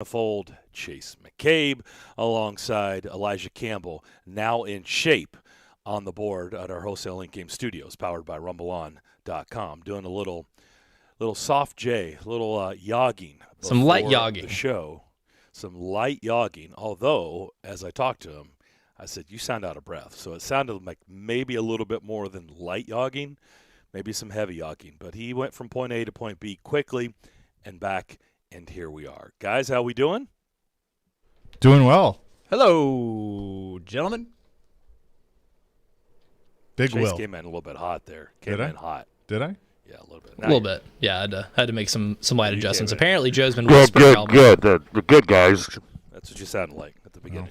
Fold, Chase McCabe, alongside Elijah Campbell, now in shape on the board at our Wholesale Link Game Studios, powered by RumbleOn.com. Doing a little soft J, little yogging. Some light before the yogging. show. Some light yogging, although, as I talked to him, I said, you sound out of breath. So it sounded like maybe a little bit more than light yogging, maybe some heavy yogging. But he went from point A to point B quickly and back. And here we are. Guys, how we doing? Doing well. Hello, gentlemen. Big Chase Will. came in a little bit hot there. Came Did I? in hot. Did I? Yeah, a little bit. A little bit. Yeah, I had to make some light You adjustments. came in. Apparently, Joe's been whispering all morning. Good. The good guys. That's what you sounded like at the beginning.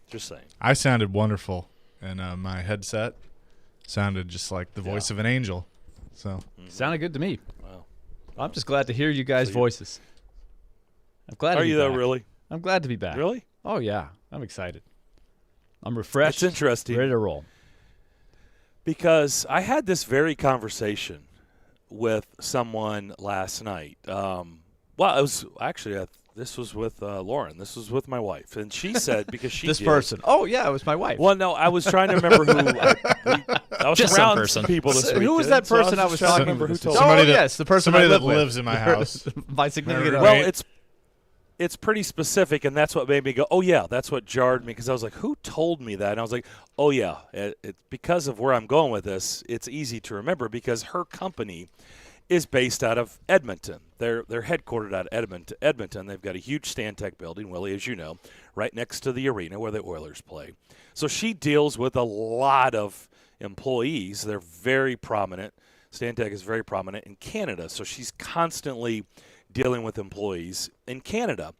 Just saying. I sounded wonderful, and my headset sounded just like the voice of an angel. So Sounded good to me. Wow. I'm just glad to hear you guys' voices. I'm glad to Are be you back. though, really? I'm glad to be back. Really? Oh, yeah. I'm excited. I'm refreshed. It's interesting. Ready to roll. Because I had this very conversation with someone last night. Well, it was actually this was with Lauren. This was with my wife, and she said because she This did- person. Oh, yeah, it was my wife. Well, no, I was trying to remember who. I was Just some around person. people this weekend. Who was that so person I just was trying to talking remember who with? told Oh, me. Somebody that- yes, the person somebody I live that with. lives in my house. My significant Right. other. Well, it's pretty specific, and that's what made me go, oh, yeah, that's what jarred me, because I was like, who told me that? And I was like, oh, yeah, because of where I'm going with this, it's easy to remember because her company is based out of Edmonton. They're headquartered out of Edmonton. They've got a huge Stantec building, Willie, as you know, right next to the arena where the Oilers play. So she deals with a lot of employees. They're very prominent. Stantec is very prominent in Canada, so she's constantly dealing with employees in Canada.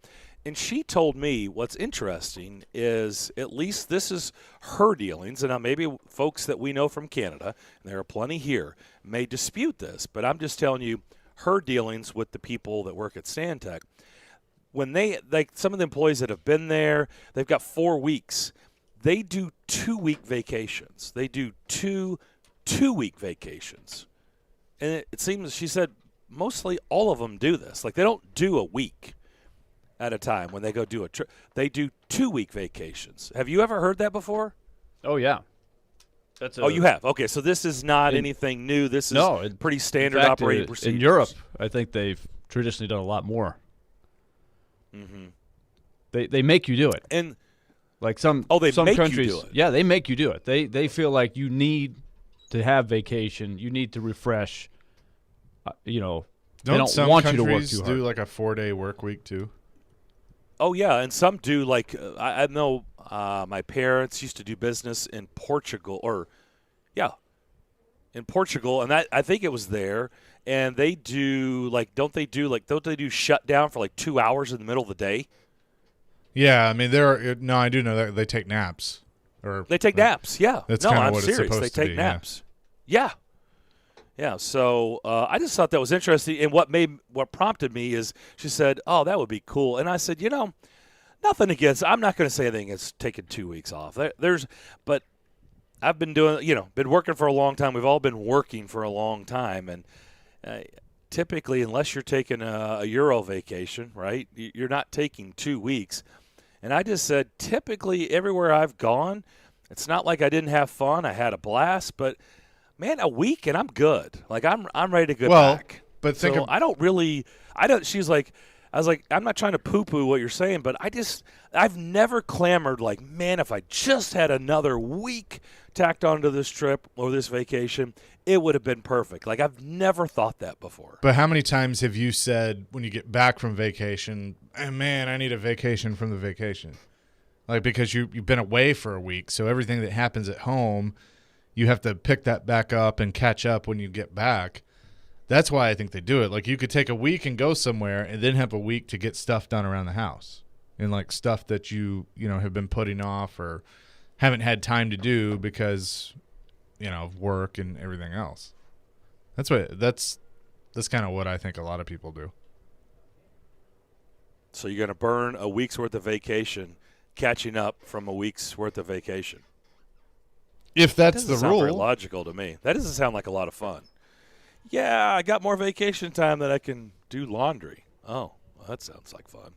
And she told me what's interesting is, at least this is her dealings, and now maybe folks that we know from Canada, and there are plenty here, may dispute this, but I'm just telling you her dealings with the people that work at Stantec. When some of the employees that have been there, they've got 4 weeks. They do 2-week vacations. They do two-week vacations. And it seems, she said, mostly all of them do this. Like, they don't do a week at a time when they go do a trip. They do 2-week vacations. Have you ever heard that before? Oh, yeah. Oh, you have? Okay, so this is not anything new. This is pretty standard operating procedure. In Europe, I think they've traditionally done a lot more. Mm-hmm. They make you do it. And like some they some make you countries, do it. yeah, they make you do it. They feel like you need to have vacation. You need to refresh. They don't some want you to work countries too do hard. like a 4-day work week too? Oh, yeah, and some do. Like, I know my parents used to do business in Portugal, in Portugal, and I think it was there. And they do, don't they do shutdown for like 2 hours in the middle of the day? Yeah, I mean I do know that they take naps. Or They take naps, yeah. That's no, kinda I'm what it's serious. supposed They to take be, yeah. naps. Yeah. Yeah, so I just thought that was interesting. And what prompted me is she said, oh, that would be cool. And I said, nothing against, I'm not going to say anything against taking 2 weeks off. But I've been been working for a long time. We've all been working for a long time. And typically, unless you're taking a Euro vacation, right, you're not taking 2 weeks. And I just said, typically, everywhere I've gone, it's not like I didn't have fun. I had a blast, but man, a week and I'm good. Like I'm ready to get back. But think so She's like, I was like, I'm not trying to poo-poo what you're saying, but I've never clamored like, man, if I just had another week tacked onto this trip or this vacation, it would have been perfect. Like I've never thought that before. But how many times have you said when you get back from vacation, man, I need a vacation from the vacation? Like because you've been away for a week, so everything that happens at home, you have to pick that back up and catch up when you get back. That's why I think they do it. Like you could take a week and go somewhere and then have a week to get stuff done around the house and like stuff that you have been putting off or haven't had time to do because of work and everything else. That's kind of what I think a lot of people do. So you're going to burn a week's worth of vacation catching up from a week's worth of vacation. If that's the That doesn't sound very rule. logical to me. That doesn't sound like a lot of fun. Yeah, I got more vacation time that I can do laundry. Oh, well, that sounds like fun.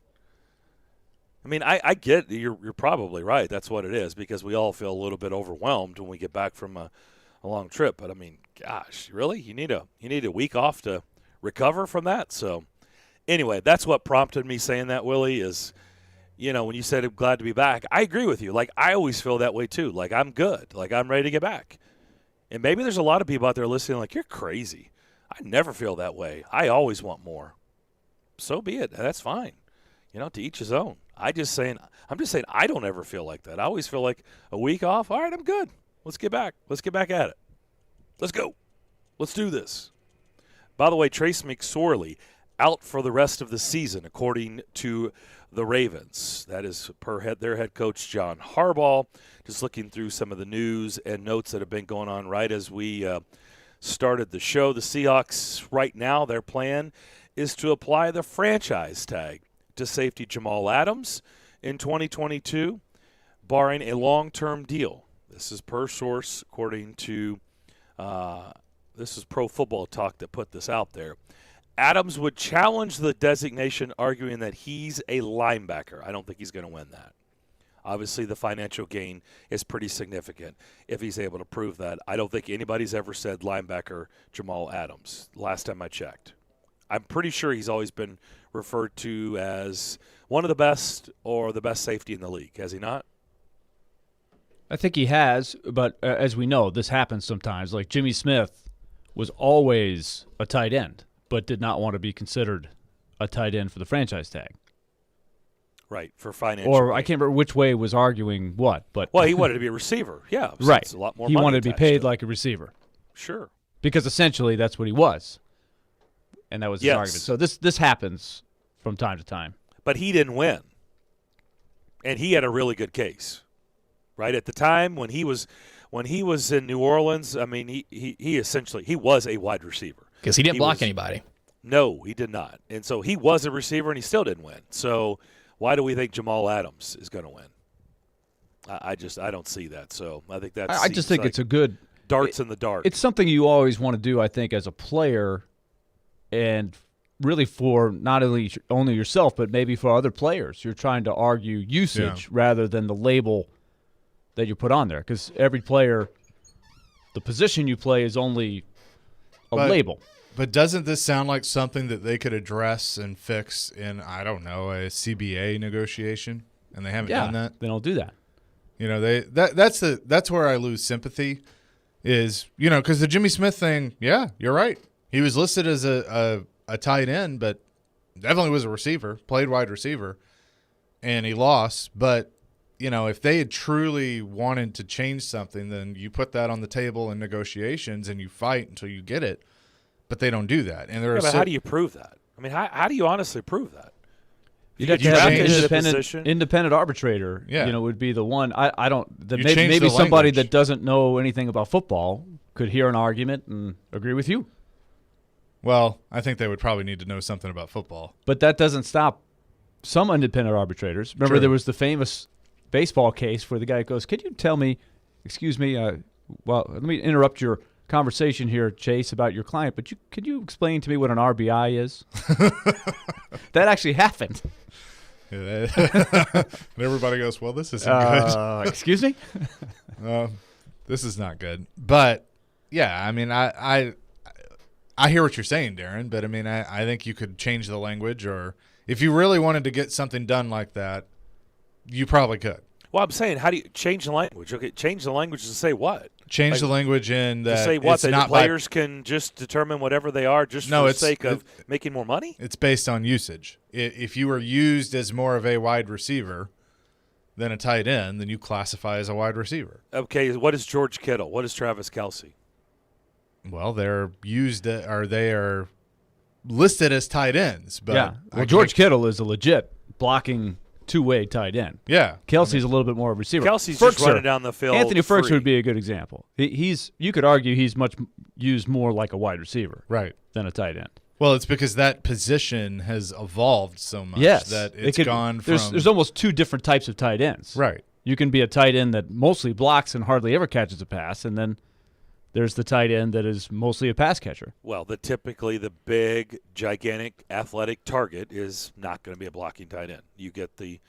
I mean, I get you're probably right. That's what it is because we all feel a little bit overwhelmed when we get back from a long trip. But I mean, gosh, really, you need a week off to recover from that. So anyway, that's what prompted me saying that, Willie. Is when you said I'm glad to be back, I agree with you. Like I always feel that way too. Like I'm good. Like I'm ready to get back. And maybe there's a lot of people out there listening like you're crazy. I never feel that way. I always want more. So be it. That's fine. To each his own. I'm just saying I don't ever feel like that. I always feel like a week off. All right, I'm good. Let's get back. Let's get back at it. Let's go. Let's do this. By the way, Trace McSorley out for the rest of the season, according to the Ravens. That is per their head coach, John Harbaugh. Just looking through some of the news and notes that have been going on right as we started the show. The Seahawks right now, their plan is to apply the franchise tag to safety Jamal Adams in 2022, barring a long-term deal. This is per source, according to this is Pro Football Talk that put this out there. Adams would challenge the designation, arguing that he's a linebacker. I don't think he's going to win that. Obviously, the financial gain is pretty significant if he's able to prove that. I don't think anybody's ever said linebacker Jamal Adams, last time I checked. I'm pretty sure he's always been referred to as one of the best or the best safety in the league. Has he not? I think he has, but as we know, this happens sometimes. Like Jimmy Smith was always a tight end, but did not want to be considered a tight end for the franchise tag. Right, for financial Or gain. I can't remember which way was arguing what, but Well, he wanted to be a receiver. Yeah, so right. it's a lot more He money wanted to be attached paid it. like a receiver Sure. because essentially that's what he was, and that was his Yes. argument. So this happens from time to time. But he didn't win. And he had a really good case. Right? At the time when he was in New Orleans, I mean, he essentially he was a wide receiver. Because he didn't block anybody. No, he did not. And so he was a receiver and he still didn't win. So why do we think Jamal Adams is going to win? I don't see that. So I think that's I just think like it's a good darts in the dark. It's something you always want to do, I think, as a player, and really for not only yourself, but maybe for other players. You're trying to argue usage rather than the label that you put on there, because every player, the position you play is only a label. But doesn't this sound like something that they could address and fix in, I don't know, a CBA negotiation? And they haven't done that? They don't do that. That's where I lose sympathy is, because the Jimmy Smith thing, yeah, you're right. He was listed as a tight end, but definitely was a receiver, played wide receiver, and he lost. But, if they had truly wanted to change something, then you put that on the table in negotiations and you fight until you get it. But they don't do that. And but how do you prove that? I mean, how do you honestly prove that? You'd have to have an independent arbitrator. Yeah. Would be the one. I don't. Change Maybe the somebody language. that doesn't know anything about football could hear an argument and agree with you. Well, I think they would probably need to know something about football. But that doesn't stop some independent arbitrators. Remember, Sure. there was the famous baseball case where the guy goes, "Can you tell me, excuse me, well, let me interrupt your conversation here, Chase, about your client, but could you explain to me what an RBI is?" That actually happened. Yeah, and everybody goes, well, this isn't good. Excuse me? This is not good. But, yeah, I mean, I hear what you're saying, Darren, but, I mean, I think you could change the language, or if you really wanted to get something done like that, you probably could. Well, I'm saying, how do you change the language? Okay, change the language to say what? Change the language in that to say what? it's That not the players can just determine whatever they are just for the sake of making more money? It's based on usage. If you were used as more of a wide receiver than a tight end, then you classify as a wide receiver. Okay, what is George Kittle? What is Travis Kelce? Well, they're used or they are listed as tight ends. But Yeah. Well, George Kittle is a legit blocking two-way tight end. Yeah. Kelsey's a little bit more of a receiver. Kelsey's just Firkser, running down the field. Anthony Firkser free. would be a good example. You could argue he's much used more like a wide receiver Right. than a tight end. Well, it's because that position has evolved so much Yes. that it's gone from There's almost two different types of tight ends. right. You can be a tight end that mostly blocks and hardly ever catches a pass, and then there's the tight end that is mostly a pass catcher. Well, typically the big, gigantic, athletic target is not going to be a blocking tight end. You get the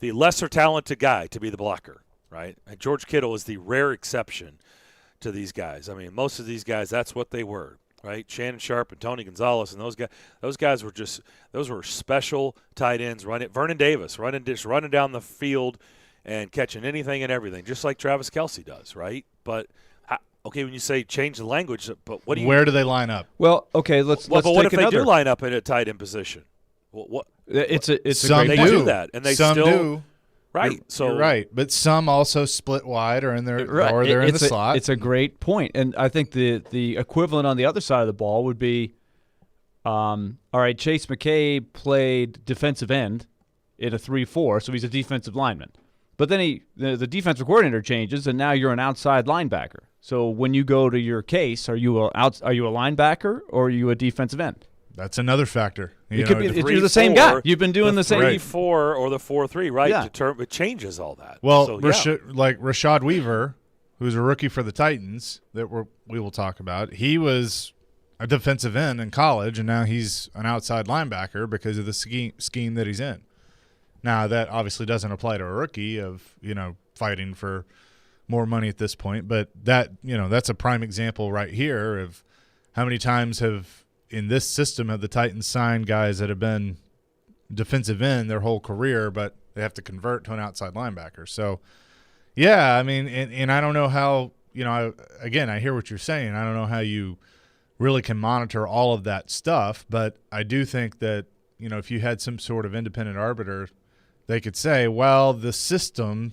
lesser talented guy to be the blocker, right? And George Kittle is the rare exception to these guys. I mean, most of these guys, that's what they were, right? Shannon Sharp and Tony Gonzalez and those guys were special tight ends. Vernon Davis running down the field and catching anything and everything, just like Travis Kelce does, right? But okay, when you say change the language, but what do you? Where do they line up? Well, okay, let's but take what if another. they do line up in a tight end position? What? It's a Some great They point. do that, and they Some still do. right. You're right, but some also split wide or in their or they're in the slot. It's a great point, and I think the equivalent on the other side of the ball would be, all right, Chase McKay played defensive end in a 3-4, so he's a defensive lineman. But then the defensive coordinator changes, and now you're an outside linebacker. So when you go to your case, are you a linebacker or are you a defensive end? That's another factor. You're the same guy. You've been doing the same. 3-4 or the 4-3, right? Yeah. It changes all that. Well, so, like Rashad Weaver, who's a rookie for the Titans that we will talk about, he was a defensive end in college, and now he's an outside linebacker because of the scheme that he's in. Now, that obviously doesn't apply to a rookie of, fighting for more money at this point, but that's a prime example right here of how many times in this system have the Titans signed guys that have been defensive end their whole career, but they have to convert to an outside linebacker. So, yeah, I mean, and I don't know how, I hear what you're saying. I don't know how you really can monitor all of that stuff, but I do think that, if you had some sort of independent arbiter, they could say, well, the system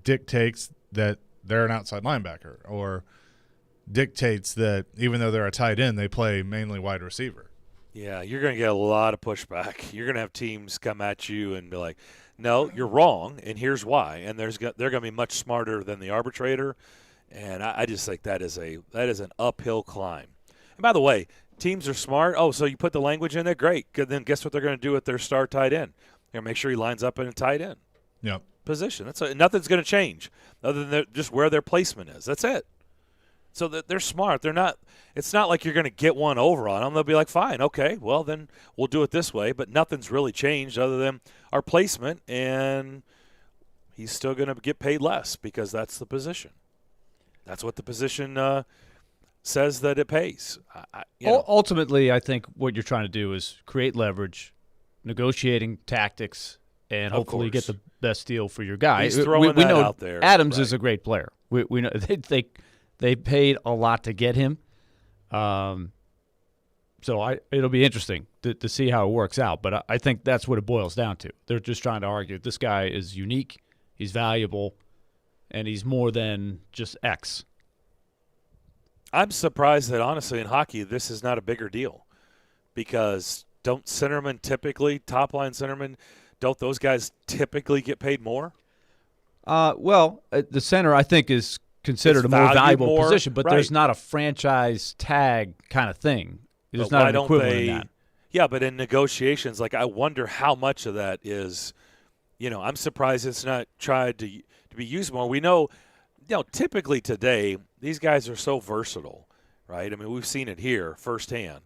dictates that they're an outside linebacker, or dictates that even though they're a tight end, they play mainly wide receiver. Yeah, you're going to get a lot of pushback. You're going to have teams come at you and be like, no, you're wrong, and here's why. And they're going to be much smarter than the arbitrator, and I just think that is an uphill climb. And by the way, teams are smart. Oh, so you put the language in there? Great. Good. Then guess what they're going to do with their star tight end? They're going to make sure he lines up in a tight end position. Nothing's going to change other than just where their placement is. That's it. So they're smart. They're not. It's not like you're going to get one over on them. They'll be like, fine, okay, well then we'll do it this way. But nothing's really changed other than our placement, and he's still going to get paid less because that's the position. That's what the position says that it pays. Ultimately, I think what you're trying to do is create leverage, negotiating tactics, and hopefully get the best deal for your guy. He's throwing we that know out there. Adams right. is a great player. We know they paid a lot to get him. So it'll be interesting to see how it works out. But I think that's what it boils down to. They're just trying to argue this guy is unique, he's valuable, and he's more than just X. I'm surprised that, honestly, in hockey, this is not a bigger deal because don't centermen typically, top-line centermen, don't those guys typically get paid more? The center, I think, is considered a more valuable position, but right. there's not a franchise tag kind of thing. There's But not why an don't equivalent they? in that. Yeah, but in negotiations, I wonder how much of that is, I'm surprised it's not tried to be used more. We know, typically today these guys are so versatile, right? I mean, we've seen it here firsthand.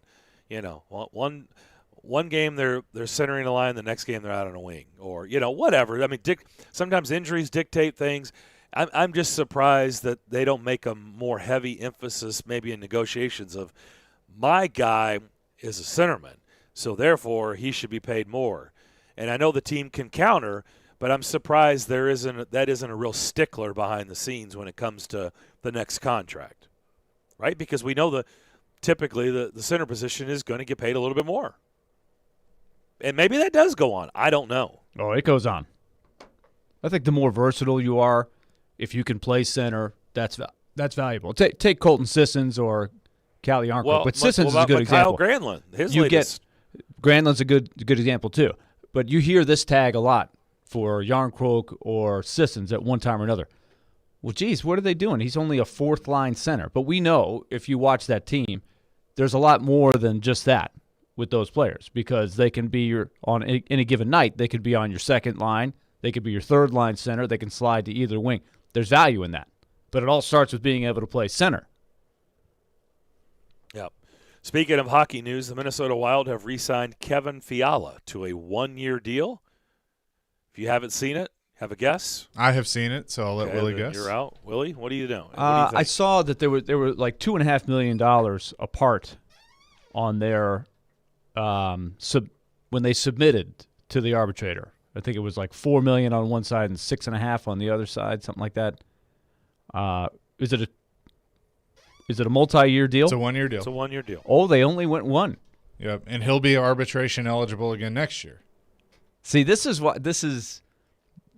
One game they're centering a line, the next game they're out on a wing, or whatever. I mean, sometimes injuries dictate things. I'm just surprised that they don't make a more heavy emphasis maybe in negotiations of my guy is a centerman, so therefore he should be paid more. And I know the team can counter, but I'm surprised that isn't a real stickler behind the scenes when it comes to the next contract, right? Because we know typically the center position is going to get paid a little bit more. And maybe that does go on. I don't know. Oh, it goes on. I think the more versatile you are, if you can play center, that's valuable. Take Colton Sissons or Callie Arnquist, but Sissons is a good example. Kyle Granlund, Granlund's a good example too. But you hear this tag a lot for Yarncroke or Sissons at one time or another. Well, geez, what are they doing? He's only a fourth-line center. But we know if you watch that team, there's a lot more than just that with those players because they can be on any given night. They could be on your second line. They could be your third-line center. They can slide to either wing. There's value in that. But it all starts with being able to play center. Yep. Speaking of hockey news, the Minnesota Wild have re-signed Kevin Fiala to a 1-year deal. If you haven't seen it, have a guess. I have seen it, so I'll let Willie then guess. You're out. Willie, what are you doing? What do you I think? saw that they were like $2.5 million apart on their when they submitted to the arbitrator. I think it was like $4 million on one side and $6.5 on the other side, something like that. Is it a multi-year deal? It's a 1-year deal. It's a 1-year deal. Oh, they only went one. Yep, and he'll be arbitration eligible again next year. See, this is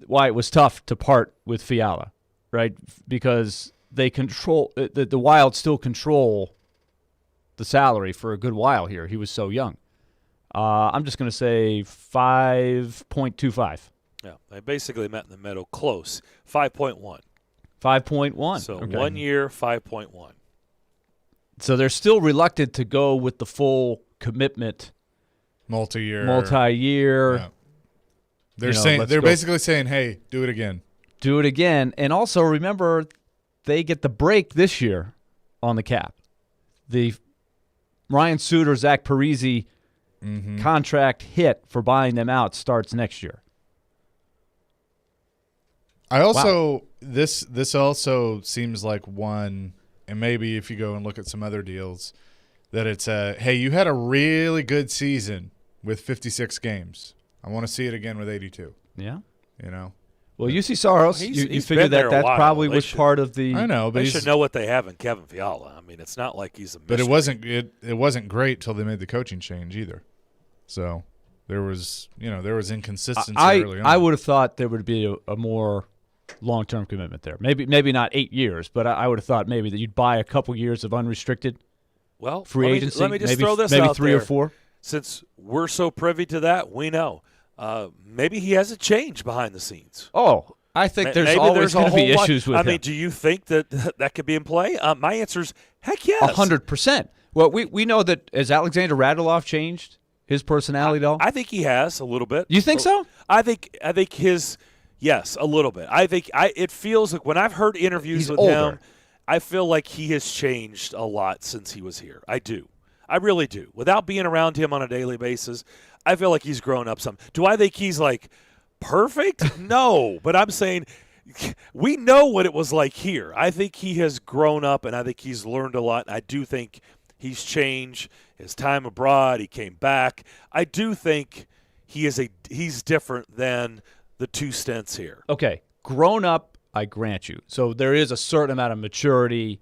why it was tough to part with Fiala, right? Because they control the Wild still control the salary for a good while here. He was so young. I'm just going to say 5.25. Yeah, they basically met in the middle, close. 5.1. 5.1. So Okay. 1 year, 5.1. So they're still reluctant to go with the full commitment, Multi-year. multi-year. Yeah. They're let's go. basically saying, hey, do it again. Do it again. And also remember, they get the break this year on the cap. The Ryan Suter, Zach Parise contract hit for buying them out starts next year. I also this also seems like one, and maybe if you go and look at some other deals, that it's hey, you had a really good season with 56 games. I want to see it again with 82. Yeah. You know, Well, UC Soros, He's you been figured there a that while. probably They was should- part of the. I know, but They should know what they have in Kevin Fiala. I mean, it's not like he's a but it mystery. wasn't great till they made the coaching change either. So there was inconsistency early on. I would have thought there would be a more long-term commitment there. Maybe not 8 years, but I would have thought maybe that you'd buy a couple years of unrestricted Well, free let me- agency. Let me just maybe, throw this maybe out 3 there. or 4. Since we're so privy to that, we know. Maybe he has a change behind the scenes. Oh, I think there's Maybe always a going to be whole lot- issues with I him. mean, do you think that could be in play? My answer is heck yes. 100%. Well, we know that as Alexander Radulov changed his personality, though. I think he has a little bit. You think so? I think his yes, a little bit. I think it feels like when I've heard interviews He's with older. him, I feel like he has changed a lot since he was here. I do. I really do. Without being around him on a daily basis, I feel like he's grown up some. Do I think he's like perfect? No, but I'm saying we know what it was like here. I think he has grown up, and I think he's learned a lot. I do think he's changed his time abroad. He came back. I do think he's different than the 2 stints here. Okay, grown up, I grant you. So there is a certain amount of maturity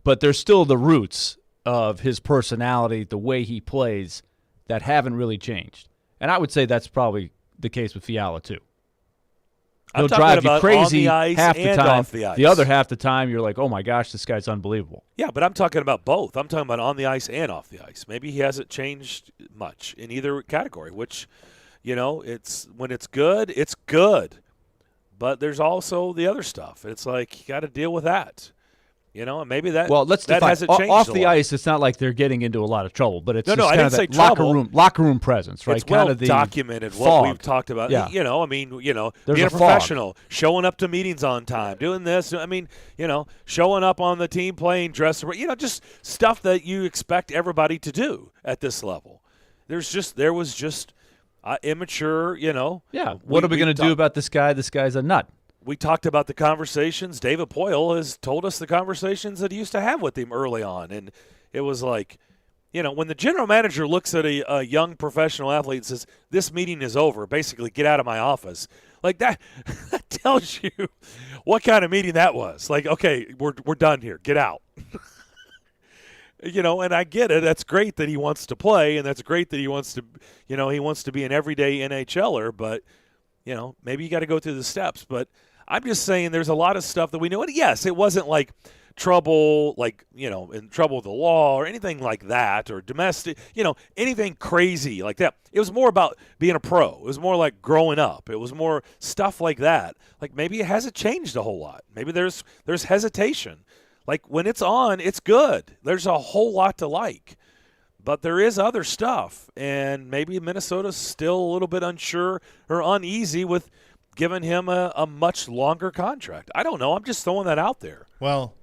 but there's still the roots of his personality, the way he plays, that haven't really changed. And I would say that's probably the case with Fiala, too. I'm He'll talking drive you about crazy on the ice half the and time. off the ice. The other half the time, you're like, oh, my gosh, this guy's unbelievable. Yeah, but I'm talking about both. I'm talking about on the ice and off the ice. Maybe he hasn't changed much in either category, which, it's when it's good, it's good. But there's also the other stuff. It's like you got to deal with that. And maybe that Well, let's that define hasn't changed off a the lot. ice. It's not like they're getting into a lot of trouble, but it's No, just I kind of didn't that say trouble. locker room presence, right? It's kind well of the documented what we've fog. talked about. Yeah. Being There's a a fog. professional, showing up to meetings on time, doing this. Showing up on the team, playing dress. Just stuff that you expect everybody to do at this level. There was just immature. Yeah. What are we going to do about this guy? This guy's a nut. We talked about the conversations. David Poyle has told us the conversations that he used to have with him early on. And it was like, when the general manager looks at a young professional athlete and says, this meeting is over, basically get out of my office. Like that tells you what kind of meeting that was. Like, okay, we're done here. Get out. And I get it. That's great that he wants to play, and that's great that he wants to, he wants to be an everyday NHLer, but, maybe you got to go through the steps. But I'm just saying there's a lot of stuff that we know. And yes, it wasn't like trouble, like, in trouble with the law or anything like that, or domestic, anything crazy like that. It was more about being a pro. It was more like growing up. It was more stuff like that. Like maybe it hasn't changed a whole lot. Maybe there's hesitation. Like when it's on, it's good. There's a whole lot to like. But there is other stuff, and maybe Minnesota's still a little bit unsure or uneasy with giving him a much longer contract. I don't know. I'm just throwing that out there. Well,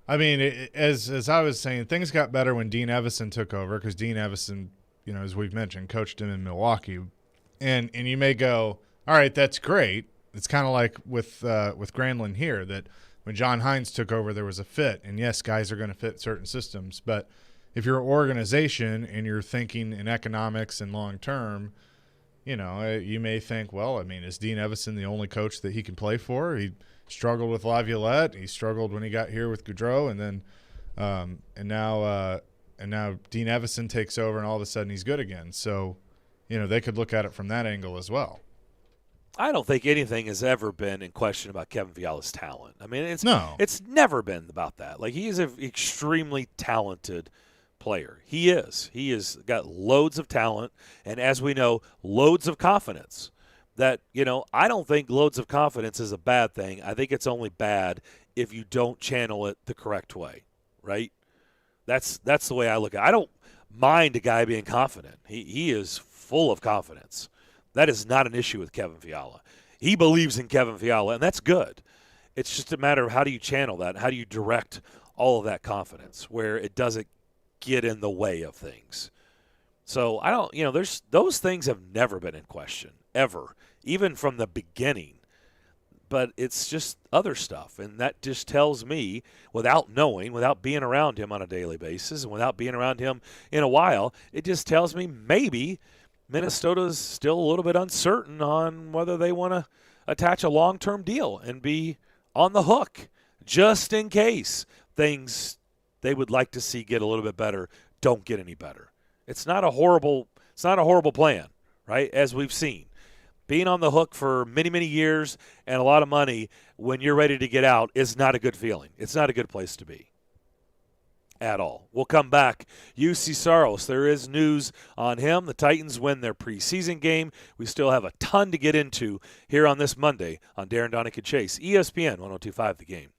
I mean, as I was saying, things got better when Dean Evison took over because Dean Evison, as we've mentioned, coached him in Milwaukee, and you may go, all right, that's great. It's kind of like with Granlund here that when John Hines took over, there was a fit, and yes, guys are going to fit certain systems, but if you're an organization and you're thinking in economics and long term, you may think, well, I mean, is Dean Evison the only coach that he can play for? He struggled with Laviolette. He struggled when he got here with Gaudreau, and then and now Dean Evison takes over, and all of a sudden he's good again. So, they could look at it from that angle as well. I don't think anything has ever been in question about Kevin Fiala's talent. I mean, it's never been about that. Like, he is an extremely talented player. He is. He has got loads of talent, and as we know, loads of confidence. That, I don't think loads of confidence is a bad thing. I think it's only bad if you don't channel it the correct way, right? That's the way I look at it. I don't mind a guy being confident. He is full of confidence. That is not an issue with Kevin Fiala. He believes in Kevin Fiala, and that's good. It's just a matter of how do you channel that, how do you direct all of that confidence where it doesn't get in the way of things. So I don't, those things have never been in question, ever, even from the beginning. But it's just other stuff, and that just tells me, without knowing, without being around him on a daily basis, and without being around him in a while, it just tells me maybe Minnesota's still a little bit uncertain on whether they want to attach a long-term deal and be on the hook just in case things they would like to see get a little bit better don't get any better. It's not a horrible plan, right? As we've seen. Being on the hook for many, many years and a lot of money when you're ready to get out is not a good feeling. It's not a good place to be at all. We'll come back. UC Saros, there is news on him. The Titans win their preseason game. We still have a ton to get into here on this Monday on Darren, Daunic, and Chase, ESPN 102.5 The Game.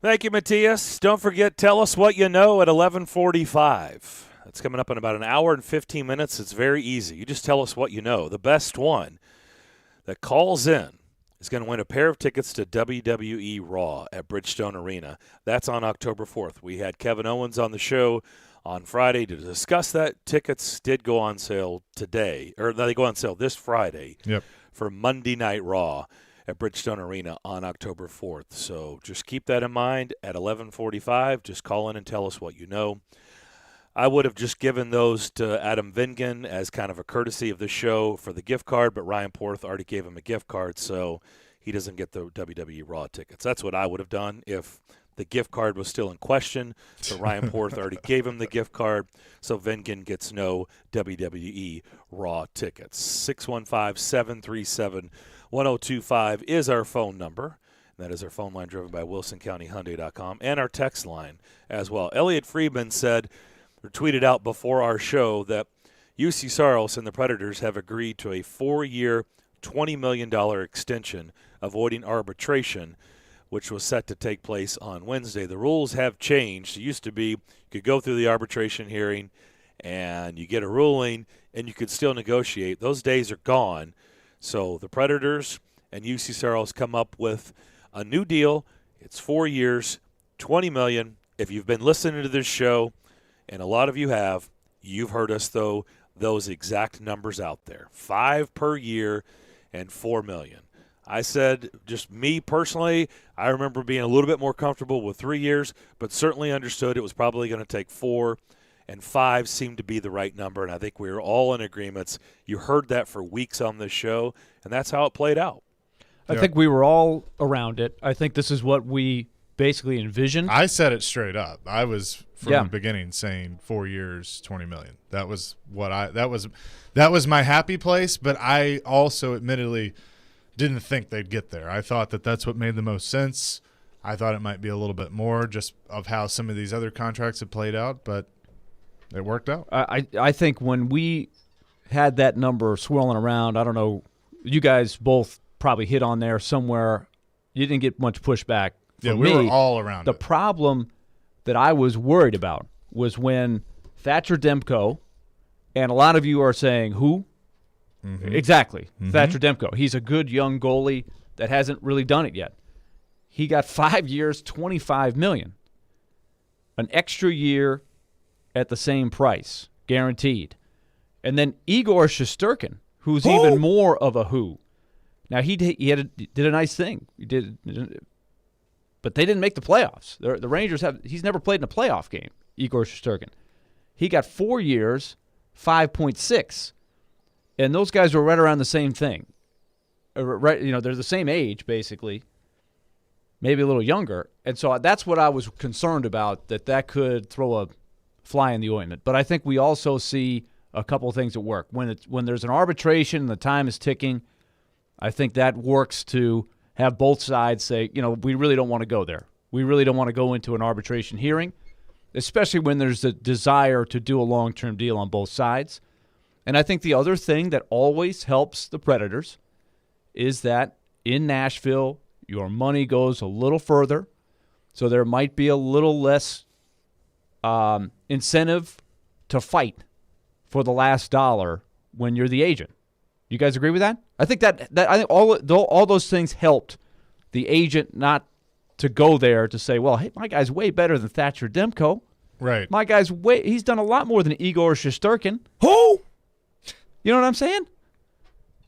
Thank you, Matthias. Don't forget, tell us what you know at 11:45. That's coming up in about an hour and 15 minutes. It's very easy. You just tell us what you know. The best one that calls in is going to win a pair of tickets to WWE Raw at Bridgestone Arena. That's on October 4th. We had Kevin Owens on the show on Friday to discuss that. Tickets did go on sale today, or they go on sale this Friday for Monday Night Raw at Bridgestone Arena on October 4th. So just keep that in mind at 11:45. Just call in and tell us what you know. I would have just given those to Adam Vingan as kind of a courtesy of the show for the gift card, but Ryan Porth already gave him a gift card, so he doesn't get the WWE Raw tickets. That's what I would have done if the gift card was still in question, but Ryan Porth already gave him the gift card, so Vingan gets no WWE Raw tickets. 615-737-1025 is our phone number. That is our phone line driven by WilsonCountyHyundai.com, and our text line as well. Elliot Friedman said, or tweeted out before our show, that UC Saros and the Predators have agreed to a 4-year, $20 million extension avoiding arbitration, which was set to take place on Wednesday. The rules have changed. It used to be you could go through the arbitration hearing and you get a ruling and you could still negotiate. Those days are gone. So the Predators and UC Saros come up with a new deal. It's 4 years, $20 million. If you've been listening to this show, and a lot of you have, you've heard us throw those exact numbers out there. 5 per year and $4 million. I said, just me personally, I remember being a little bit more comfortable with 3 years, but certainly understood it was probably going to take 4, and 5 seemed to be the right number, and I think we were all in agreements. You heard that for weeks on this show, and that's how it played out. I think we were all around it. I think this is what we basically envisioned. I said it straight up. I was from the beginning saying 4 years, $20 million. That was what that was my happy place, but I also admittedly didn't think they'd get there. I thought that that's what made the most sense. I thought it might be a little bit more just of how some of these other contracts had played out, but it worked out. I think when we had that number swirling around, I don't know, you guys both probably hit on there somewhere. You didn't get much pushback. Yeah, we were all around the it. problem that I was worried about was when Thatcher Demko, and a lot of you are saying, who? Mm-hmm. Exactly, Thatcher Demko. He's a good young goalie that hasn't really done it yet. He got 5 years, $25 million. An extra year at the same price, guaranteed. And then Igor Shesterkin, who's even more of a who. Now, he did a nice thing. He did. But they didn't make the playoffs. The Rangers he's never played in a playoff game, Igor Shesterkin. He got 4 years, 5.6. And those guys were right around the same thing. Right, they're the same age, basically. Maybe a little younger. And so that's what I was concerned about, that could throw a fly in the ointment. But I think we also see a couple of things at work. When there's an arbitration and the time is ticking, I think that works to have both sides say, we really don't want to go there. We really don't want to go into an arbitration hearing, especially when there's a desire to do a long-term deal on both sides. And I think the other thing that always helps the Predators is that in Nashville, your money goes a little further, so there might be a little less incentive to fight for the last dollar when you're the agent. You guys agree with that? I think I think all those things helped the agent not to go there to say, well, hey, my guy's way better than Thatcher Demko. Right. My guy's he's done a lot more than Igor Shesterkin. Who? You know what I'm saying?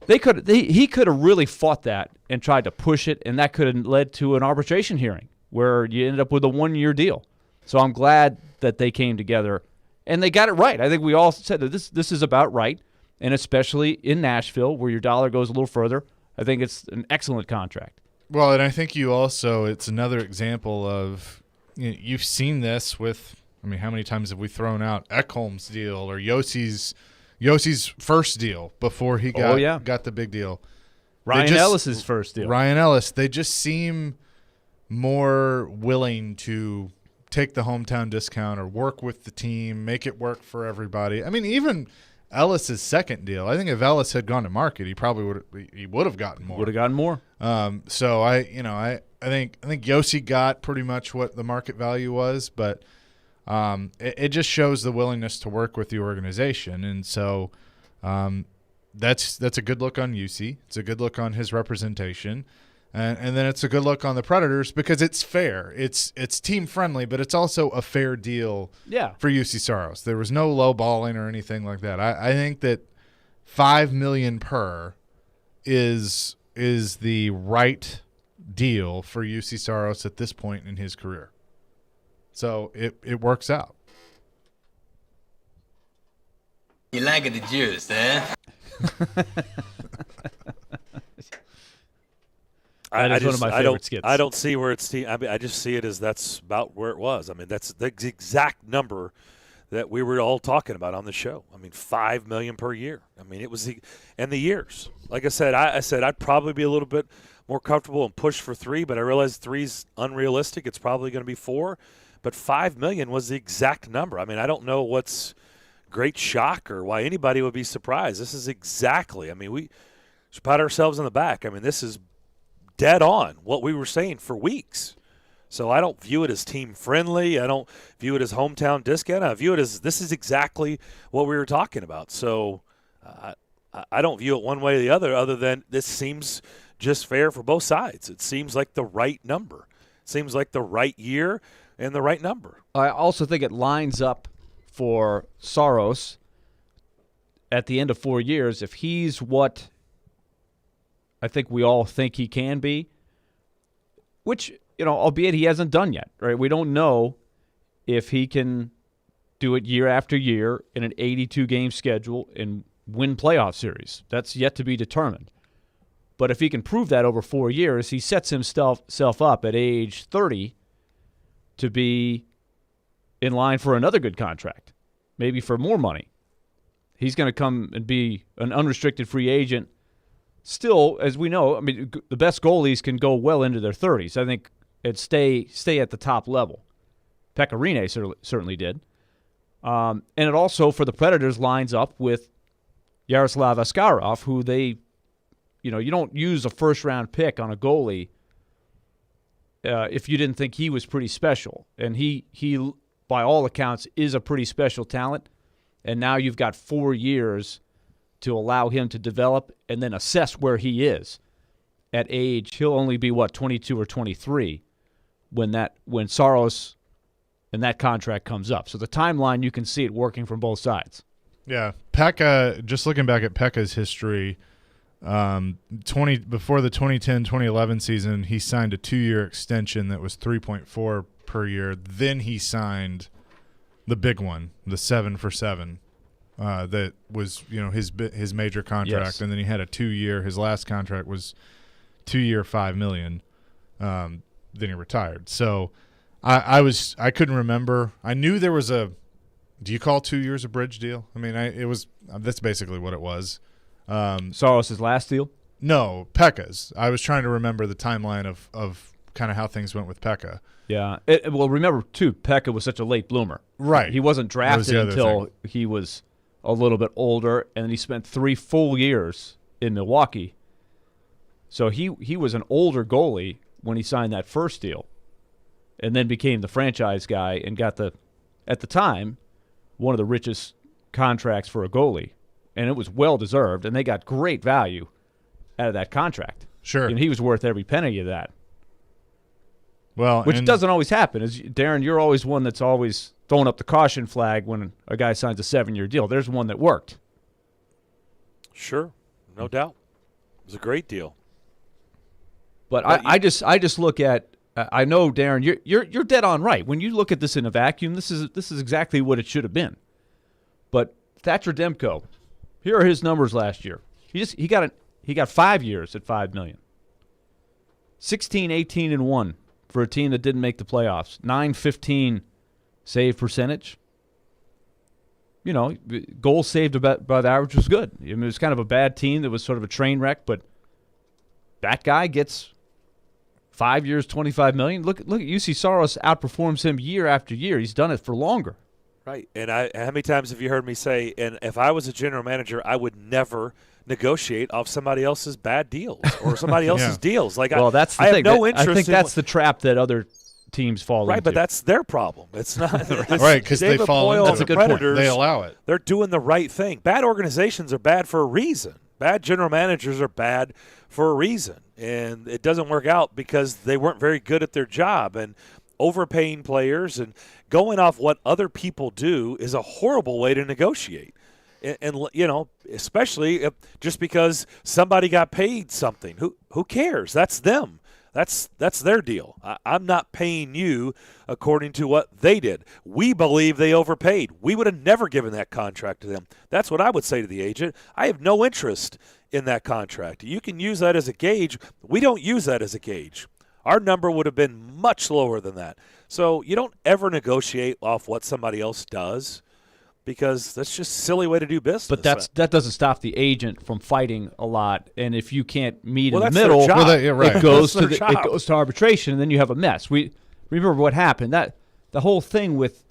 He could have really fought that and tried to push it, and that could have led to an arbitration hearing where you ended up with a 1-year deal. So I'm glad that they came together, and they got it right. I think we all said that this is about right, and especially in Nashville where your dollar goes a little further, I think it's an excellent contract. Well, and I think it's another example of, you've seen this with, how many times have we thrown out Ekholm's deal or Yossi's first deal before he got the big deal. Ryan Ellis's first deal. Ryan Ellis, they just seem more willing to take the hometown discount or work with the team, make it work for everybody. Even Ellis's second deal, I think if Ellis had gone to market, he probably would have gotten more. Would have gotten more. So I I think Yossi got pretty much what the market value was, but it just shows the willingness to work with the organization, and so that's a good look on Yossi. It's a good look on his representation. And then it's a good look on the Predators because it's fair. It's team friendly, but it's also a fair deal for UC Saros. There was no low balling or anything like that. I think that $5 million per is the right deal for UC Saros at this point in his career. So it works out. You like the juice, eh? That is one of my favorite skits. I don't see where it's team. I mean, I just see it as that's about where it was. I mean, that's the exact number that we were all talking about on the show. I mean, $5 million per year. I mean, it was the years. Like I said, I'd probably be a little bit more comfortable and push for 3, but I realized 3's unrealistic. It's probably going to be 4, but $5 million was the exact number. I mean, I don't know what's great shock or why anybody would be surprised. This is exactly. I mean, we should pat ourselves on the back. I mean, this is dead on what we were saying for weeks. So I don't view it as team friendly. I don't view it as hometown discount. I view it as this is exactly what we were talking about. So I don't view it one way or the other than this seems just fair for both sides. It seems like the right number. It seems like the right year and the right number. I also think it lines up for Saros at the end of 4 years. If he's what I think we all think he can be, which, albeit he hasn't done yet, right? We don't know if he can do it year after year in an 82-game schedule and win playoff series. That's yet to be determined. But if he can prove that over 4 years, he sets himself up at age 30 to be in line for another good contract, maybe for more money. He's going to come and be an unrestricted free agent. Still, as we know, I mean, the best goalies can go well into their 30s. I think it'd stay at the top level. Pekka Rinne certainly did. And it also, for the Predators, lines up with Yaroslav Askarov, who they, you don't use a first-round pick on a goalie if you didn't think he was pretty special. And he, by all accounts, is a pretty special talent. And now you've got 4 years to allow him to develop and then assess where he is at age. He'll only be 22 or 23 when Saros and that contract comes up. So the timeline, you can see it working from both sides. Yeah, Pekka. Just looking back at Pekka's history, before the 2010-2011 season, he signed a 2-year extension that was 3.4 per year. Then he signed the big one, the 7 for 7. That was his major contract, yes. And then he had a 2-year. His last contract was 2-year, $5 million. Then he retired. So I couldn't remember. I knew there was a. Do you call 2 years a bridge deal? I mean, it was. That's basically what it was. Saros' last deal? No, Pekka's. I was trying to remember the timeline of kind of how things went with Pekka. Yeah. Well, remember too, Pekka was such a late bloomer. Right. He wasn't drafted until he was a little bit older, and then he spent 3 full years in Milwaukee. So he was an older goalie when he signed that first deal, and then became the franchise guy and got at the time, one of the richest contracts for a goalie, and it was well deserved, and they got great value out of that contract. Sure. And he was worth every penny of that. Well, which doesn't always happen. Darren, you're always one that's always throwing up the caution flag when a guy signs a 7-year deal. There's one that worked. Sure, no doubt. It was a great deal. But I just look at. I know, Darren, you're dead on right. When you look at this in a vacuum, this is exactly what it should have been. But Thatcher Demko, here are his numbers last year. He got 5 years at $5 million. 16, 18, and 1 for a team that didn't make the playoffs. 9.15 save percentage. Goals saved by the average was good. I mean, it was kind of a bad team that was sort of a train wreck, but that guy gets 5 years, $25 million. Look at UC Saros outperforms him year after year. He's done it for longer. Right. And how many times have you heard me say, and if I was a general manager, I would never negotiate off somebody else's bad deals or somebody else's deals. Like, well, that's the I thing. have no interest I think in that's the trap that other teams fall into. Right, but that's their problem. It's not right, because they David fall Poile into and the it. Predators. They allow it. They're doing the right thing. Bad organizations are bad for a reason. Bad general managers are bad for a reason. And it doesn't work out because they weren't very good at their job. And overpaying players and going off what other people do is a horrible way to negotiate. And you know, especially if, just because somebody got paid something. Who cares? That's them. That's their deal. I'm not paying you according to what they did. We believe they overpaid. We would have never given that contract to them. That's what I would say to the agent. I have no interest in that contract. You can use that as a gauge. We don't use that as a gauge. Our number would have been much lower than that. So you don't ever negotiate off what somebody else does because that's just a silly way to do business. But that doesn't stop the agent from fighting a lot. And if you can't meet in the that's their middle, job. it goes That's to their job. it goes to arbitration, and then you have a mess. We remember what happened. That the whole thing with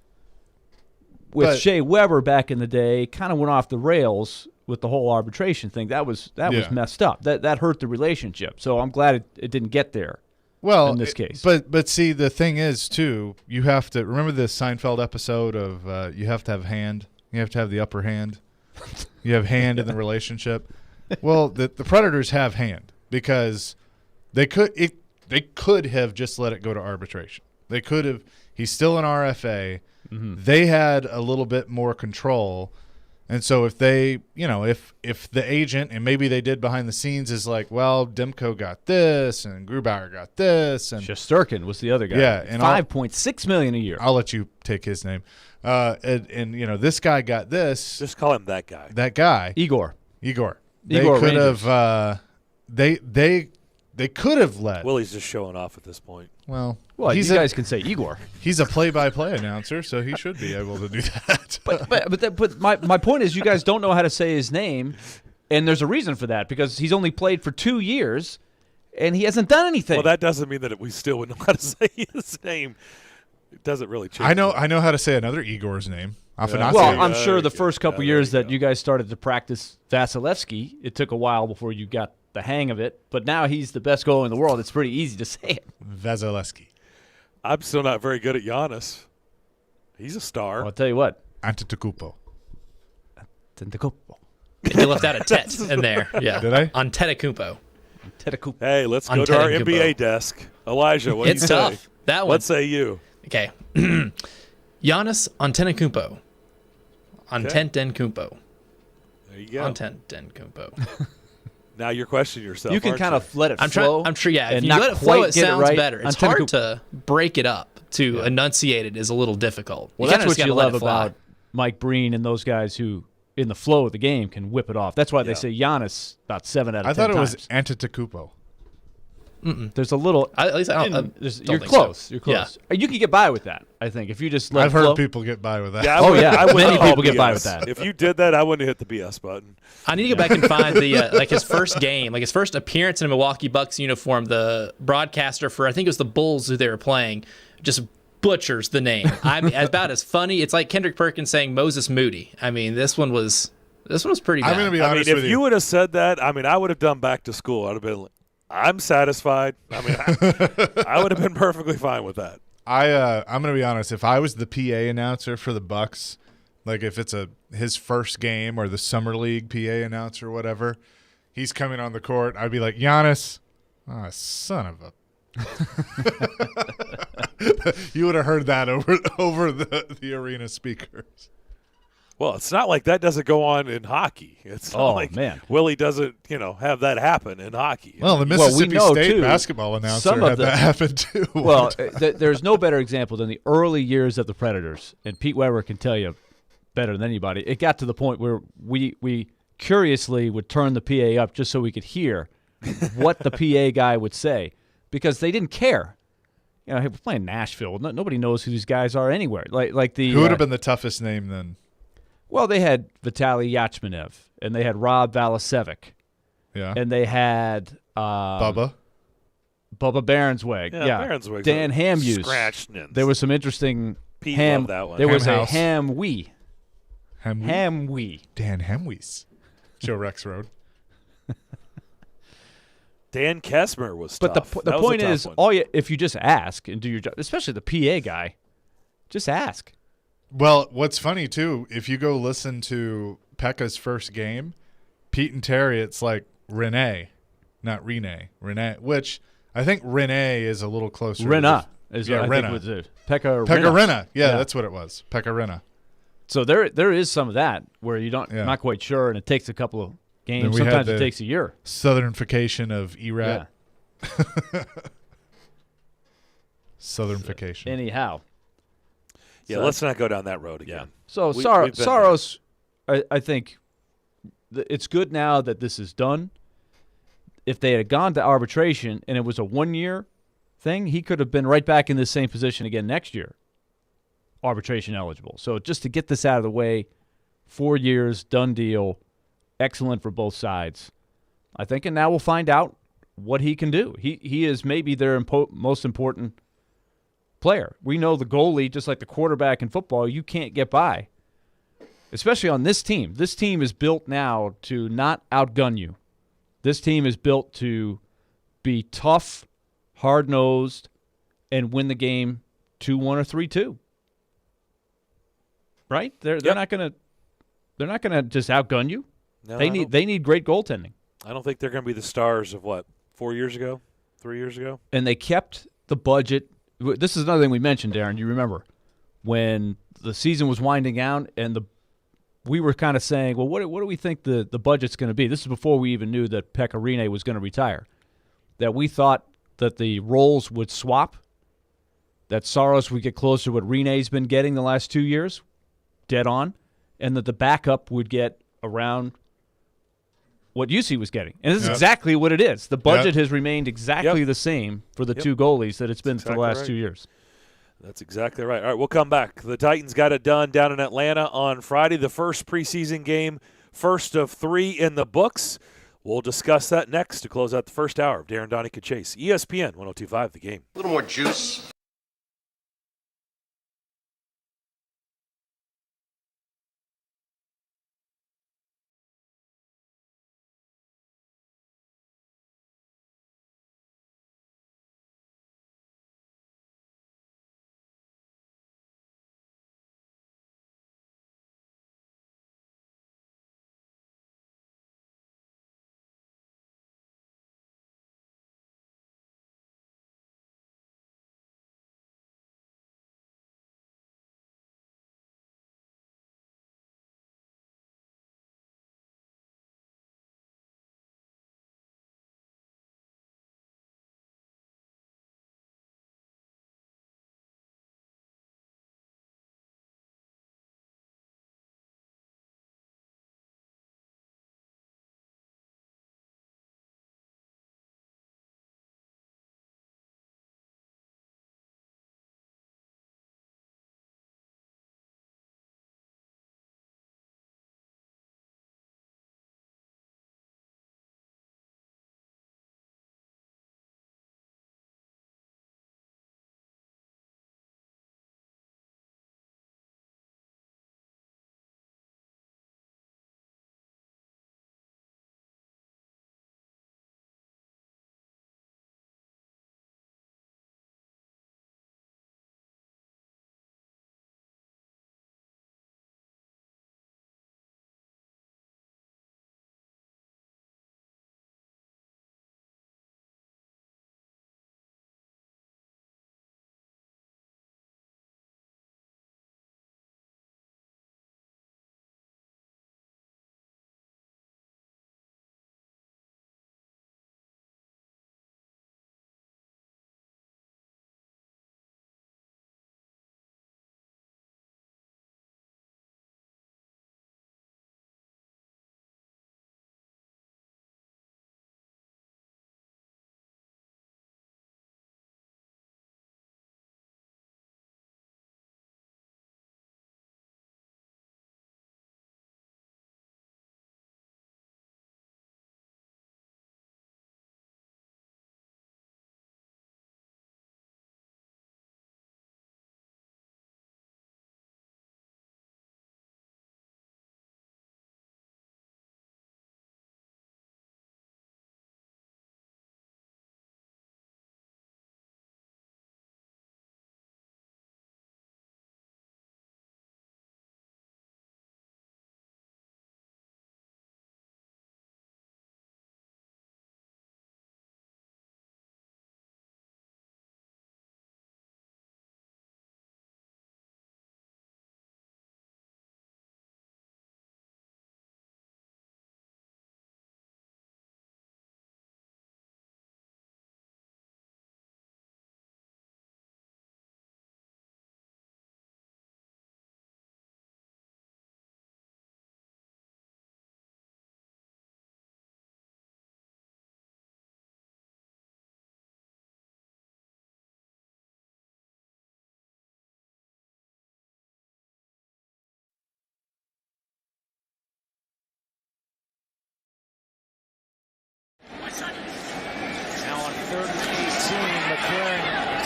But- Shea Weber back in the day kind of went off the rails with the whole arbitration thing. That was messed up. That hurt the relationship. So I'm glad it didn't get there. Well, in this case. But see, the thing is, too, you have to remember the Seinfeld episode of you have to have hand. You have to have the upper hand. You have hand in the relationship. Well, the Predators have hand because they could have just let it go to arbitration. They could have. He's still an RFA. Mm-hmm. They had a little bit more control. And so if they, if the agent, and maybe they did behind the scenes, is like, well, Demko got this and Grubauer got this, and Shesterkin was the other guy. Yeah, and $5.6 million a year. I'll let you take his name. And this guy got this. Just call him that guy. That guy, Igor. They Igor could Rangers. have. They could have let. Willie's just showing off at this point. Well, Well, he's you guys can say Igor. he's a play-by-play announcer, so he should be able to do that. But my point is, you guys don't know how to say his name, and there's a reason for that because he's only played for 2 years, and he hasn't done anything. Well, that doesn't mean that we still would know how to say his name. It doesn't really change. I know how to say another Igor's name. Afanasyev. well, you I'm go. sure the Yeah, first couple there years you that go. you guys started to practice Vasilevsky, it took a while before you got the hang of it. But now he's the best goalie in the world. It's pretty easy to say it. Vasilevsky. I'm still not very good at Giannis. He's a star. I'll tell you what. Antetokounmpo. You left out a tet in there. Yeah. Did I? On Tetakumpo. Hey, let's go to our Antetokounmpo. NBA desk. Elijah, what do you It's say? tough. That one. What say you? Okay. Giannis Antetokounmpo. Antetokounmpo. There you go. Antetokounmpo. Now you're questioning yourself. You can aren't kind you? of let it I'm flow. trying. I'm sure. Yeah. If and you not let it flow, quite it get sounds right. better. It's hard to break it up. To enunciate it is a little difficult. Well, You that's kinda what just you gotta let love it fly. about Mike Breen and those guys who, in the flow of the game, can whip it off. That's why they Yeah. say Giannis about 7 out of 10 I thought it was times. Antetokounmpo. There's a little. At least I don't. You're think close. so. You're close. You can get by with that. I think if you just let I've it flow. heard people get by with that. Yeah, Oh, yeah. I wouldn't Many call people get by BS. with that. If you did that, I wouldn't hit the BS button. I need to go back and find the like his first game, like his first appearance in a Milwaukee Bucks uniform. The broadcaster for I think it was the Bulls who they were playing just butchers the name. I mean, about as funny. It's like Kendrick Perkins saying Moses Moody. I mean, this one was pretty bad. I'm going to be I mean, honest if with you would have said that, I mean, I would have done back to school. I'd have been like, I'm satisfied. I mean, I would have been perfectly fine with that. I'm going to be honest. If I was the PA announcer for the Bucks, like if it's his first game or the summer league PA announcer or whatever, he's coming on the court, I'd be like, Giannis, son of a. You would have heard that over the arena speakers. Well, it's not like that doesn't go on in hockey. It's not Oh, like man. Willie doesn't, have that happen in hockey. Well, the we Mississippi know, State too, basketball announcer some of had the- that happen too. Well, there's no better example than the early years of the Predators, and Pete Weber can tell you better than anybody. It got to the point where we curiously would turn the PA up just so we could hear what the PA guy would say because they didn't care. Hey, we're playing Nashville. Nobody knows who these guys are anywhere. Like the who would have been the toughest name then? Well, they had Vitaly Yachmanev, and they had Rob Valasevic, Yeah, and they had Bubba. Bubba Baronsweg. Yeah, Baronsweg's Dan a Hamuse. scratched in. There was some interesting Pete ham. loved that one. There was a Ham ham-wee. Hemwee? Ham-wee. Dan Hemwees. Joe Rex Road. Dan Kessmer was But tough. the That was a point tough is, one. if you just ask and do your job, especially the PA guy, just ask. Well, what's funny, too, if you go listen to Pekka's first game, Pete and Terry, it's like Renee, not Renee. Renee, which I think Renee is a little closer. Rena to is yeah, I Rena. think was it. Pekka Pekka Rena. Yeah, Yeah. that's what it was. Pekka Rena. So there is some of that where you're Yeah. not quite sure, and it takes a couple of Then games. we had Sometimes it the takes a year. Southernification of ERAT. Yeah. Southernfication. Anyhow. Yeah, So let's not go down that road again. So We've been there. Saros, I think it's good now that this is done. If they had gone to arbitration and it was a 1-year thing, he could have been right back in the same position again next year, arbitration eligible. So just to get this out of the way, 4 years, done deal, excellent for both sides, I think. And now we'll find out what he can do. He is maybe their most important player. We know the goalie, just like the quarterback in football, you can't get by, especially on this team. This team is built now to not outgun you. This team is built to be tough, hard-nosed, and win the game 2-1 or 3-2. Right? They're not gonna just outgun you. No, They need great goaltending. I don't think they're going to be the stars of what, 4 years ago, 3 years ago. And they kept the budget. This is another thing we mentioned, Darren. You remember when the season was winding down and we were kind of saying, well, what do we think the budget's going to be? This is before we even knew that Pekka Rinne was going to retire. That we thought that the roles would swap, that Saros would get closer to what Rinne's been getting the last 2 years, dead on, and that the backup would get around what UC was getting. And this is exactly what it is. The budget has remained exactly the same for the two goalies that it's been for the last 2 years. That's exactly right. All right, we'll come back. The Titans got it done down in Atlanta on Friday, the first preseason game, first of 3 in the books. We'll discuss that next to close out the first hour of Darren, Daunic, and Chase. ESPN 102.5 The Game. A little more juice.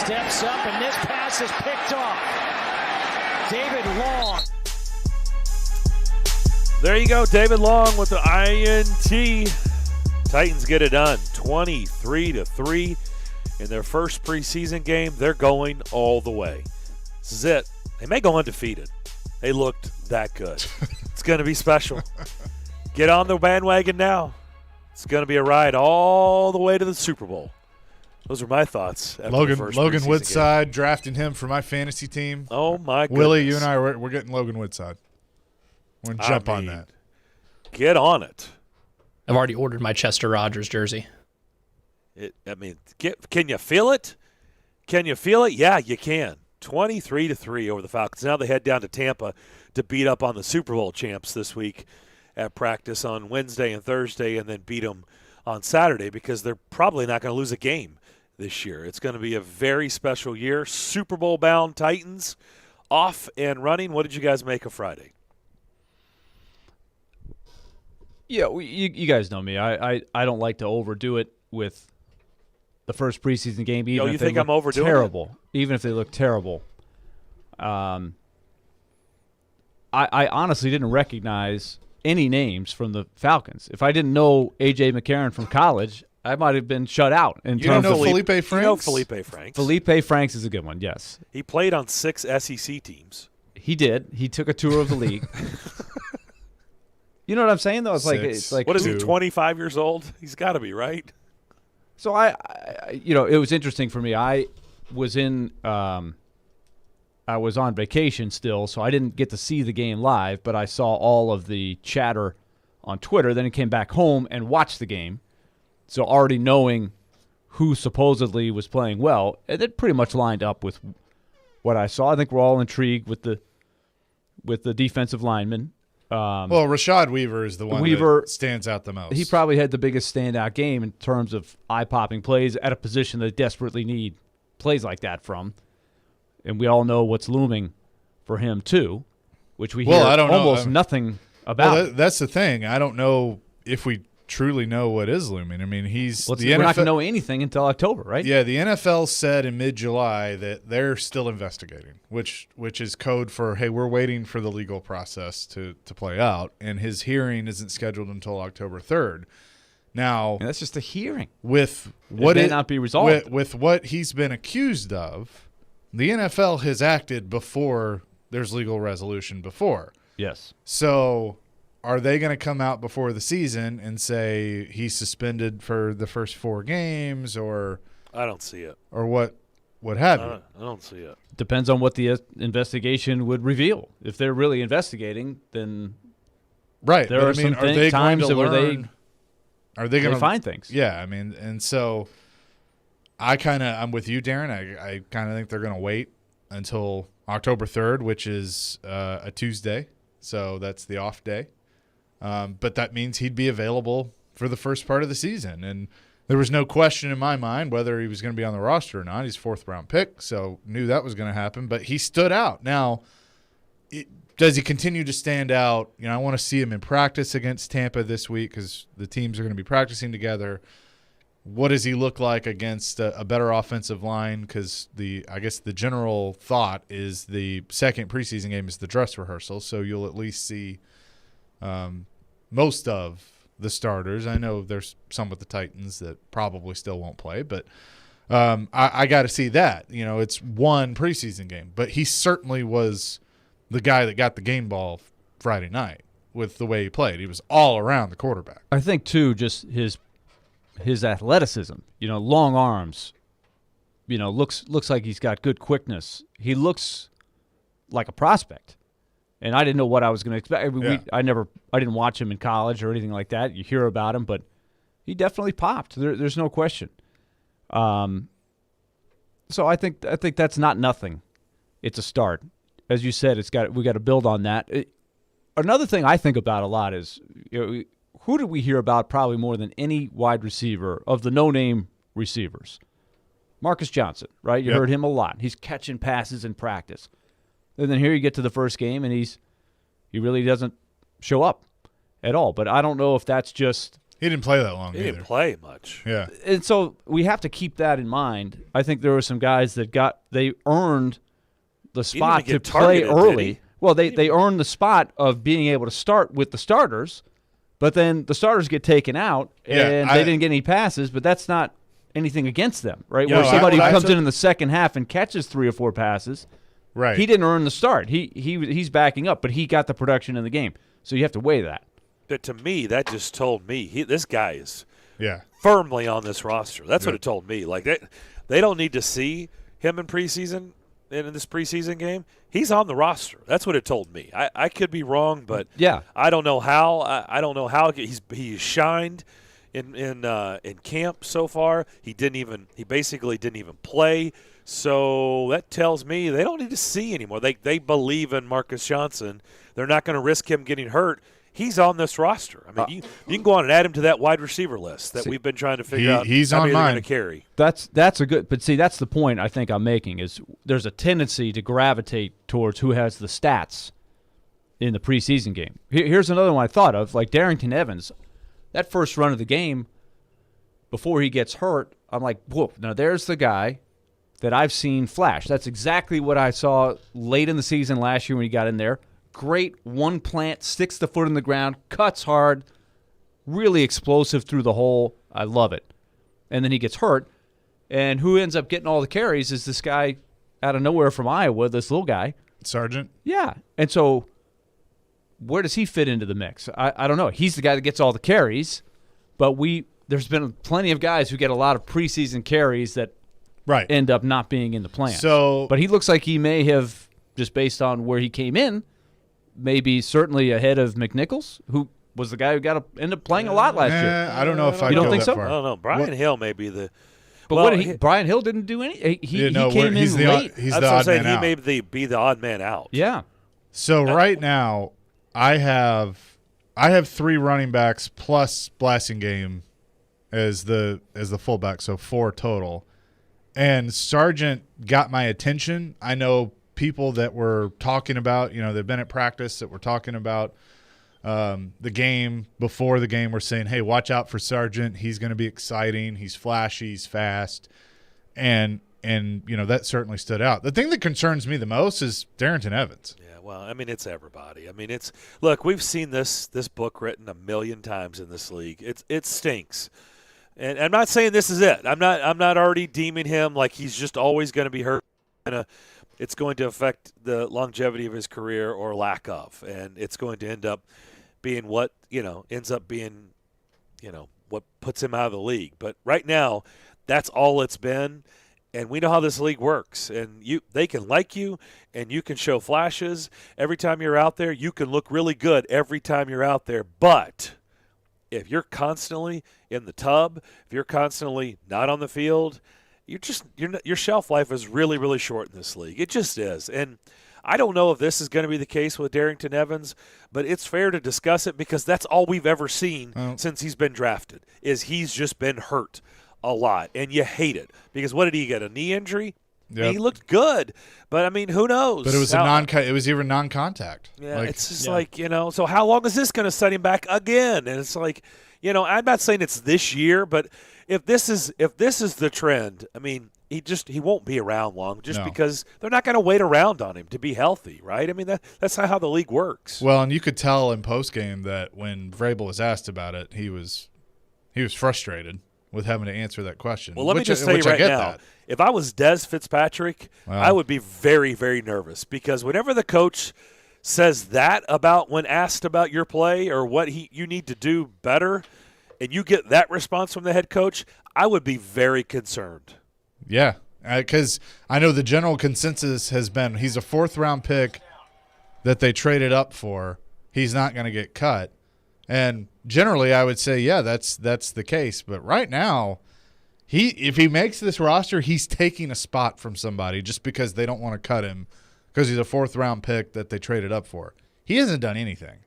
steps up, and this pass is picked off. David Long. There you go, David Long with the INT. Titans get it done, 23-3 in their first preseason game. They're going all the way. This is it. They may go undefeated. They looked that good. It's going to be special. Get on the bandwagon now. It's going to be a ride all the way to the Super Bowl. Those are my thoughts. After the first Logan preseason Woodside, game. drafting him for my fantasy team. Oh, my goodness. Willie, you and I, we're getting Logan Woodside. We're going to jump on that. Get on it. I've already ordered my Chester Rogers jersey. Can you feel it? Can you feel it? Yeah, you can. 23-3 over the Falcons. Now they head down to Tampa to beat up on the Super Bowl champs this week at practice on Wednesday and Thursday, and then beat them on Saturday because they're probably not going to lose a game this year. It's going to be a very special year. Super Bowl-bound Titans off and running. What did you guys make of Friday? Yeah, you guys know me. I don't like to overdo it with the first preseason game. Even you if think they I'm look overdoing terrible, even if they look terrible. I honestly didn't recognize any names from the Falcons. If I didn't know A.J. McCarron from college, I might have been shut out. You don't know Felipe Franks? You know Felipe Franks. Felipe Franks is a good one, yes. He played on 6 SEC teams. He did. He took a tour of the league. You know what I'm saying, though? It's like what is he, 25 years old? He's got to be, right? So it was interesting for me. I was on vacation still, so I didn't get to see the game live, but I saw all of the chatter on Twitter. Then I came back home and watched the game. So already knowing who supposedly was playing well, and it pretty much lined up with what I saw. I think we're all intrigued with the defensive linemen. Well, Rashad Weaver is the one that stands out the most. He probably had the biggest standout game in terms of eye-popping plays at a position they desperately need plays like that from. And we all know what's looming for him, too, which we hear almost nothing about. Well, that's the thing. I don't know if we truly know what is looming. I mean, we're not going to know anything until October, right? Yeah, the NFL said in mid-July that they're still investigating, which is code for, hey, we're waiting for the legal process to play out, and his hearing isn't scheduled until October 3rd. Now, and that's just a hearing. With what it may not be resolved. With what he's been accused of, the NFL has acted before there's legal resolution before. Yes. So are they going to come out before the season and say he's suspended for the first 4 games, or I don't see it, or what have you? I don't see it. Depends on what the investigation would reveal. If they're really investigating, then right. There are some times where they find things. Yeah, I mean, and so I'm with you, Darren. I kind of think they're going to wait until October 3rd, which is a Tuesday, so that's the off day. But that means he'd be available for the first part of the season. And there was no question in my mind whether he was going to be on the roster or not. He's a 4th-round pick, so knew that was going to happen. But he stood out. Now, does he continue to stand out? You know, I want to see him in practice against Tampa this week because the teams are going to be practicing together. What does he look like against a better offensive line? Because I guess the general thought is the second preseason game is the dress rehearsal, so you'll at least see most of the starters. I know there's some with the Titans that probably still won't play, but I got to see that. You know, it's one preseason game, but he certainly was the guy that got the game ball Friday night with the way he played. He was all around the quarterback. I think, too, just his athleticism, you know, long arms, you know, looks like he's got good quickness. He looks like a prospect. And I didn't know what I was going to expect. I mean, I didn't watch him in college or anything like that. You hear about him, but he definitely popped. There's no question. So I think that's not nothing. It's a start. As you said, we got to build on that. Another thing I think about a lot is, you know, who did we hear about probably more than any wide receiver of the no-name receivers? Marcus Johnson, right? You heard him a lot. He's catching passes in practice. And then here you get to the first game, and he really doesn't show up at all. But I don't know if that's just He didn't play that long He either. didn't play much. Yeah. And so we have to keep that in mind. I think there were some guys that they earned the spot to get play targeted, did early. he? Well, they earned the spot of being able to start with the starters, but then the starters get taken out, and they didn't get any passes, but that's not anything against them, right? Yeah, Where somebody I comes took- in the second half and catches 3 or 4 passes, Right. he didn't earn the start. He's backing up, but he got the production in the game. So you have to weigh that. But to me, that just told me this guy is Yeah. firmly on this roster. That's what Yeah. it told me. Like they don't need to see him in preseason in this preseason game. He's on the roster. That's what it told me. I could be wrong, but Yeah. I don't know how. I don't know how he's shined in camp so far. He basically didn't even play. So that tells me they don't need to see anymore. They believe in Marcus Johnson. They're not going to risk him getting hurt. He's on this roster. I mean, you can go on and add him to that wide receiver list that we've been trying to figure out. He's how on many they're mine. going to carry. That's a good, but see, that's the point I think I'm making is there's a tendency to gravitate towards who has the stats in the preseason game. Here's another one I thought of, like Darrington Evans. That first run of the game, before he gets hurt, I'm like, whoa, now there's the guy that I've seen flash. That's exactly what I saw late in the season last year when he got in there. Great one plant, sticks the foot in the ground, cuts hard, really explosive through the hole. I love it. And then he gets hurt, and who ends up getting all the carries is this guy out of nowhere from Iowa, this little guy. Sergeant. Yeah. And so where does he fit into the mix? I don't know. He's the guy that gets all the carries, but there's been plenty of guys who get a lot of preseason carries that Right. end up not being in the plan. So, but he looks like he may have, just based on where he came in, maybe certainly ahead of McNichols, who was the guy who got to end up playing a lot last year. I don't know if I You don't go think that so? far. I don't know. Brian Hill may be the. But well, what did he? Brian Hill didn't do any. He came he's in the late. He's That's the what I'm odd saying. man He out. may be the odd man out. Yeah. So right now, I have 3 running backs plus Blasingame as the fullback, so 4 total. And Sargent got my attention. I know people that were talking about, they've been at practice that were talking about the game before the game. Were saying, "Hey, watch out for Sargent. He's going to be exciting. He's flashy. He's fast." And that certainly stood out. The thing that concerns me the most is Darrington Evans. Yeah, well, I mean, it's everybody. I mean, look, we've seen this book written a million times in this league. It stinks, and I'm not saying this is it. I'm not already deeming him like he's just always going to be hurt. It's going to affect the longevity of his career or lack of, and it's going to end up being what ends up being, what puts him out of the league. But right now, that's all it's been. And we know how this league works. And they can like you, and you can show flashes every time you're out there. You can look really good every time you're out there. But if you're constantly in the tub, if you're constantly not on the field, your shelf life is really, really short in this league. It just is. And I don't know if this is going to be the case with Darrington Evans, but it's fair to discuss it because that's all we've ever seen since he's been drafted, is he's just been hurt a lot, and you hate it because what did he get? A knee injury? Yep. I mean, he looked good, but I mean, who knows? But it was it was even non-contact. Yeah, it's just like So how long is this going to set him back again? And it's like, I'm not saying it's this year, but if this is the trend, I mean, he won't be around long just because they're not going to wait around on him to be healthy, right? I mean, that's not how the league works. Well, and you could tell in postgame that when Vrabel was asked about it, he was frustrated with having to answer that question. Well, let me just tell you right now, if I was Des Fitzpatrick, I would be very, very nervous because whenever the coach says that about when asked about your play or what you need to do better, and you get that response from the head coach, I would be very concerned. Yeah, because I know the general consensus has been he's a 4th-round pick that they traded up for. He's not going to get cut. And generally I would say, yeah, that's the case. But right now, if he makes this roster, he's taking a spot from somebody just because they don't want to cut him because he's a 4th-round pick that they traded up for. He hasn't done anything.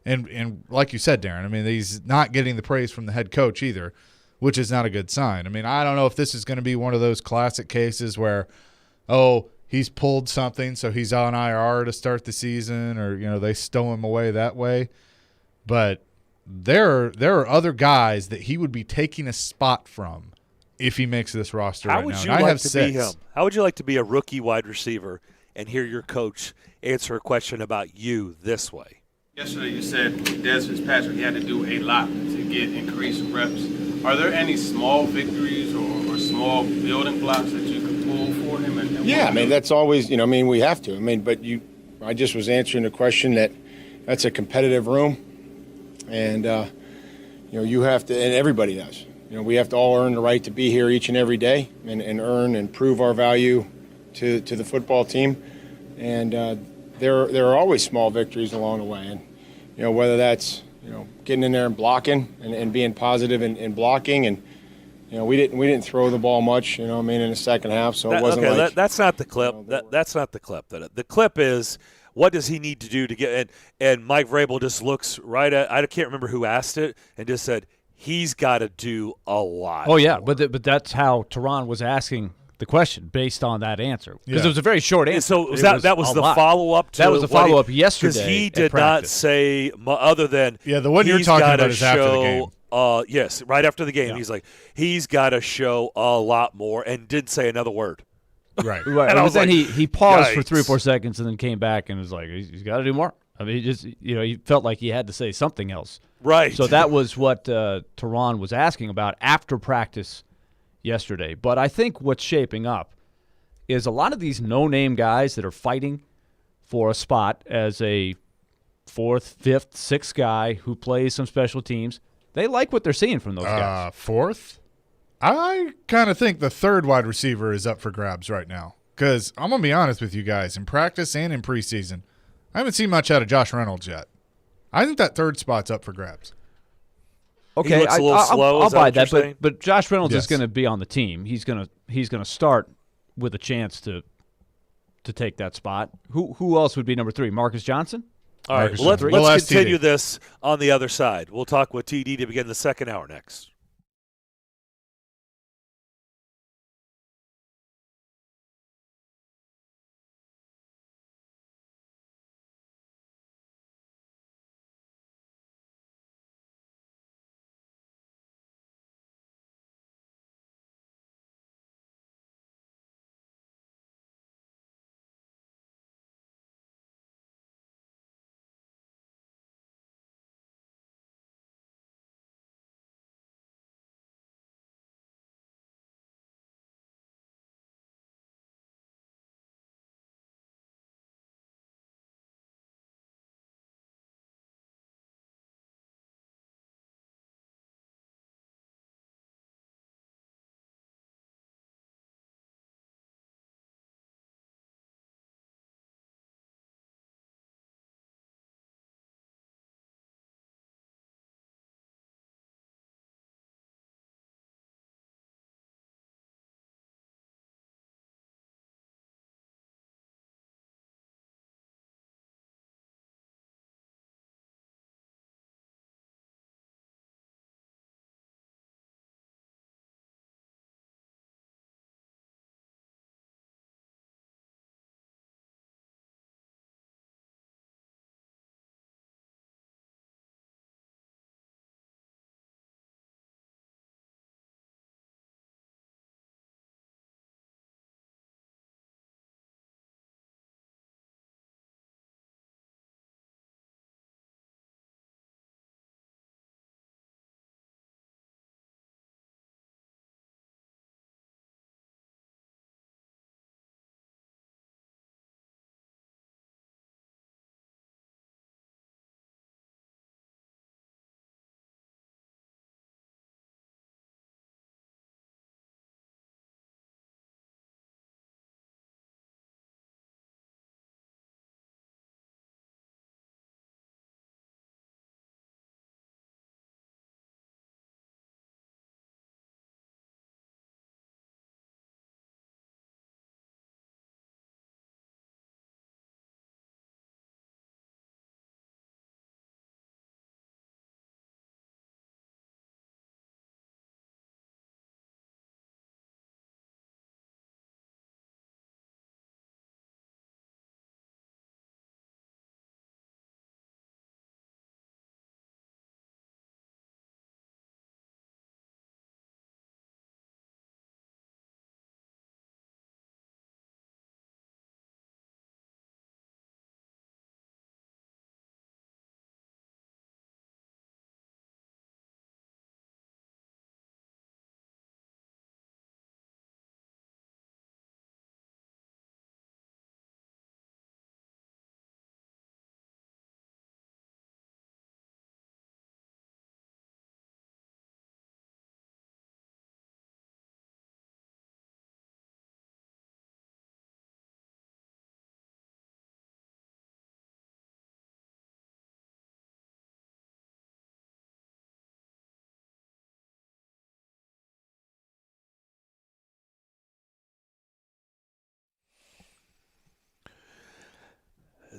And like you said, Darren, I mean, he's not getting the praise from the head coach either, which is not a good sign. I mean, I don't know if this is going to be one of those classic cases where, he's pulled something, so he's on IR to start the season, or they stow him away that way. But there are other guys that he would be taking a spot from if he makes this roster How right would now. you And I like have to six. be him? How would you like to be a rookie wide receiver and hear your coach answer a question about you this way? Yesterday you said Dez Fitzpatrick had to do a lot to get increased reps. Are there any small victories or small building blocks that you could pull for him? Yeah, I mean, that's always, we have to. I just was answering a question that's a competitive room. And, you have to, and everybody does. We have to all earn the right to be here each and every day and earn and prove our value to the football team. And there are always small victories along the way. And, whether that's, getting in there and blocking and being positive in blocking. And, we didn't throw the ball much, in the second half. So it wasn't like. That's not the clip. That's not the clip. The clip is, what does he need to do to get – and Mike Vrabel just looks right at – I can't remember who asked it and just said, he's got to do a lot. Oh, yeah, more. but that's how Teron was asking the question based on that answer. Because it was a very short answer. So that was the follow-up to – that was the follow-up yesterday. Because he did not say other than – Yeah, the one you're talking about is after the game. Yes, right after the game. Yeah. He's like, he's got to show a lot more and didn't say another word. Right. Right. And I was then like, he paused for yikes. 3 or 4 seconds and then came back and was like, he's got to do more. I mean, he just, he felt like he had to say something else. Right. So that was what Teron was asking about after practice yesterday. But I think what's shaping up is a lot of these no-name guys that are fighting for a spot as a 4th, 5th, 6th guy who plays some special teams. They like what they're seeing from those guys. 4th? I kind of think the 3rd wide receiver is up for grabs right now. Because I'm going to be honest with you guys. In practice and in preseason, I haven't seen much out of Josh Reynolds yet. I think that 3rd spot's up for grabs. Okay, looks a little slow, I'll is that buy what you're that. saying? But Josh Reynolds Yes. is going to be on the team. He's going to start with a chance to take that spot. Who else would be number 3? Marcus Johnson? All right, Marcus well, Johnson. let's We'll ask continue TD. this on the other side. We'll talk with TD to begin the second hour next.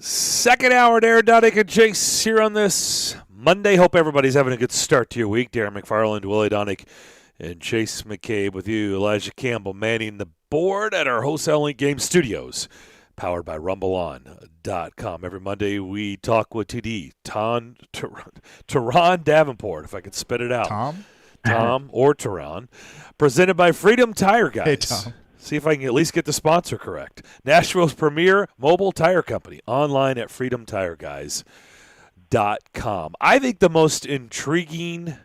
Second hour, Darren, Daunic, and Chase here on this Monday. Hope everybody's having a good start to your week. Darren McFarland, Willie Daunic, and Chase McCabe with you. Elijah Campbell manning the board at our Wholesale Link Game Studios, powered by RumbleOn.com. Every Monday we talk with TD, Teron Davenport, if I could spit it out. Tom or Teron. Presented by Freedom Tire Guys. Hey, Tom. See if I can at least get the sponsor correct. Nashville's premier mobile tire company. Online at freedomtireguys.com. I think the most intriguing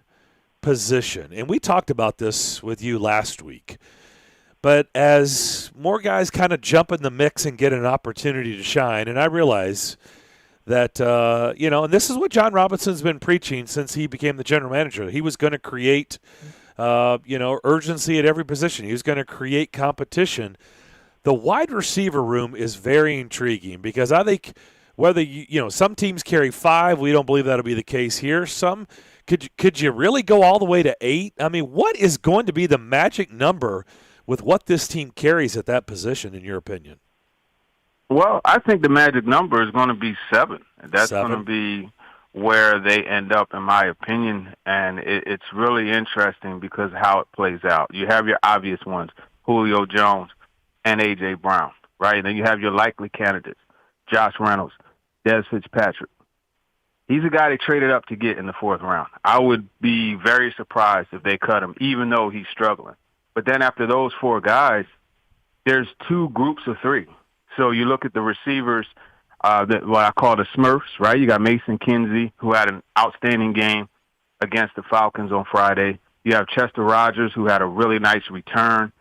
position, and we talked about this with you last week, but as more guys kind of jump in the mix and get an opportunity to shine, and I realize that, and this is what John Robinson's been preaching since he became the general manager. He was going to create urgency at every position. He was going to create competition. The wide receiver room is very intriguing because I think whether some teams carry 5, we don't believe that'll be the case here. Some could you really go all the way to 8? I mean, what is going to be the magic number with what this team carries at that position, in your opinion? Well, I think the magic number is going to be 7. That's 7. going to be where they end up, in my opinion, and it's really interesting because how it plays out. You have your obvious ones, Julio Jones and A.J. Brown, right? And then you have your likely candidates, Josh Reynolds, Des Fitzpatrick. He's a guy they traded up to get in the 4th round. I would be very surprised if they cut him, even though he's struggling. But then after those 4 guys, there's 2 groups of 3. So you look at the receivers, what I call the Smurfs, right? You got Mason Kinsey, who had an outstanding game against the Falcons on Friday. You have Chester Rogers, who had a really nice punt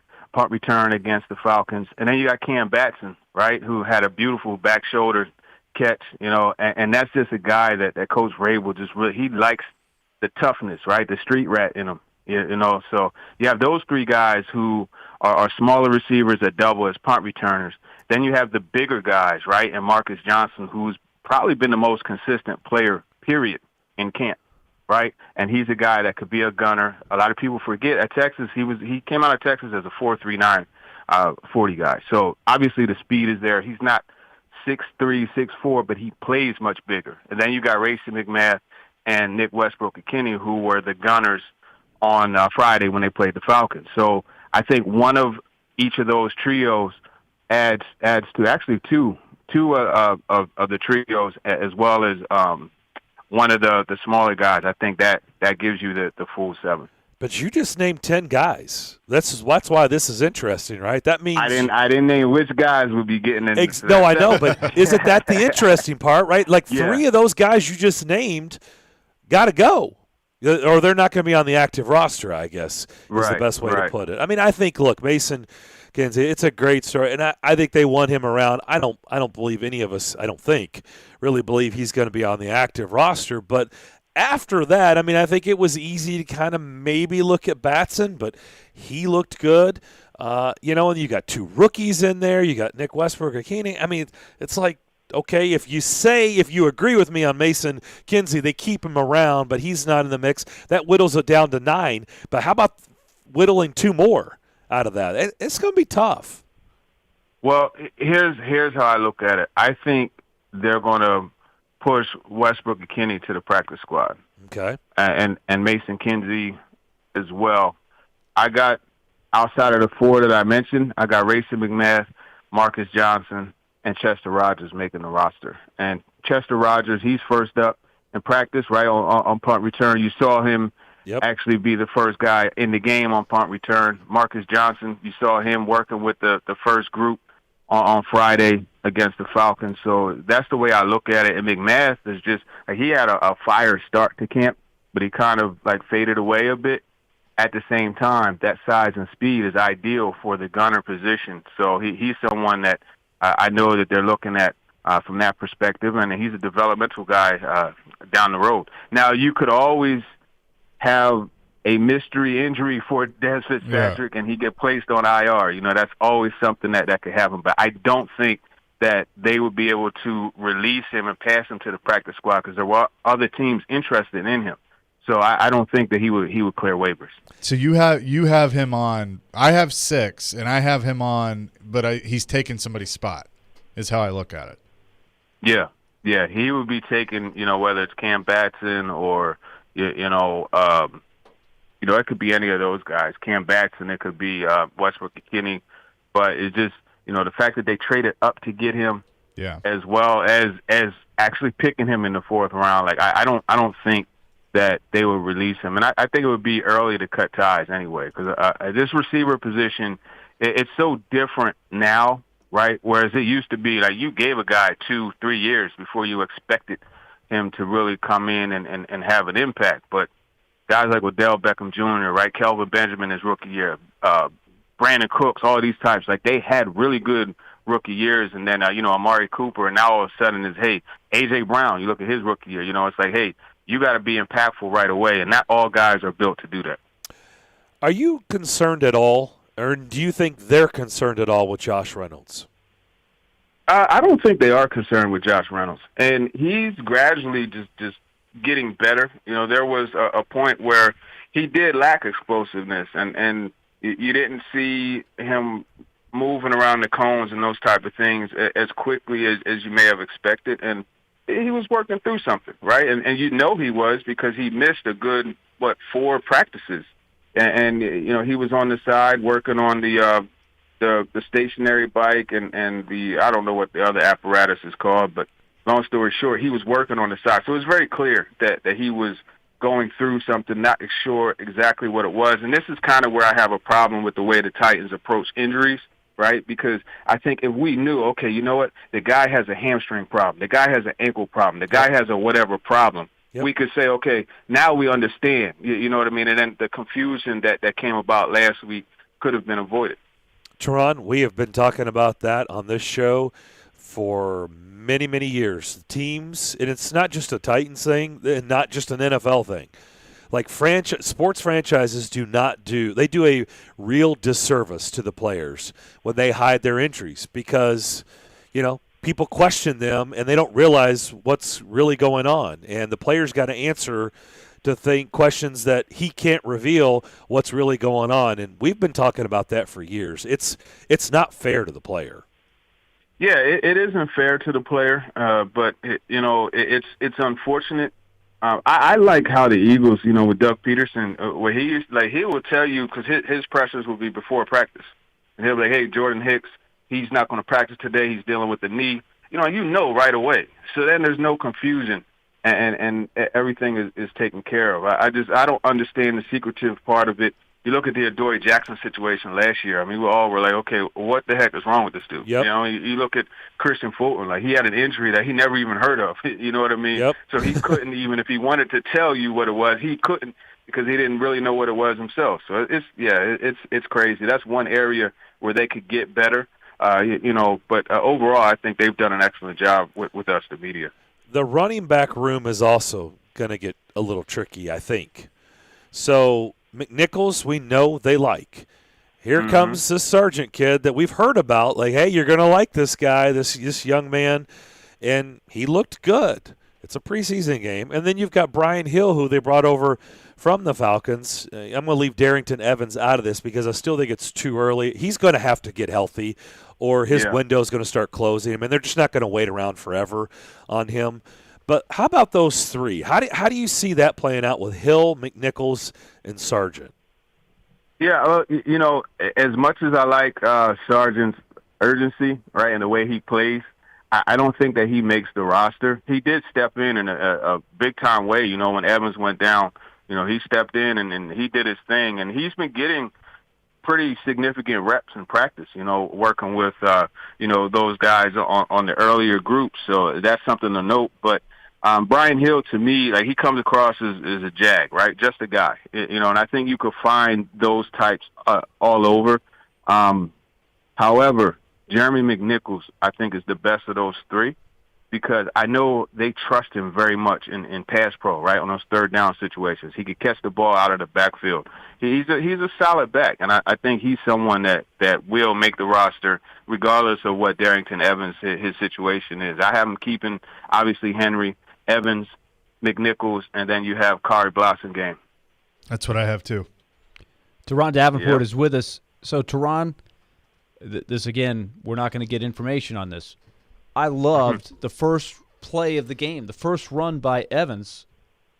return against the Falcons. And then you got Cam Batson, right, who had a beautiful back shoulder catch, and that's just a guy that Coach Vrabel just really, he likes the toughness, right, the street rat in him, So you have those 3 guys who are smaller receivers that double as punt returners. Then you have the bigger guys, right, and Marcus Johnson, who's probably been the most consistent player, period, in camp, right? And he's a guy that could be a gunner. A lot of people forget at Texas, he came out of Texas as a 4.39 40 guy. So obviously the speed is there. He's not 6'3", 6'4", but he plays much bigger. And then you got Racey McMath and Nick Westbrook-Ikhine, who were the gunners on Friday when they played the Falcons. So I think one of each of those trios adds to actually two of the trios, as well as one of the smaller guys. I think that gives you the full 7. But you just named 10 guys. That's why this is interesting, right? That means I didn't name which guys would be getting in. No, I know, but isn't that the interesting part, right? Like 3 of those guys you just named got to go, or they're not going to be on the active roster, I guess, is the best way to put it. I mean, I think, look, Mason Kinsey, it's a great story, and I think they want him around. I don't believe any of us, really believe he's going to be on the active roster, but after that, I mean, I think it was easy to kind of maybe look at Batson, but he looked good. And you got 2 rookies in there. You got Nick Westbrook-Ikhine. I mean, it's like, okay, if you agree with me on Mason Kinsey, they keep him around, but he's not in the mix. That whittles it down to 9. But how about whittling 2 more out of that? It's going to be tough. Well, here's how I look at it. I think they're going to push Westbrook-Ikhine to the practice squad. Okay. And Mason Kinsey as well. I got, outside of the 4 that I mentioned, I got Racey McMath, Marcus Johnson, and Chester Rogers making the roster. And Chester Rogers, he's first up in practice, right, on punt return. You saw him actually be the first guy in the game on punt return. Marcus Johnson, you saw him working with the first group on Friday against the Falcons. So that's the way I look at it. And McMath is just, he had a fire start to camp, but he kind of faded away a bit. At the same time, that size and speed is ideal for the gunner position. So he's someone that I know that they're looking at from that perspective, and he's a developmental guy down the road. Now, you could always have a mystery injury for Des Fitzpatrick and he get placed on IR. That's always something that could happen. But I don't think that they would be able to release him and pass him to the practice squad because there were other teams interested in him. So I don't think that he would clear waivers. So you have him on. I have 6, and I have him on, but he's taking somebody's spot. Is how I look at it. Yeah, he would be taking, whether it's Cam Batson or it could be any of those guys. Cam Batson, it could be Westbrook McKinney, but it's just the fact that they traded up to get him, as well as actually picking him in the fourth round. Like I don't think that they would release him, and I think it would be early to cut ties anyway, because this receiver position, it's so different now. Right, whereas it used to be like you gave a guy 2-3 years before you expected him to really come in and have an impact. But guys like Odell Beckham Jr., right, Kelvin Benjamin his rookie year, Brandon Cooks, all these types, like they had really good rookie years, and then Amari Cooper, and now all of a sudden is A.J. Brown. You look at his rookie year, it's like hey, you got to be impactful right away, and not all guys are built to do that. Are you concerned at all? Or do you think they're concerned at all with Josh Reynolds? I don't think they are concerned with Josh Reynolds. And he's gradually just getting better. There was a point where he did lack explosiveness, and you didn't see him moving around the cones and those type of things as quickly as you may have expected. And he was working through something, right? And he was, because he missed a good, 4 practices. And he was on the side working on the stationary bike and the, I don't know what the other apparatus is called, but long story short, he was working on the side. So it was very clear that he was going through something, not sure exactly what it was. And this is kind of where I have a problem with the way the Titans approach injuries, right? Because I think if we knew, okay, you know what, the guy has a hamstring problem, the guy has an ankle problem, the guy has a whatever problem, we could say, okay, now we understand. You know what I mean? And then the confusion that came about last week could have been avoided. Teron, we have been talking about that on this show for many, many years. Teams, and it's not just a Titans thing, and not just an NFL thing. Like sports franchises do a real disservice to the players when they hide their injuries, because, people question them and they don't realize what's really going on. And the players got to answer to questions that he can't reveal what's really going on. And we've been talking about that for years. It's not fair to the player. Yeah, it isn't fair to the player, but it's unfortunate. I like how the Eagles, with Doug Peterson, where he will tell you, because his pressures will be before practice, and he'll be like, hey, Jordan Hicks, he's not going to practice today. He's dealing with the knee. Right away. So then there's no confusion, and everything is taken care of. I don't understand the secretive part of it. You look at the Adoree Jackson situation last year. I mean, we all were like, okay, what the heck is wrong with this dude? Yep. You look at Christian Fulton, like he had an injury that he never even heard of. You know what I mean? Yep. So he couldn't even, if he wanted to tell you what it was, he couldn't, because he didn't really know what it was himself. So it's crazy. That's one area where they could get better. But overall, I think they've done an excellent job with us, the media. The running back room is also going to get a little tricky, I think. So McNichols, we know they like. Here comes this Sargent kid that we've heard about. Like, hey, you're going to like this guy, this young man. And he looked good. It's a preseason game. And then you've got Brian Hill, who they brought over from the Falcons. I'm going to leave Darrington Evans out of this because I still think it's too early. He's going to have to get healthy, or his window is going to start closing. I mean, they're just not going to wait around forever on him. But how about those three? How do you see that playing out with Hill, McNichols, and Sargent? Yeah, as much as I like Sargent's urgency, right, and the way he plays, I don't think that he makes the roster. He did step in a big-time way, when Evans went down. He stepped in and he did his thing, and he's been getting pretty significant reps in practice, working with, those guys on the earlier groups. So that's something to note. But Brian Hill, to me, like, he comes across as a jag, right? Just a guy, and I think you could find those types all over. However, Jeremy McNichols, I think, is the best of those three, because I know they trust him very much in pass pro, right, on those third down situations. He could catch the ball out of the backfield. He's a solid back, and I think he's someone that will make the roster regardless of what Darrington Evans, his situation is. I have him keeping, obviously, Henry, Evans, McNichols, and then you have Kari Blossomgame. That's what I have too. Teron Davenport is with us. So, Teron, this again, we're not going to get information on this. I loved the first play of the game, the first run by Evans.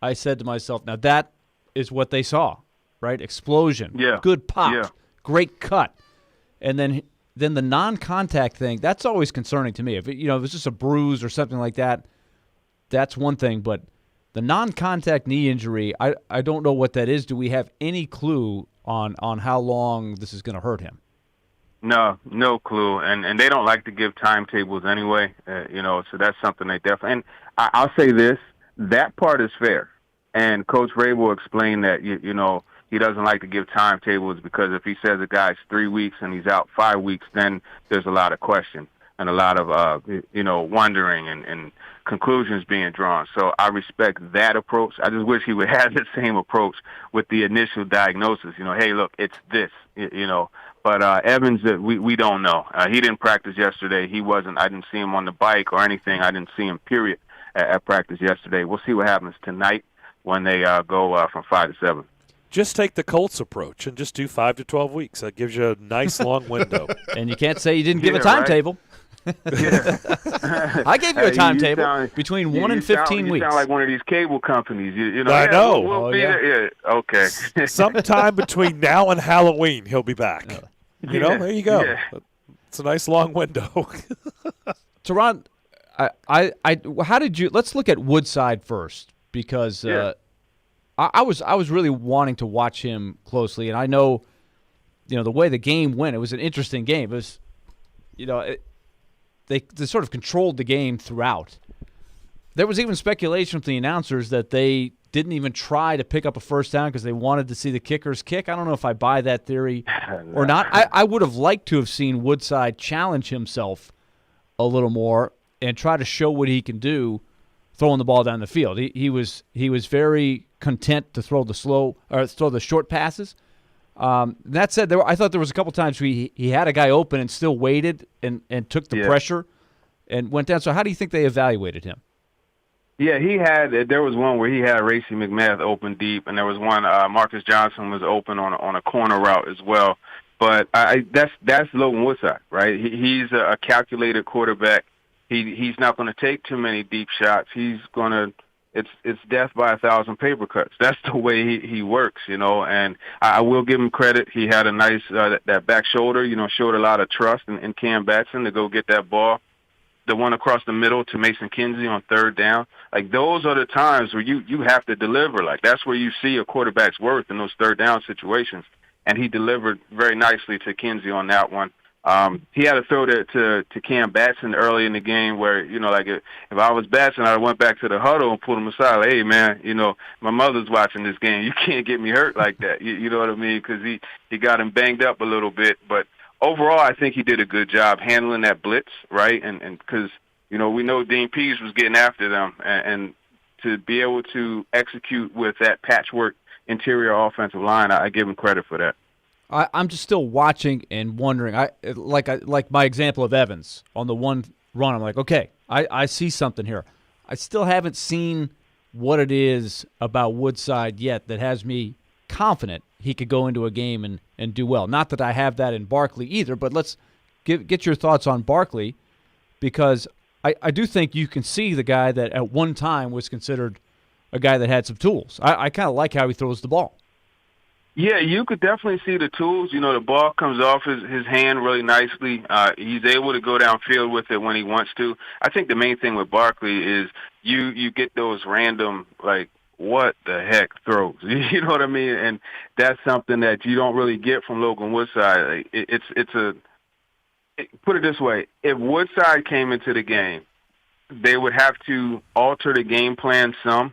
I said to myself, now that is what they saw, right? Explosion, good pop, great cut. And then the non-contact thing, that's always concerning to me. If it was just a bruise or something like that, that's one thing. But the non-contact knee injury, I don't know what that is. Do we have any clue on how long this is going to hurt him? No clue. And they don't like to give timetables anyway, so that's something they definitely – and I'll say this, that part is fair. And Coach Vrabel explained that, he doesn't like to give timetables because if he says a guy's 3 weeks and he's out 5 weeks, then there's a lot of question and a lot of, wondering and conclusions being drawn. So I respect that approach. I just wish he would have the same approach with the initial diagnosis. Hey, look, it's this, But Evans, we don't know. He didn't practice yesterday. I didn't see him on the bike or anything. I didn't see him, period, at practice yesterday. We'll see what happens tonight when they go from 5 to 7. Just take the Colts approach and just do 5 to 12 weeks. That gives you a nice long window. And you can't say you didn't give a timetable. Right? I gave you a timetable between 1 and 15 weeks. You sound like one of these cable companies. I know. We'll be there. Yeah. Okay. Sometime between now and Halloween, he'll be back. There you go. Yeah. It's a nice long window. Teron, how did you? Let's look at Woodside first because I was really wanting to watch him closely, and I know, the way the game went, it was an interesting game. It was, they sort of controlled the game throughout. There was even speculation from the announcers that they didn't even try to pick up a first down because they wanted to see the kickers kick. I don't know if I buy that theory or not. I would have liked to have seen Woodside challenge himself a little more and try to show what he can do throwing the ball down the field. He was very content to throw the short passes. That said, I thought there was a couple times he had a guy open and still waited and took the pressure and went down. So how do you think they evaluated him? Yeah, there was one where he had Racy McMath open deep, and there was one Marcus Johnson was open on a corner route as well. But that's Logan Woodside, right? He's a calculated quarterback. He's not going to take too many deep shots. He's going to it's death by 1,000 paper cuts. That's the way he works, and I will give him credit. He had a nice that back shoulder, showed a lot of trust in Cam Batson to go get that ball. The one across the middle to Mason Kinsey on third down. Like, those are the times where you have to deliver. Like, that's where you see a quarterback's worth in those third down situations. And he delivered very nicely to Kinsey on that one. He had to throw to Cam Batson early in the game where, if I was Batson, I went back to the huddle and pulled him aside. Like, hey, man, my mother's watching this game. You can't get me hurt like that. You know what I mean? Because he got him banged up a little bit. But overall, I think he did a good job handling that blitz, right? And because, we know Dean Pease was getting after them. And to be able to execute with that patchwork interior offensive line, I give him credit for that. I'm just still watching and wondering. Like my example of Evans on the one run. I'm like, okay, I see something here. I still haven't seen what it is about Woodside yet that has me confident he could go into a game and do well. Not that I have that in Barkley either, but let's get your thoughts on Barkley because I do think you can see the guy that at one time was considered a guy that had some tools. I kind of like how he throws the ball. Yeah, you could definitely see the tools. The ball comes off his hand really nicely. He's able to go downfield with it when he wants to. I think the main thing with Barkley is you get those random, like, what the heck throws. You know what I mean? And that's something that you don't really get from Logan Woodside. Put it this way, if Woodside came into the game, they would have to alter the game plan some.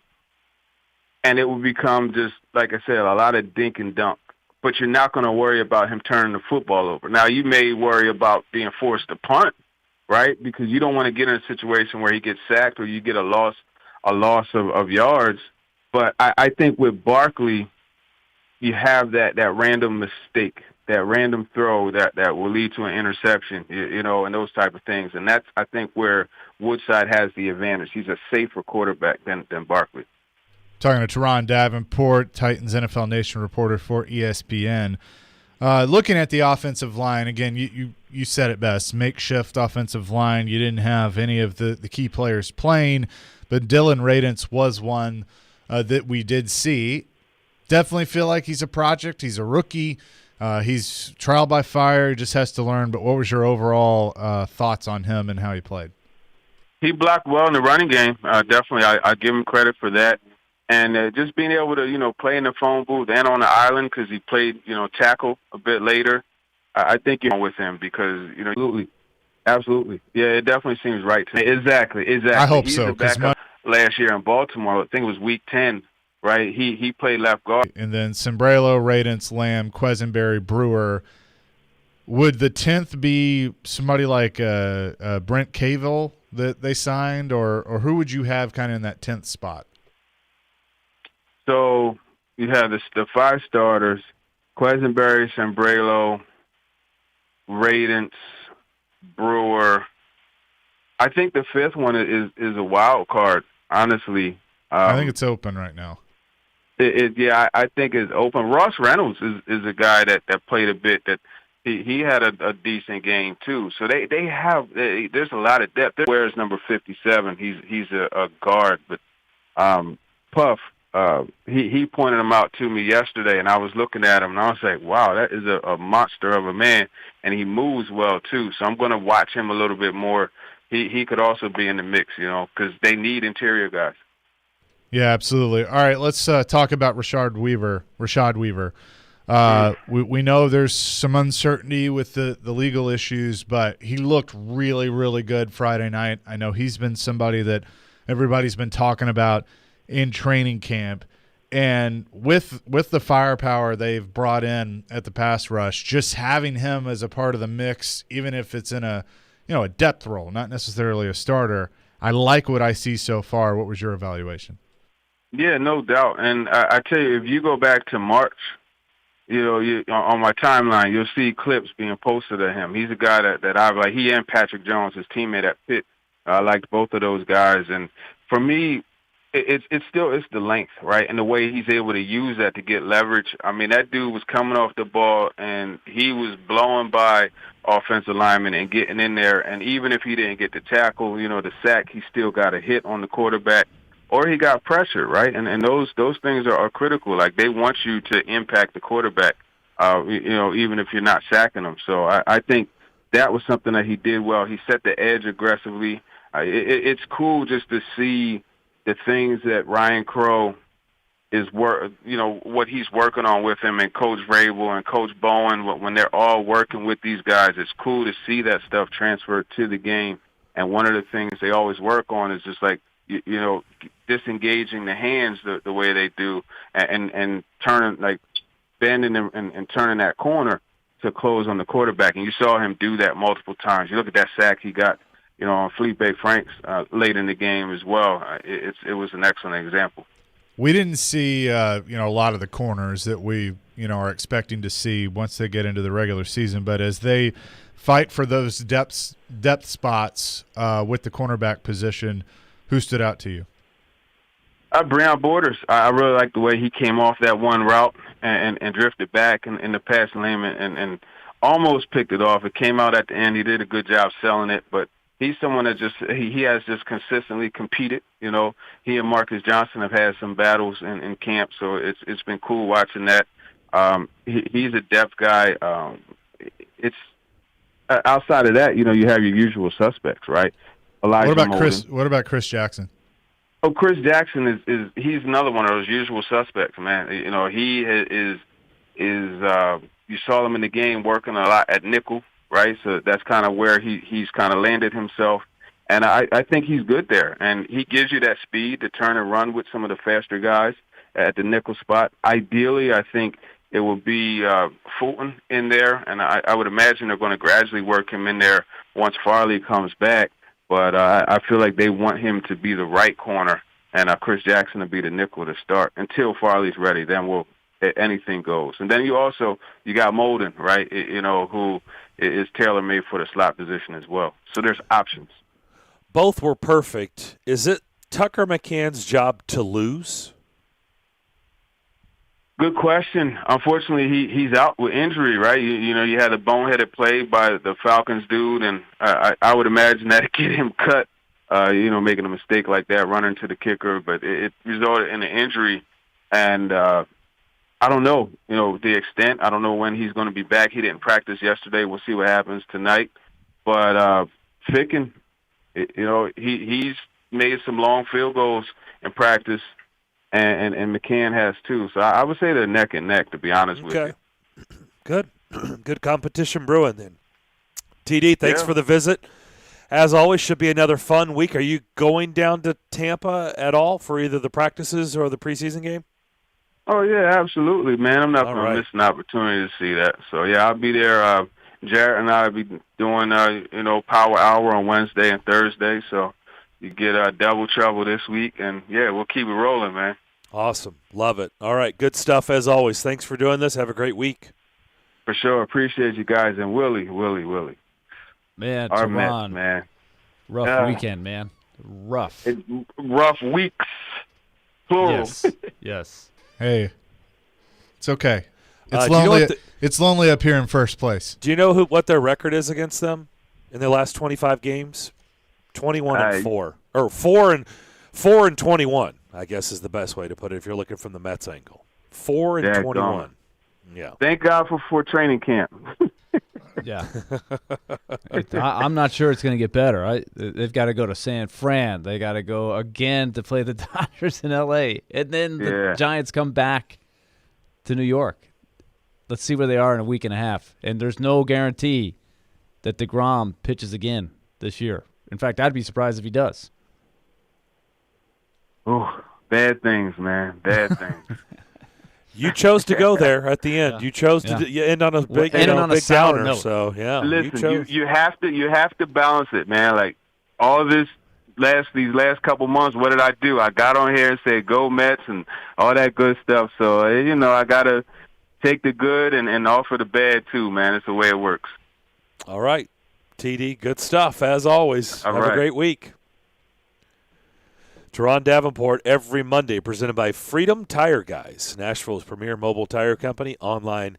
And it will become just, like I said, a lot of dink and dunk. But you're not going to worry about him turning the football over. Now, you may worry about being forced to punt, right? Because you don't want to get in a situation where he gets sacked or you get a loss of yards. But I think with Barkley, you have that random mistake, that random throw that will lead to an interception, and those type of things. And that's, I think, where Woodside has the advantage. He's a safer quarterback than Barkley. Talking to Teron Davenport, Titans NFL Nation reporter for ESPN. Looking at the offensive line, again, you said it best, makeshift offensive line. You didn't have any of the key players playing, but Dylan Radence was one that we did see. Definitely feel like he's a project. He's a rookie. He's trial by fire. He just has to learn. But what was your overall thoughts on him and how he played? He blocked well in the running game. Definitely, I give him credit for that. And just being able to, play in the phone booth and on the island because he played, tackle a bit later. I think you're with him because, absolutely. Yeah, it definitely seems right to me. Exactly. I hope He's so. the backup last year in Baltimore. I think it was week 10, right? He played left guard. And then Sombrero, Radence, Lamb, Quesenberry, Brewer. Would the 10th be somebody like Brent Cavill that they signed, or who would you have kind of in that 10th spot? So you have the 5 starters: Quesenberry, Sombrero, Radence, Brewer. I think the 5th one is a wild card, honestly. I think it's open right now. I think it's open. Ross Reynolds is a guy that played a bit. That he had a decent game too. So they have there's a lot of depth. Where's number 57? He's a guard, but Puff. He pointed him out to me yesterday, and I was looking at him, and I was like, wow, that is a monster of a man, and he moves well, too. So I'm going to watch him a little bit more. He could also be in the mix, because they need interior guys. Yeah, absolutely. All right, let's talk about Rashad Weaver. We know there's some uncertainty with the legal issues, but he looked really, really good Friday night. I know he's been somebody that everybody's been talking about in training camp, and with the firepower they've brought in at the pass rush, just having him as a part of the mix, even if it's in a depth role, not necessarily a starter. I like what I see so far. What was your evaluation? Yeah, no doubt. And I tell you, if you go back to March, on my timeline, you'll see clips being posted of him. He's a guy that I like. He and Patrick Jones, his teammate at Pitt, I liked both of those guys. And for me, it's the length, right, and the way he's able to use that to get leverage. I mean, that dude was coming off the ball, and he was blowing by offensive linemen and getting in there. And even if he didn't get the tackle, the sack, he still got a hit on the quarterback, or he got pressure, right? And those things are critical. Like, they want you to impact the quarterback, even if you're not sacking them. So I think that was something that he did well. He set the edge aggressively. It's cool just to see the things that Ryan Crow is what he's working on with him, and Coach Vrabel and Coach Bowen, when they're all working with these guys. It's cool to see that stuff transferred to the game. And one of the things they always work on is just like, disengaging the hands the way they do, and turning, like bending them and turning that corner to close on the quarterback. And you saw him do that multiple times. You look at that sack he got, on Felipe Franks late in the game as well. It was an excellent example. We didn't see, a lot of the corners that we, are expecting to see once they get into the regular season. But as they fight for those depth spots with the cornerback position, who stood out to you? Breon Borders. I really like the way he came off that one route and drifted back in the pass lane and almost picked it off. It came out at the end. He did a good job selling it, but he's someone that he has just consistently competed. He and Marcus Johnson have had some battles in camp, so it's been cool watching that. He's a depth guy. It's outside of that, you have your usual suspects, right? Elijah What about Chris Jackson? Oh, Chris Jackson he's another one of those usual suspects, man. He is you saw him in the game working a lot at nickel, right? So that's kind of where he's kind of landed himself. And I think he's good there. And he gives you that speed to turn and run with some of the faster guys at the nickel spot. Ideally, I think it will be Fulton in there. And I would imagine they're going to gradually work him in there once Farley comes back. But I feel like they want him to be the right corner and Chris Jackson to be the nickel to start. Until Farley's ready, then anything goes. And then you got Molden, right, who is tailor-made for the slot position as well. So there's options. Both were perfect. Is it Tucker McCann's job to lose? Good question. Unfortunately, he's out with injury, right? You had a boneheaded play by the Falcons dude, and I would imagine that'd get him cut. Making a mistake like that, running to the kicker, but it resulted in an injury, and I don't know, the extent. I don't know when he's going to be back. He didn't practice yesterday. We'll see what happens tonight. But Ficken, he's made some long field goals in practice. And McCann has too. So I would say they're neck and neck, to be honest with you. Good. Good competition brewing then. TD, thanks for the visit. As always, should be another fun week. Are you going down to Tampa at all for either the practices or the preseason game? Oh, yeah, absolutely, man. I'm not going to miss an opportunity to see that. So, yeah, I'll be there. Jared and I will be doing, Power Hour on Wednesday and Thursday. So you get double trouble this week. And, yeah, we'll keep it rolling, man. Awesome. Love it. All right. Good stuff as always. Thanks for doing this. Have a great week. For sure. Appreciate you guys. And Willie. Man, our Teron, Mets, man. Rough weekend, man. Rough. Rough weeks. Plural. Yes. Hey, it's okay. It's lonely. It's lonely up here in first place. Do you know what their record is against them in their last 25 games? 21-4, or 4-21. I guess is the best way to put it if you're looking from the Mets angle. 4-21. Yeah. Thank God for training camp. Yeah. I'm not sure it's going to get better. They've got to go to San Fran. They got to go again to play the Dodgers in L.A. And then the Giants come back to New York. Let's see where they are in a week and a half. And there's no guarantee that DeGrom pitches again this year. In fact, I'd be surprised if he does. Oh, bad things, man. Bad things. You chose to go there at the end. Yeah. You chose to end on a big, big downer. Note. So yeah, listen, you have to balance it, man. Like all these last couple months, what did I do? I got on here and said go Mets and all that good stuff. So I gotta take the good and offer the bad too, man. It's the way it works. All right, TD, good stuff as always. Have a great week. Teron Davenport every Monday, presented by Freedom Tire Guys, Nashville's premier mobile tire company, online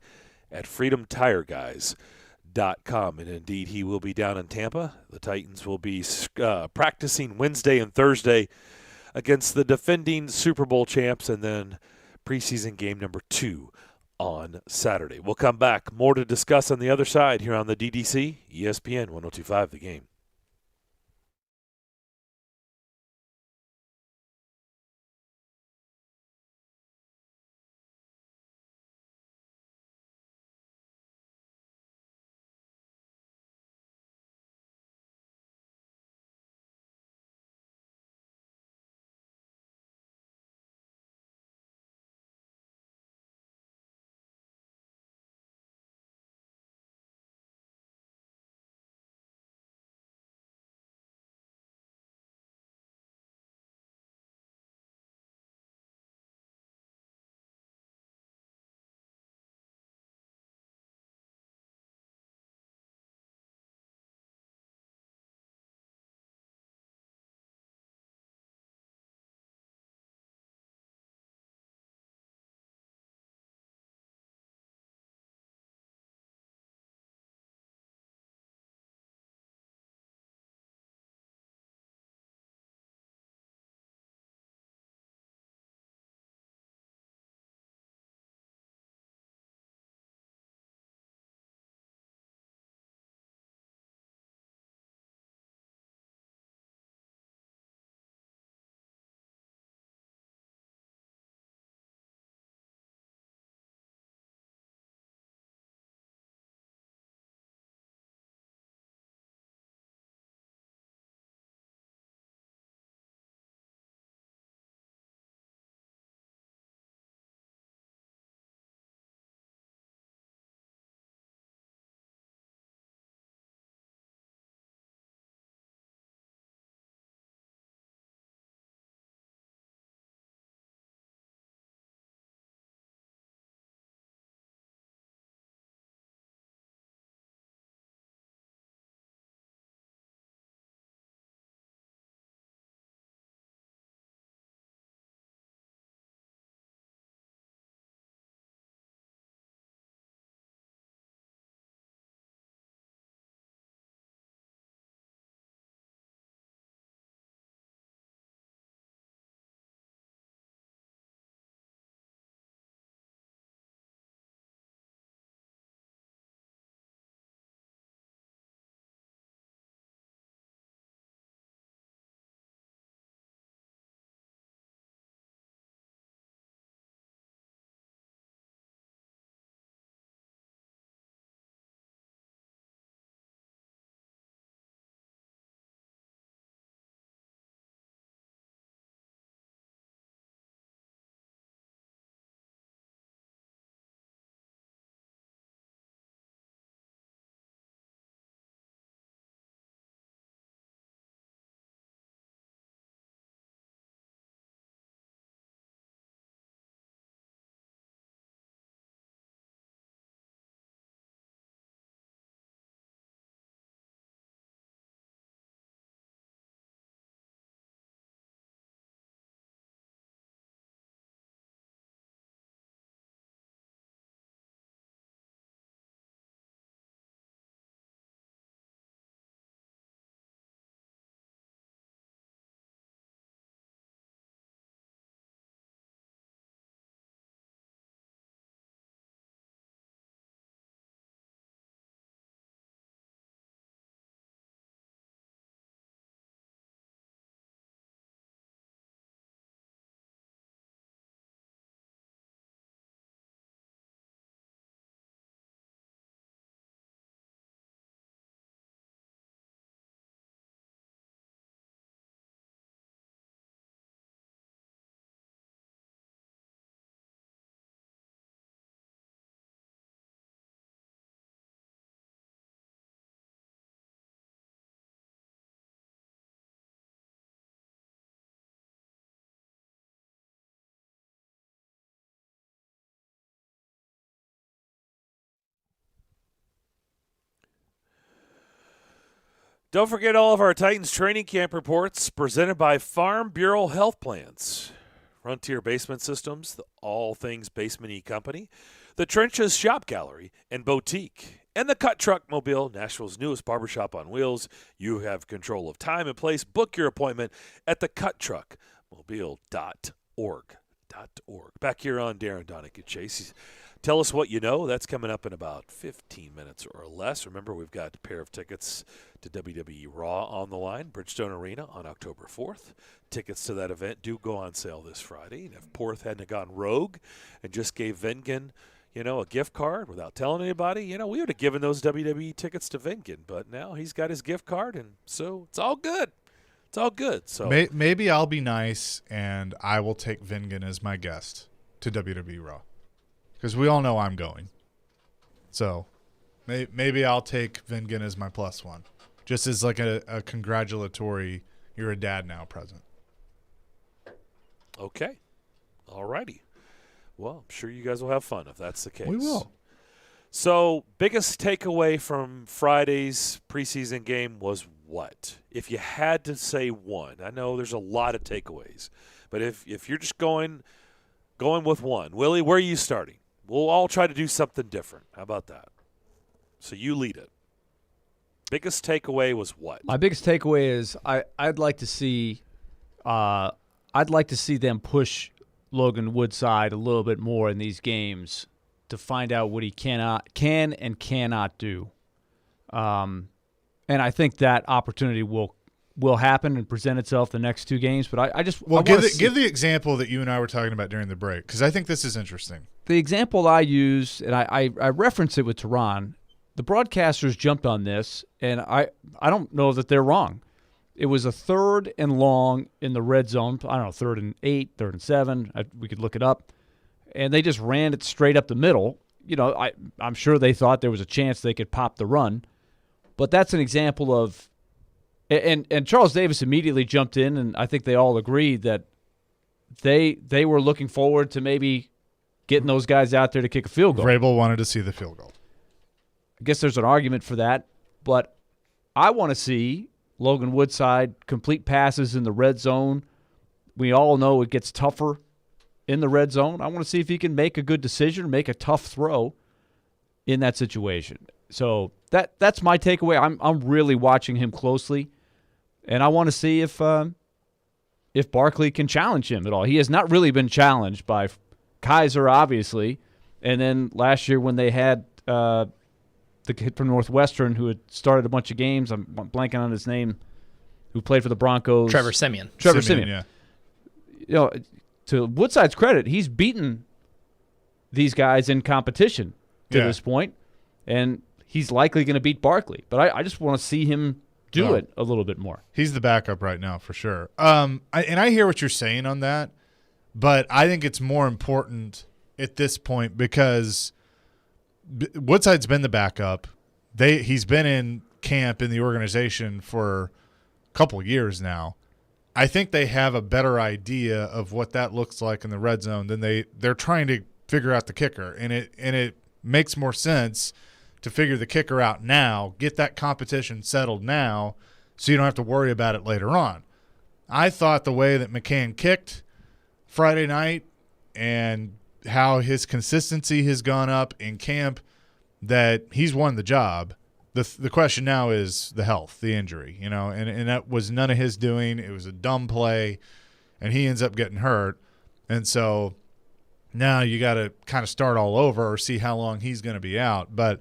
at freedomtireguys.com. And indeed, he will be down in Tampa. The Titans will be practicing Wednesday and Thursday against the defending Super Bowl champs, and then preseason game number 2 on Saturday. We'll come back. More to discuss on the other side here on the DDC, ESPN 102.5 The Game. Don't forget all of our Titans training camp reports presented by Farm Bureau Health Plans. Frontier Basement Systems, the all things basement-y company, the Trenches Shop Gallery and Boutique, and the Cut Truck Mobile, Nashville's newest barbershop on wheels. You have control of time and place. Book your appointment at thecuttruckmobile.org. Back here on Darren, Daunic, and Chase. Tell us what you know. That's coming up in about 15 minutes or less. Remember, we've got a pair of tickets to WWE Raw on the line, Bridgestone Arena on October 4th. Tickets to that event do go on sale this Friday. And if Porth hadn't gone rogue and just gave Vengen, a gift card without telling anybody, we would have given those WWE tickets to Vengen. But now he's got his gift card, and so it's all good. It's all good. So maybe I'll be nice, and I will take Vengen as my guest to WWE Raw. Because we all know I'm going. So maybe I'll take Vengen as my plus one. Just as like a congratulatory, you're a dad now present. Okay. All righty. Well, I'm sure you guys will have fun if that's the case. We will. So, biggest takeaway from Friday's preseason game was what? If you had to say one, I know there's a lot of takeaways, but if you're just going with one, Willie, where are you starting? We'll all try to do something different. How about that? So you lead it. Biggest takeaway was what? My biggest takeaway is I'd like to see them push Logan Woodside a little bit more in these games to find out what he can and cannot do. And I think that opportunity will happen and present itself the next two games. But give the example that you and I were talking about during the break, because I think this is interesting. The example I use, and I referenced it with Tehran, the broadcasters jumped on this, and I don't know that they're wrong. It was a 3rd and long in the red zone. I don't know, 3rd and 8, 3rd and 7. We could look it up. And they just ran it straight up the middle. I'm sure they thought there was a chance they could pop the run. But that's an example of – and Charles Davis immediately jumped in, and I think they all agreed that they were looking forward to maybe getting those guys out there to kick a field goal. Vrabel wanted to see the field goal. I guess there's an argument for that, but I want to see Logan Woodside complete passes in the red zone. We all know it gets tougher in the red zone. I want to see if he can make a good decision, make a tough throw in that situation. So that's my takeaway. I'm really watching him closely, and I want to see if Barkley can challenge him at all. He has not really been challenged by Kaiser, obviously, and then last year when they had the kid from Northwestern who had started a bunch of games, I'm blanking on his name, who played for the Broncos. Trevor Siemian. Yeah. To Woodside's credit, he's beaten these guys in competition to this point, and he's likely going to beat Barkley. But I just want to see him do it a little bit more. He's the backup right now for sure. I hear what you're saying on that, but I think it's more important at this point because Woodside's been the backup. He's been in camp in the organization for a couple of years now. I think they have a better idea of what that looks like in the red zone than they're trying to figure out the kicker, and it makes more sense to figure the kicker out now, get that competition settled now, so you don't have to worry about it later on. I thought the way that McCann kicked Friday night and how his consistency has gone up in camp, that he's won the job. The question now is the health, the injury, and that was none of his doing. It was a dumb play, and he ends up getting hurt. And so now you got to kind of start all over or see how long he's going to be out. But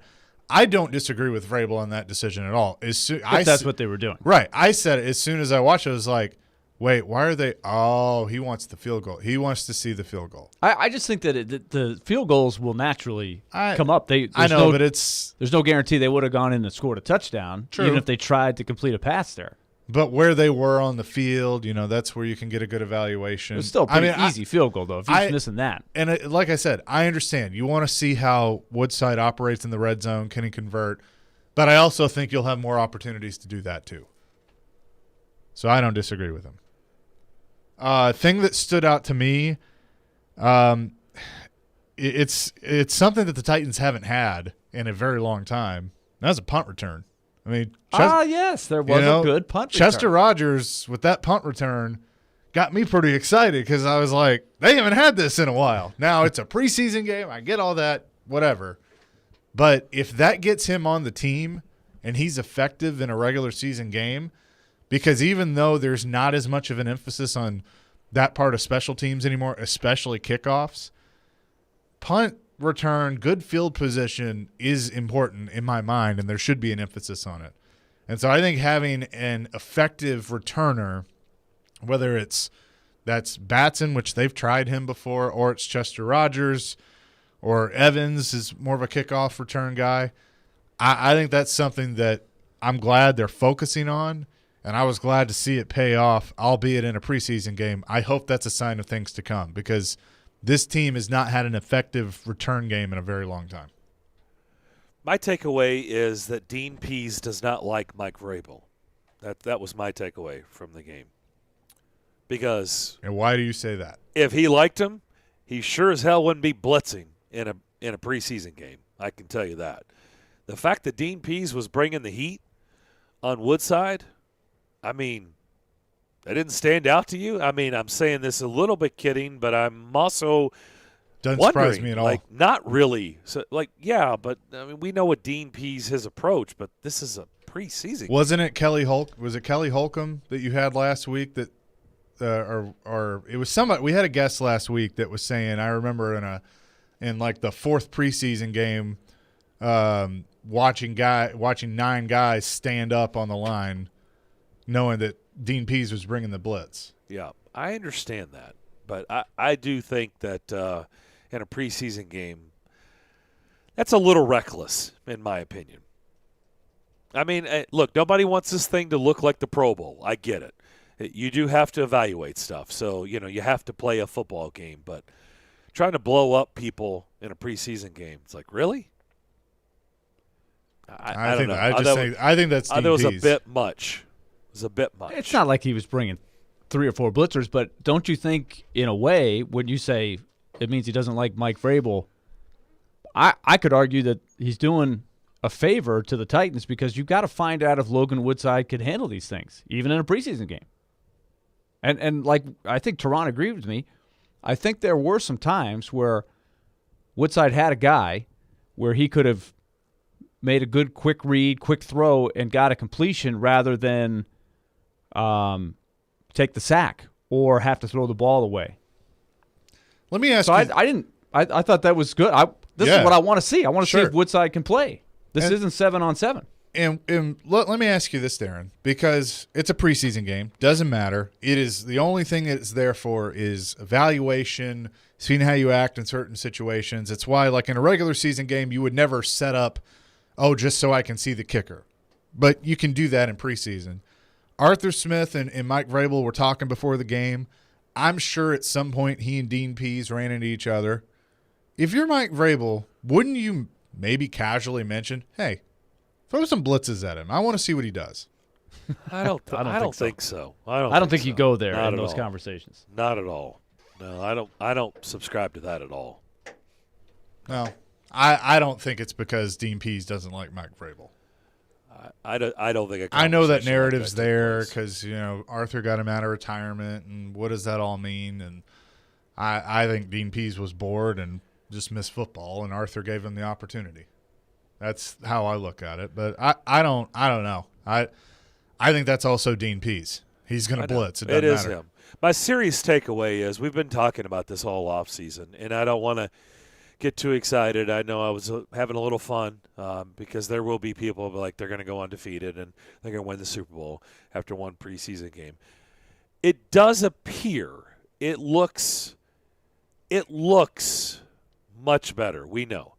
I don't disagree with Vrabel on that decision at all. That's what they were doing. Right. I said it as soon as I watched it, I was like, wait, why are they – oh, he wants the field goal. He wants to see the field goal. I just think that the field goals will naturally come up. But there's no guarantee they would have gone in and scored a touchdown, even if they tried to complete a pass there. But where they were on the field, that's where you can get a good evaluation. It's still a pretty easy field goal, though, if he's missing that. And like I said, I understand. You want to see how Woodside operates in the red zone, can he convert. But I also think you'll have more opportunities to do that too. So I don't disagree with him. Thing that stood out to me, it's something that the Titans haven't had in a very long time. That was a punt return. I mean, yes, there was a good punt return. Chester Rogers with that punt return got me pretty excited because I was like, they haven't had this in a while. Now it's a preseason game. I get all that, whatever. But if that gets him on the team and he's effective in a regular season game, because even though there's not as much of an emphasis on that part of special teams anymore, especially kickoffs, punt return, good field position is important in my mind, and there should be an emphasis on it. And so I think having an effective returner, whether that's Batson, which they've tried him before, or it's Chester Rogers, or Evans is more of a kickoff return guy, I think that's something that I'm glad they're focusing on, and I was glad to see it pay off, albeit in a preseason game. I hope that's a sign of things to come because this team has not had an effective return game in a very long time. My takeaway is that Dean Pease does not like Mike Vrabel. That was my takeaway from the game. Because and why do you say that? If he liked him, he sure as hell wouldn't be blitzing in a preseason game. I can tell you that. The fact that Dean Pease was bringing the heat on Woodside, I mean, that didn't stand out to you? I mean, I'm saying this a little bit kidding, but I'm also doesn't wondering, surprise me at all. like, not really. So, like, yeah, but I mean, we know what Dean Pease his approach, but this is a preseason. Wasn't it Kelly Was it Kelly Holcomb that you had last week that, or it was somebody? We had a guest last week that was saying, I remember in like the fourth preseason game, watching 9 guys stand up on the line, knowing that Dean Pease was bringing the blitz. Yeah, I understand that. But I do think that in a preseason game, that's a little reckless, in my opinion. I mean, look, nobody wants this thing to look like the Pro Bowl. I get it. You do have to evaluate stuff. So, you have to play a football game. But trying to blow up people in a preseason game, it's like, really? I don't know. I think that's Dean Pease. Pease. A bit much. It was a bit much. It's not like he was bringing 3 or 4 blitzers, but don't you think, in a way, when you say it means he doesn't like Mike Vrabel, I could argue that he's doing a favor to the Titans because you've got to find out if Logan Woodside could handle these things, even in a preseason game. And like I think Teron agreed with me, I think there were some times where Woodside had a guy where he could have made a good quick read, quick throw, and got a completion rather than take the sack or have to throw the ball away. Let me ask you. I thought that was good. This is what I want to see. I want to see if Woodside can play. This isn't 7-on-7. And let me ask you this, Darren, because it's a preseason game. Doesn't matter. It is the only thing it's there for is evaluation, seeing how you act in certain situations. It's why, like in a regular season game, you would never set up, just so I can see the kicker. But you can do that in preseason. Arthur Smith and Mike Vrabel were talking before the game. I'm sure at some point he and Dean Pease ran into each other. If you're Mike Vrabel, wouldn't you maybe casually mention, hey, throw some blitzes at him. I want to see what he does. I don't think so. I don't think you go there in those conversations. Not at all. No, I don't subscribe to that at all. No, I don't think it's because Dean Pease doesn't like Mike Vrabel. I don't think. I know that narrative's there because Arthur got him out of retirement, and what does that all mean? And I think Dean Pease was bored and just missed football, and Arthur gave him the opportunity. That's how I look at it. But I don't know. I think that's also Dean Pease. He's going to blitz. It doesn't matter. Him. My serious takeaway is we've been talking about this all offseason, and I don't want to get too excited. I know I was having a little fun because there will be people like they're going to go undefeated and they're going to win the Super Bowl after one preseason game. It does appear, it looks much better. We know.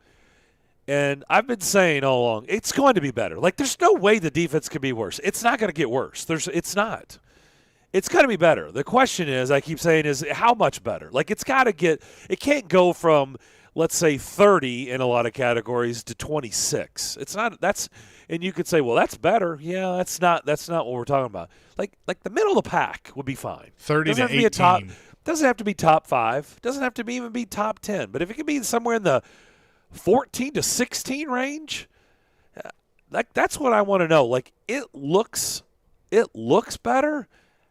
And I've been saying all along, it's going to be better. Like, there's no way the defense can be worse. It's not going to get worse. It's not. It's going to be better. The question is, I keep saying, is how much better? Like, it can't go from, let's say, 30 in a lot of categories to 26. It's not, and you could say, well, that's better. Yeah, that's not what we're talking about. Like the middle of the pack would be fine. 30 to 18. Doesn't have to be top 5. Doesn't have to even be top 10. But if it could be somewhere in the 14 to 16 range, that's what I want to know. Like, it looks better.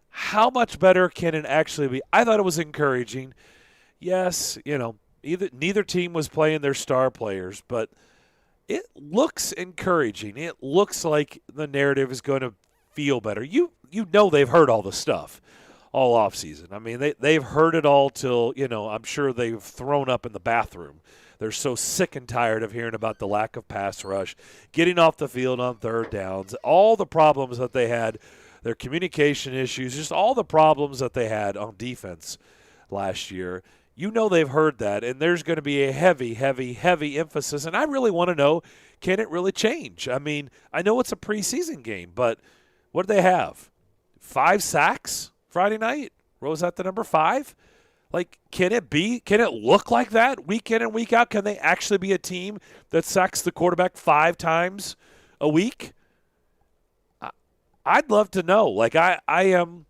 How much better can it actually be? I thought it was encouraging. Yes, neither team was playing their star players, but it looks encouraging. It looks like the narrative is going to feel better. They've heard all the stuff all offseason. I mean, they've heard it all till, I'm sure they've thrown up in the bathroom. They're so sick and tired of hearing about the lack of pass rush, getting off the field on third downs, all the problems that they had, their communication issues, just all the problems that they had on defense last year. They've heard that, and there's going to be a heavy, heavy, heavy emphasis. And I really want to know, can it really change? I mean, I know it's a preseason game, but what did they have? 5 sacks Friday night? Was that the number 5? Like, can it look like that week in and week out? Can they actually be a team that sacks the quarterback 5 times a week? I'd love to know. Like, I am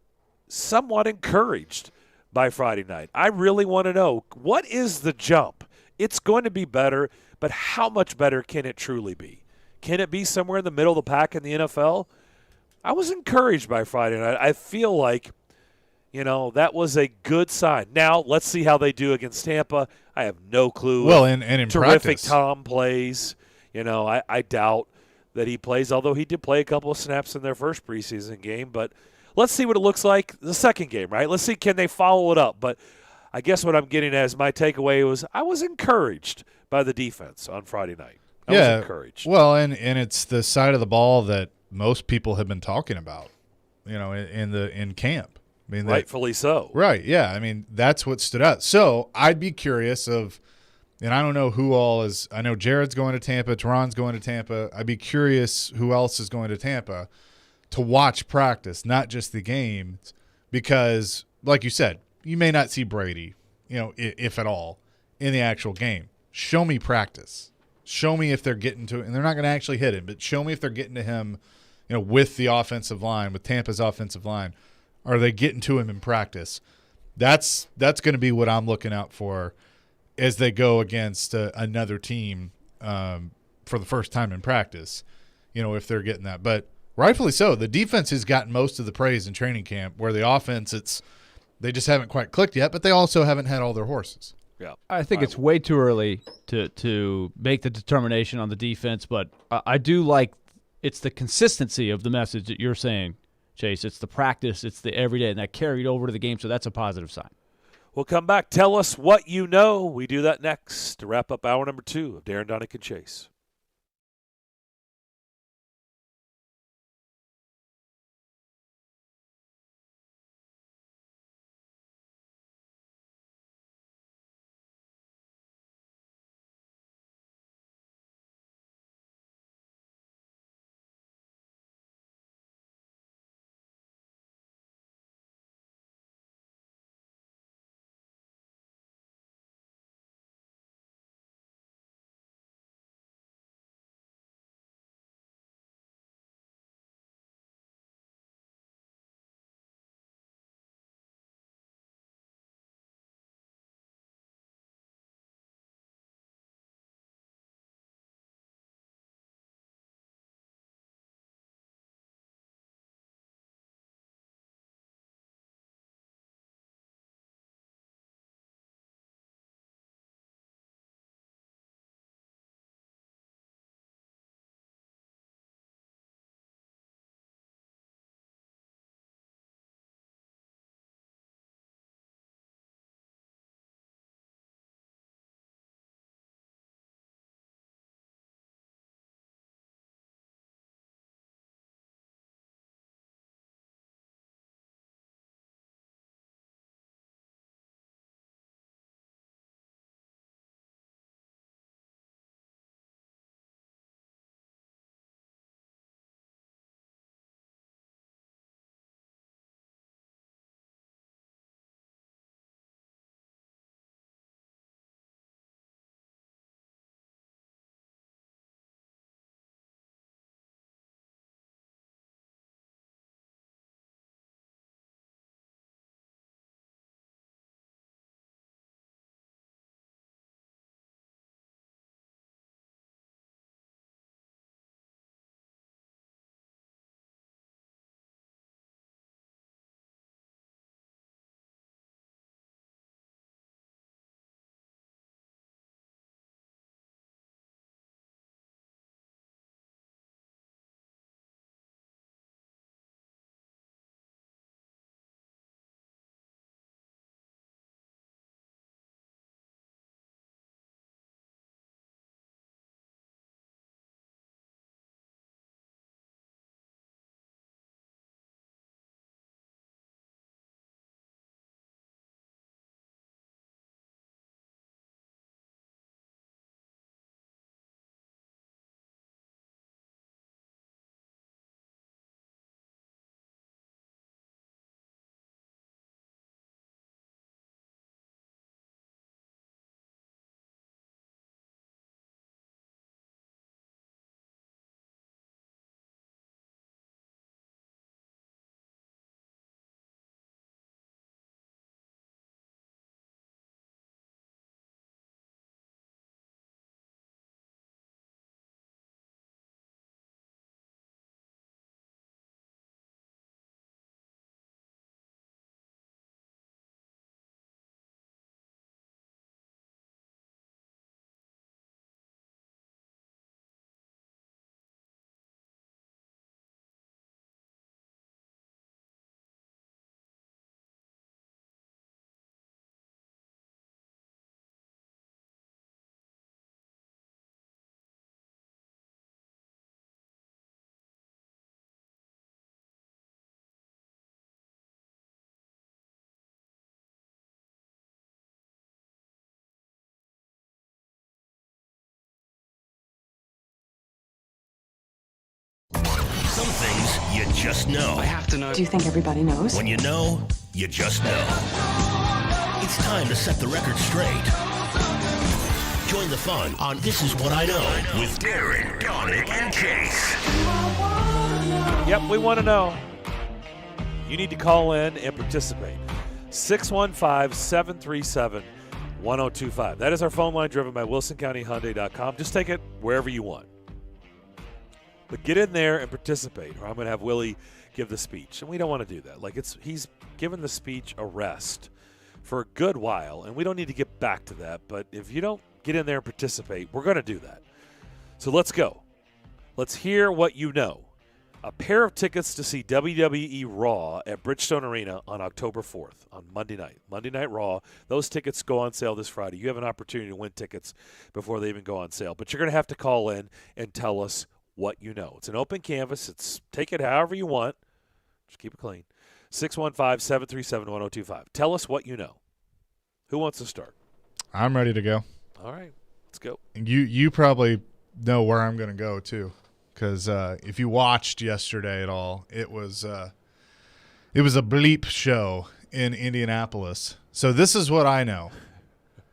somewhat encouraged by Friday night. I really want to know, what is the jump? It's going to be better, but how much better can it truly be? Can it be somewhere in the middle of the pack in the NFL? I was encouraged by Friday night. I feel like, that was a good sign. Now, let's see how they do against Tampa. I have no clue. Well, and in terrific practice, Tom plays. I doubt that he plays, although he did play a couple of snaps in their first preseason game. But let's see what it looks like the second game, right? Let's see, can they follow it up? But I guess what I'm getting at is my takeaway was I was encouraged by the defense on Friday night. I was encouraged. Well, and it's the side of the ball that most people have been talking about, in camp. I mean, rightfully so. Right, yeah. I mean, that's what stood out. So I'd be curious of, and I don't know who all is. I know Jared's going to Tampa. Teron's going to Tampa. I'd be curious who else is going to Tampa to watch practice, not just the games, because, like you said, you may not see Brady, if at all, in the actual game. Show me practice. Show me if they're getting to it, and they're not going to actually hit him, but show me if they're getting to him, with the offensive line, with Tampa's offensive line. Are they getting to him in practice? That's going to be what I'm looking out for as they go against another team for the first time in practice, if they're getting that. But rightfully so. The defense has gotten most of the praise in training camp, where the offense, they just haven't quite clicked yet, but they also haven't had all their horses. Yeah, I think it's way too early to make the determination on the defense, but I do like it's the consistency of the message that you're saying, Chase. It's the practice, it's the everyday, and that carried over to the game, so that's a positive sign. We'll come back. Tell us what you know. We do that next to wrap up hour number 2 of Darren, Daunic, and Chase. just know. I have to know. Do you think everybody knows? When you know, you just know. It's time to set the record straight. Join the fun on This Is What I Know with Darren, Daunic, and Chase. Yep, we want to know. You need to call in and participate. 615-737-1025. That is our phone line, driven by WilsonCountyHyundai.com. Just take it wherever you want. But get in there and participate, or I'm going to have Willie give the speech. And we don't want to do that. He's given the speech a rest for a good while, and we don't need to get back to that. But if you don't get in there and participate, we're going to do that. So let's go. Let's hear what you know. A pair of tickets to see WWE Raw at Bridgestone Arena on October 4th, on Monday night. Monday Night Raw. Those tickets go on sale this Friday. You have an opportunity to win tickets before they even go on sale. But you're going to have to call in and tell us what you know. It's an open canvas. Take it however you want. Just keep it clean. 615-737-1025. Tell us what you know. Who wants to start? I'm ready to go. All right. Let's go. And you probably know where I'm going to go, too. Because if you watched yesterday at all, it was a bleep show in Indianapolis. So this is what I know.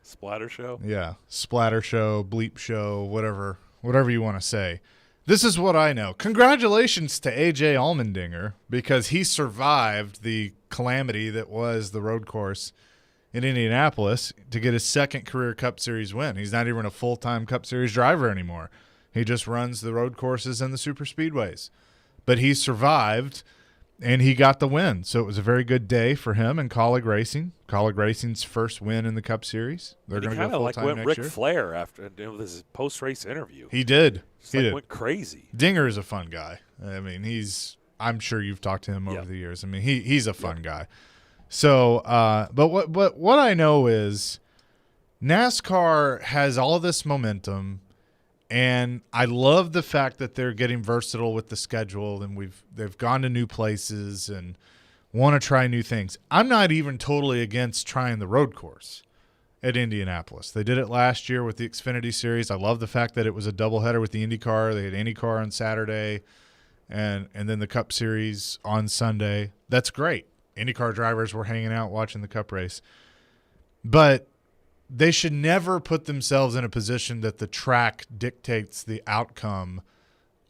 Splatter show? Yeah, splatter show, bleep show, whatever you want to say. This is what I know. Congratulations to A.J. Allmendinger, because he survived the calamity that was the road course in Indianapolis to get his second career Cup Series win. He's not even a full-time Cup Series driver anymore. He just runs the road courses and the super speedways. But he survived, and he got the win. So it was a very good day for him and Colleague Racing. Colleague Racing's first win in the Cup Series. They're going to go full-time next Ric year. Flair after with his post-race interview. He did. Went crazy. Dinger is a fun guy. I mean, I'm sure you've talked to him over the years. I mean, he's a fun guy. So, but what I know is NASCAR has all this momentum. And I love the fact that they're getting versatile with the schedule, and they've gone to new places and want to try new things. I'm not even totally against trying the road course at Indianapolis. They did it last year with the Xfinity Series. I love the fact that it was a doubleheader with the IndyCar. They had IndyCar on Saturday, and then the Cup Series on Sunday. That's great. IndyCar drivers were hanging out watching the Cup race. But they should never put themselves in a position that the track dictates the outcome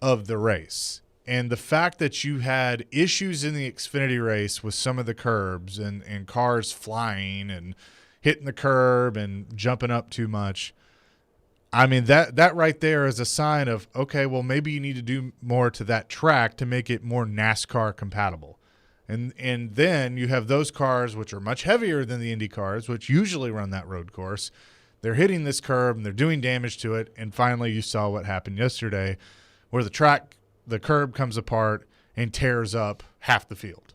of the race. And the fact that you had issues in the Xfinity race with some of the curbs and cars flying and hitting the curb and jumping up too much, I mean, that right there is a sign of, okay, well, maybe you need to do more to that track to make it more NASCAR compatible. And then you have those cars, which are much heavier than the Indy cars, which usually run that road course. They're hitting this curb, and they're doing damage to it. And finally, you saw what happened yesterday, where the curb comes apart and tears up half the field.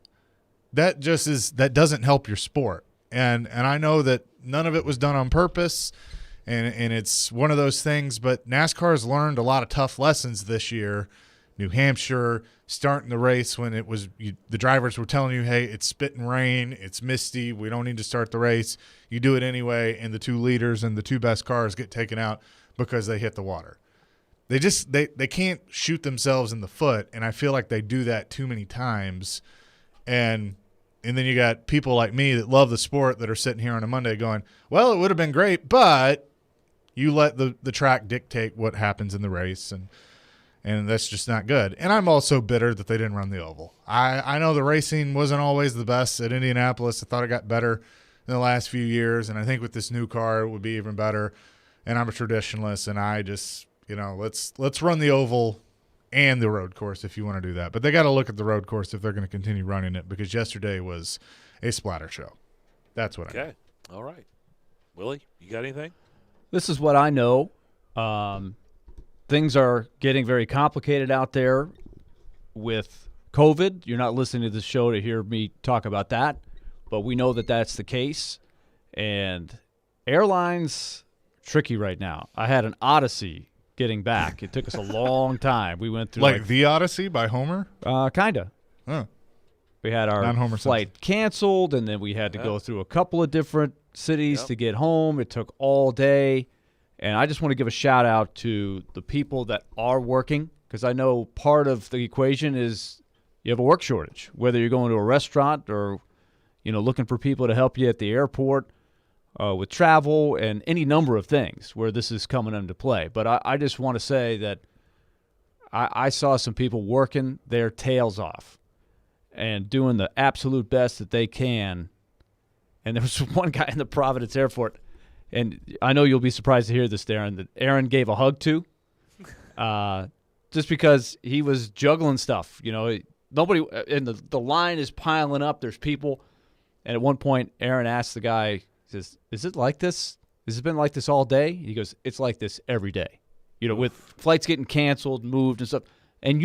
That doesn't help your sport. And I know that none of it was done on purpose, and it's one of those things. But NASCAR has learned a lot of tough lessons this year. New Hampshire, starting the race when the drivers were telling you, hey, it's spitting rain, it's misty, we don't need to start the race. You do it anyway, and the two leaders and the two best cars get taken out because they hit the water. They can't shoot themselves in the foot, and I feel like they do that too many times. And then you got people like me that love the sport that are sitting here on a Monday going, well, it would have been great, but you let the track dictate what happens in the race, and that's just not good. And I'm also bitter that they didn't run the oval. I know the racing wasn't always the best at Indianapolis. I thought it got better in the last few years, and I think with this new car it would be even better. And I'm a traditionalist, and I just, let's run the oval and the road course if you want to do that. But they got to look at the road course if they're going to continue running it, because yesterday was a splatter show. That's what I know. Okay. All right. Willie, you got anything? This is what I know. Things are getting very complicated out there with COVID. You're not listening to this show to hear me talk about that, but we know that that's the case. And airlines, tricky right now. I had an odyssey getting back. It took us a long time. We went through like The Odyssey by Homer? Kind of. Huh. We had our flight canceled, and then we had to go through a couple of different cities to get home. It took all day. And I just want to give a shout out to the people that are working, because I know part of the equation is you have a work shortage, whether you're going to a restaurant or, looking for people to help you at the airport, with travel and any number of things where this is coming into play. But I just want to say that I saw some people working their tails off and doing the absolute best that they can. And there was one guy in the Providence airport, and I know you'll be surprised to hear this, Darren, that Aaron gave a hug to, just because he was juggling stuff. Nobody, and the line is piling up. There's people. And at one point, Aaron asked the guy, he says, "Is it like this? Has it been like this all day?" He goes, "It's like this every day." With flights getting canceled, moved, and stuff. And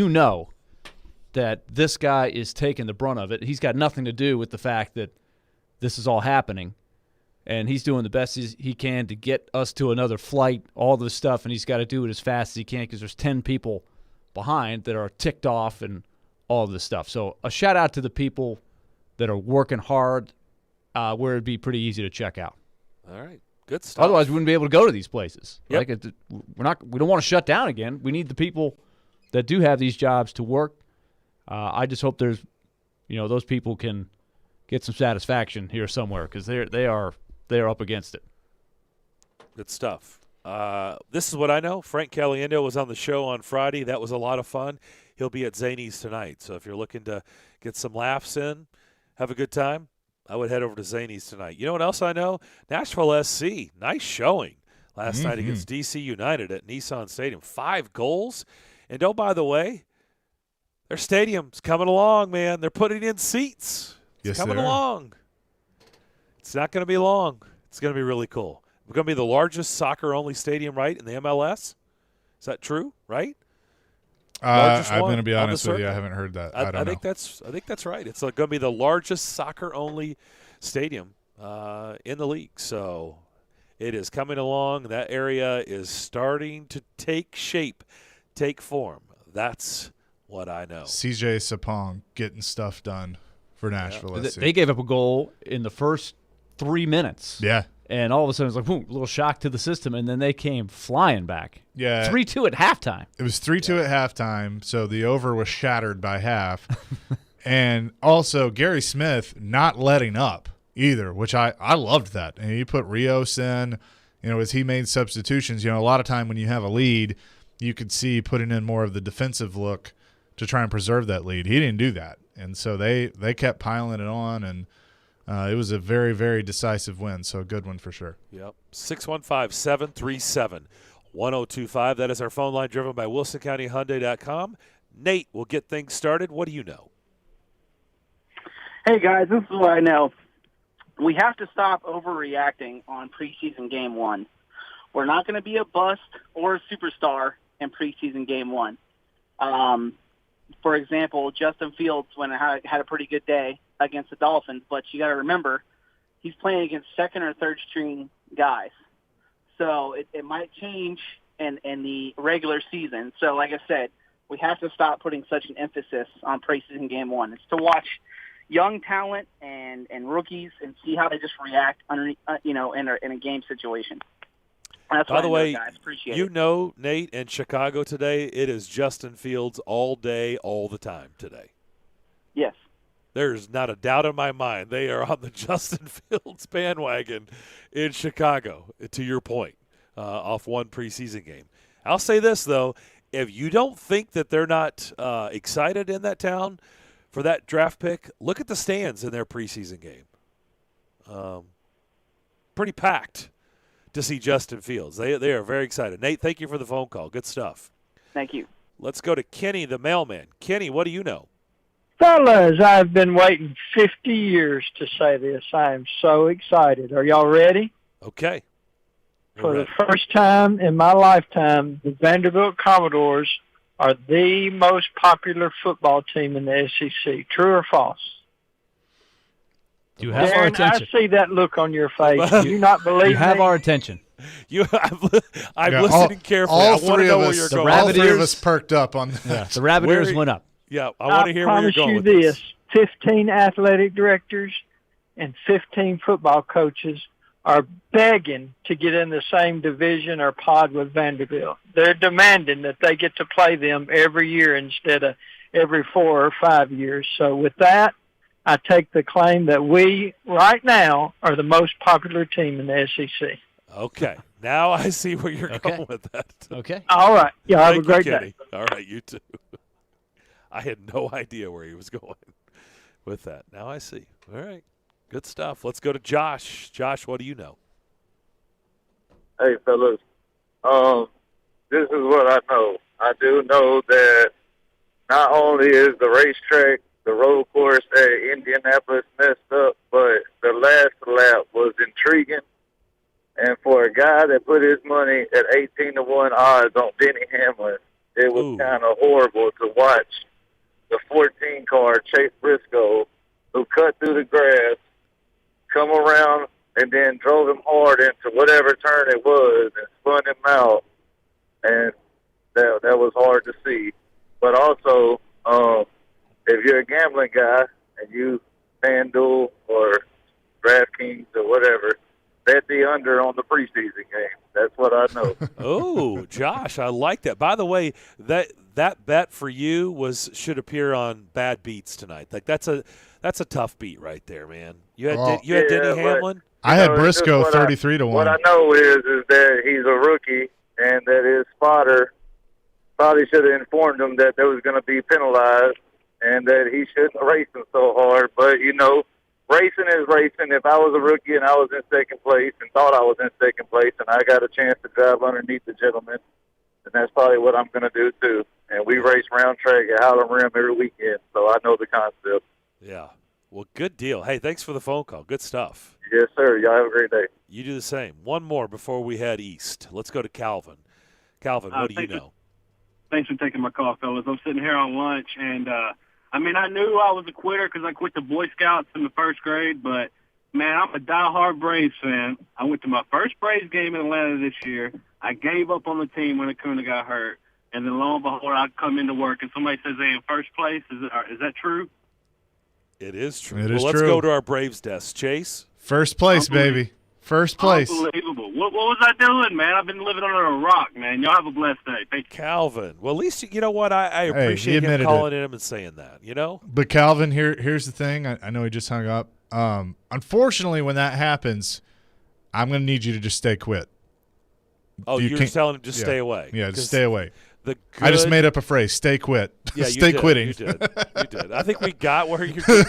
that this guy is taking the brunt of it. He's got nothing to do with the fact that this is all happening. And he's doing the best he can to get us to another flight, all this stuff. And he's got to do it as fast as he can because there's 10 people behind that are ticked off and all of this stuff. So a shout-out to the people that are working hard, where it'd be pretty easy to check out. All right, good stuff. Otherwise, we wouldn't be able to go to these places. Yep. We don't want to shut down again. We need the people that do have these jobs to work. I just hope there's, those people can get some satisfaction here somewhere because they are up against it. Good stuff. This is what I know. Frank Caliendo was on the show on Friday. That was a lot of fun. He'll be at Zany's tonight. So if you're looking to get some laughs in, have a good time, I would head over to Zany's tonight. You know what else I know? Nashville SC, nice showing last night against DC United at Nissan Stadium. 5 goals. And oh, by the way, their stadium's coming along, man. They're putting in seats. It's coming along. It's not going to be long. It's going to be really cool. It's going to be the largest soccer-only stadium, right, in the MLS? Is that true, right? I'm going to be honest with you. I haven't heard that. I think that's right. It's going to be the largest soccer-only stadium in the league. So it is coming along. That area is starting to take shape, take form. That's what I know. CJ Sapong getting stuff done for Nashville. Yeah. They gave up a goal in the first 3 minutes. Yeah. And all of a sudden, it's like, boom, a little shock to the system, and then they came flying back. Yeah. 3-2 at halftime. It was 3-2 at halftime, so the over was shattered by half. And also, Gary Smith not letting up either, which I loved that. And he put Rios in, as he made substitutions. A lot of time when you have a lead, you could see putting in more of the defensive look to try and preserve that lead. He didn't do that. And so they kept piling it on, and it was a very, very decisive win, so a good one for sure. Yep. 615-737-1025. That is our phone line, driven by WilsonCountyHyundai.com. Nate will get things started. What do you know? Hey, guys, this is what I know. We have to stop overreacting on preseason game one. We're not going to be a bust or a superstar in preseason game one. For example, Justin Fields had a pretty good day against the Dolphins, but you got to remember he's playing against second or third string guys. So it might change in the regular season. So like I said, we have to stop putting such an emphasis on preseason game one. It's to watch young talent and rookies and see how they just react in a game situation. That's By the way, guys. Appreciate you it. know, Nate, in Chicago today, it is Justin Fields all day, all the time today. Yes. There's not a doubt in my mind they are on the Justin Fields bandwagon in Chicago, to your point, off one preseason game. I'll say this, though. If you don't think that they're not excited in that town for that draft pick, look at the stands in their preseason game. Pretty packed to see Justin Fields. They are very excited. Nate, thank you for the phone call. Good stuff. Thank you. Let's go to Kenny, the mailman. Kenny, what do you know? Fellas, I've been waiting 50 years to say this. I am so excited. Are y'all ready? Okay. For the first time in my lifetime, the Vanderbilt Commodores are the most popular football team in the SEC. True or false? You have Darren, our attention. I see that look on your face. Do you not believe You have me? our attention. I'm listening carefully. I want to know where you're going. All three of us perked up on that. Yeah, the rabbit ears went up. Yeah, I want to hear where you're going with this. I promise you 15 athletic directors and 15 football coaches are begging to get in the same division or pod with Vanderbilt. They're demanding that they get to play them every year instead of every 4 or 5 years. So with that, I take the claim that we, right now, are the most popular team in the SEC. Okay. Now I see where you're going with that. Okay. All right. Y'all have a Thank you, great Kenny. day. All right, you too. I had no idea where he was going with that. Now I see. All right. Good stuff. Let's go to Josh. Josh, what do you know? Hey, fellas. This is what I know. I do know that not only is the racetrack, the road course at Indianapolis messed up, but the last lap was intriguing. And for a guy that put his money at 18-1 odds on Denny Hamlin, it was kind of horrible to watch the 14 car Chase Briscoe, who cut through the grass, come around, and then drove him hard into whatever turn it was and spun him out. And that was hard to see. But also, if you're a gambling guy and you FanDuel or DraftKings or whatever, bet the under on the preseason game. That's what I know. Oh, Josh, I like that. By the way, that bet for you should appear on Bad Beats tonight. Like that's a tough beat right there, man. You had Denny Hamlin. I had Briscoe 33-1. What I know is that he's a rookie and that his spotter probably should have informed him that there was going to be penalized and that he shouldn't race him so hard. But, racing is racing. If I was a rookie and I was in second place and thought I was in second place and I got a chance to drive underneath the gentleman, then that's probably what I'm going to do too. And we race round track at Howland Rim every weekend, so I know the concept. Yeah. Well, good deal. Hey, thanks for the phone call. Good stuff. Yes, sir. Y'all have a great day. You do the same. One more before we head east. Let's go to Calvin. Calvin, what do you know? Thanks for taking my call, fellas. I'm sitting here on lunch, and I knew I was a quitter because I quit the Boy Scouts in the first grade, but, man, I'm a diehard Braves fan. I went to my first Braves game in Atlanta this year. I gave up on the team when Acuna got hurt, and then lo and behold, I come into work, and somebody says they're in first place. Is that true? It is true. It is let's true. go to our Braves desk. Chase? First place, baby. First place. Unbelievable. What was I doing, man? I've been living under a rock, man. Y'all have a blessed day. Thank you. Calvin. Well, at least, you know what? I Hey, appreciate he him admitted calling it. him and saying that, you know? But Calvin, here's the thing. I know he just hung up. Unfortunately, when that happens, I'm going to need you to just stay quit. Oh, you're just telling him just stay away. Yeah, just stay away. I just made up a phrase. Stay quit. Yeah, stay quitting. You did. I think we got where you're going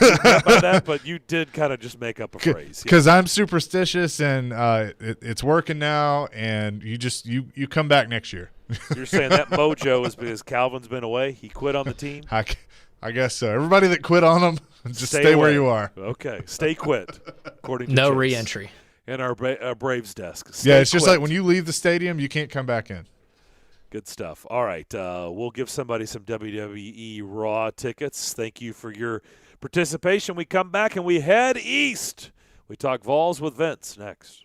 by that, but you did kind of just make up a phrase. Because I'm superstitious, and it's working now, and you come back next year. You're saying that mojo is because Calvin's been away? He quit on the team? I guess so. Everybody that quit on them, just stay where you are. Okay. Stay quit, according to No Chase. re-entry. In our Braves desk. It's just like when you leave the stadium, you can't come back in. Good stuff. All right. We'll give somebody some WWE Raw tickets. Thank you for your participation. We come back and we head east. We talk Vols with Vince next.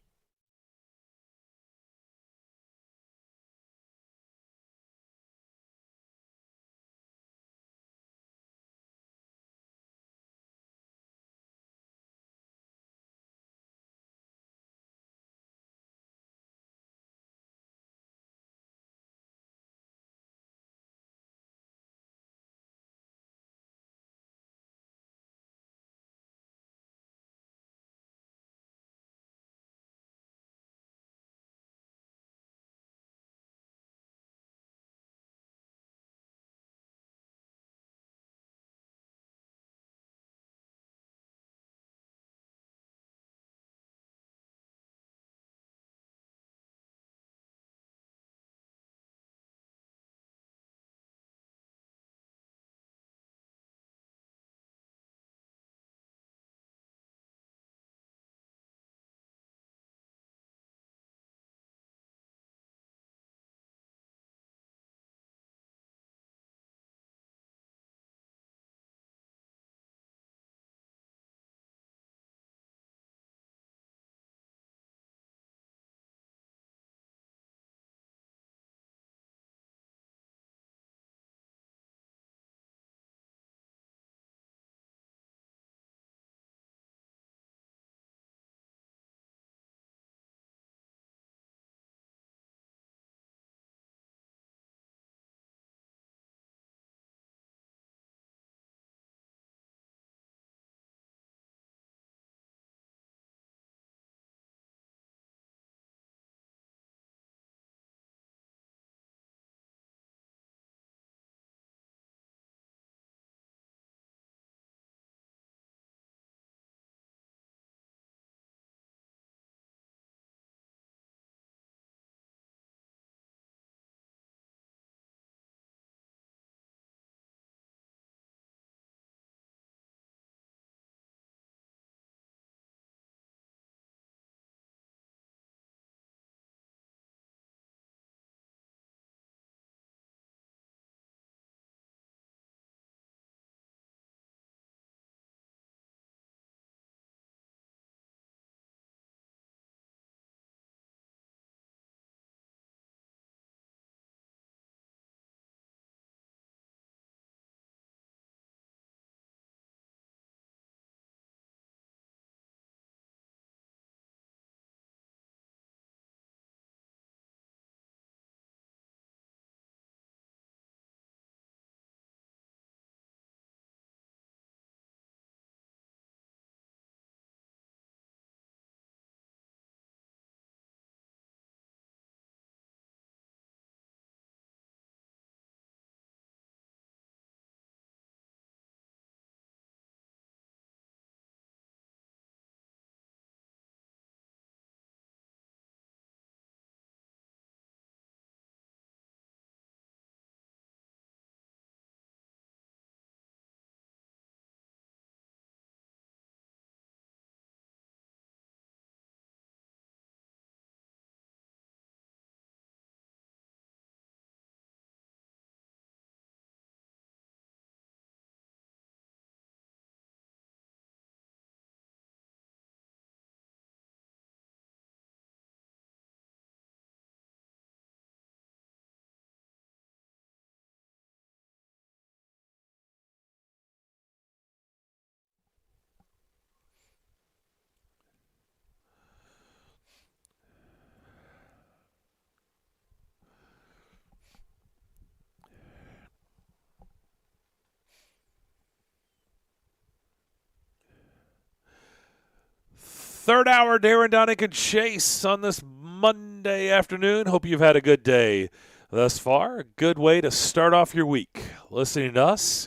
Third hour, Darren, Daunic, and Chase on this Monday afternoon. Hope you've had a good day thus far. A good way to start off your week. Listening to us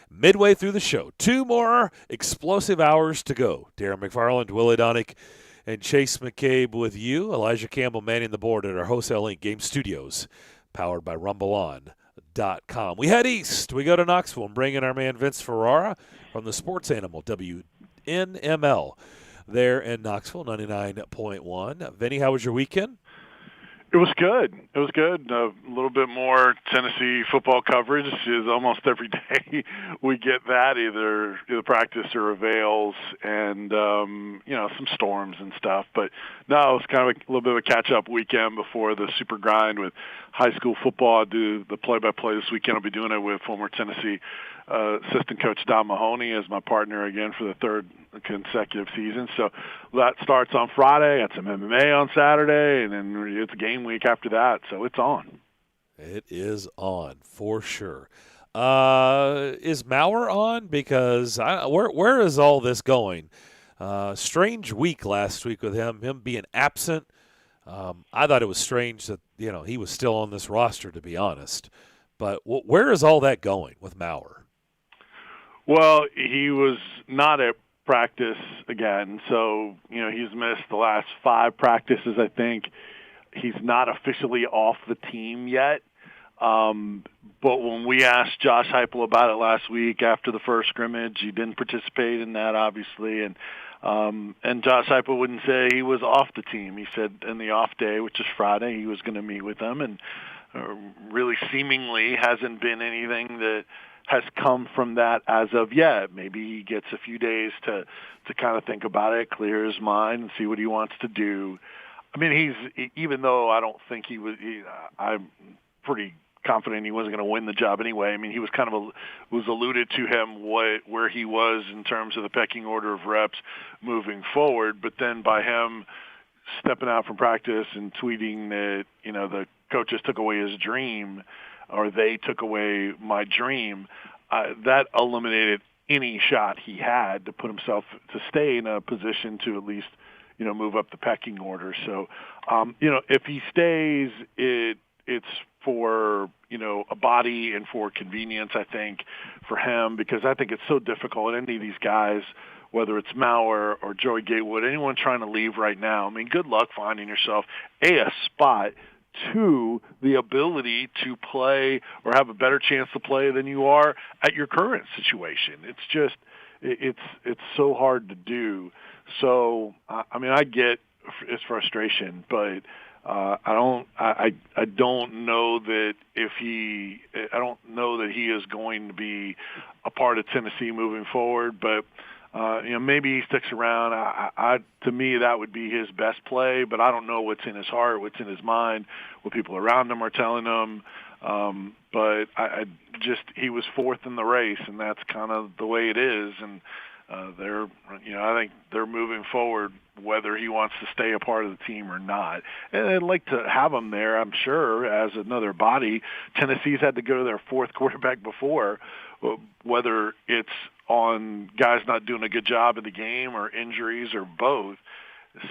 midway through the show. 2 more explosive hours to go. Darren McFarland, Willie Daunic, and Chase McCabe with you. Elijah Campbell manning the board at our Wholesale Inc. Game Studios, powered by RumbleOn.com. We head east. We go to Knoxville and bring in our man Vince Ferrara from the Sports Animal, WNML. There in Knoxville, 99.1. Vinny, how was your weekend? It was good. It was good. A little bit more Tennessee football coverage is almost every day. We get that either practice or avails, and some storms and stuff. But no, it was kind of a little bit of a catch-up weekend before the super grind with high school football. I do the play-by-play this weekend. I'll be doing it with former Tennessee assistant coach Don Mahoney as my partner again for the third consecutive season. So that starts on Friday. Got some MMA on Saturday, and then it's game week after that. So it's on. It is on for sure. Is Maurer on? Because where is all this going? Strange week last week with him being absent. I thought it was strange that he was still on this roster, to be honest. But where is all that going with Maurer? Well, he was not at practice again, so he's missed the last 5 practices. I think he's not officially off the team yet. But when we asked Josh Heupel about it last week after the first scrimmage, he didn't participate in that, obviously, and Josh Heupel wouldn't say he was off the team. He said in the off day, which is Friday, he was going to meet with them, and really seemingly hasn't been anything that has come from that as of yet. Maybe he gets a few days to kind of think about it, clear his mind, and see what he wants to do. I mean, even though I don't think I'm pretty confident he wasn't going to win the job anyway. I mean, he was kind of was alluded to him where he was in terms of the pecking order of reps moving forward. But then by him stepping out from practice and tweeting that the coaches took away his dream, or they took away my dream, that eliminated any shot he had to put himself to stay in a position to at least move up the pecking order. So if he stays, it's for a body and for convenience, I think, for him, because I think it's so difficult. Any of these guys, whether it's Maurer or Joey Gatewood, anyone trying to leave right now, I mean, good luck finding yourself a spot, 2, the ability to play or have a better chance to play than you are at your current situation. It's just it's so hard to do. So I mean, I get his frustration, but I don't know that he is going to be a part of Tennessee moving forward, but maybe he sticks around. To me, that would be his best play, but I don't know what's in his heart, what's in his mind, what people around him are telling him. But he was 4th in the race, and that's kind of the way it is. And I think they're moving forward whether he wants to stay a part of the team or not. And I'd like to have him there, I'm sure, as another body. Tennessee's had to go to their 4th quarterback before, whether it's on guys not doing a good job in the game or injuries or both.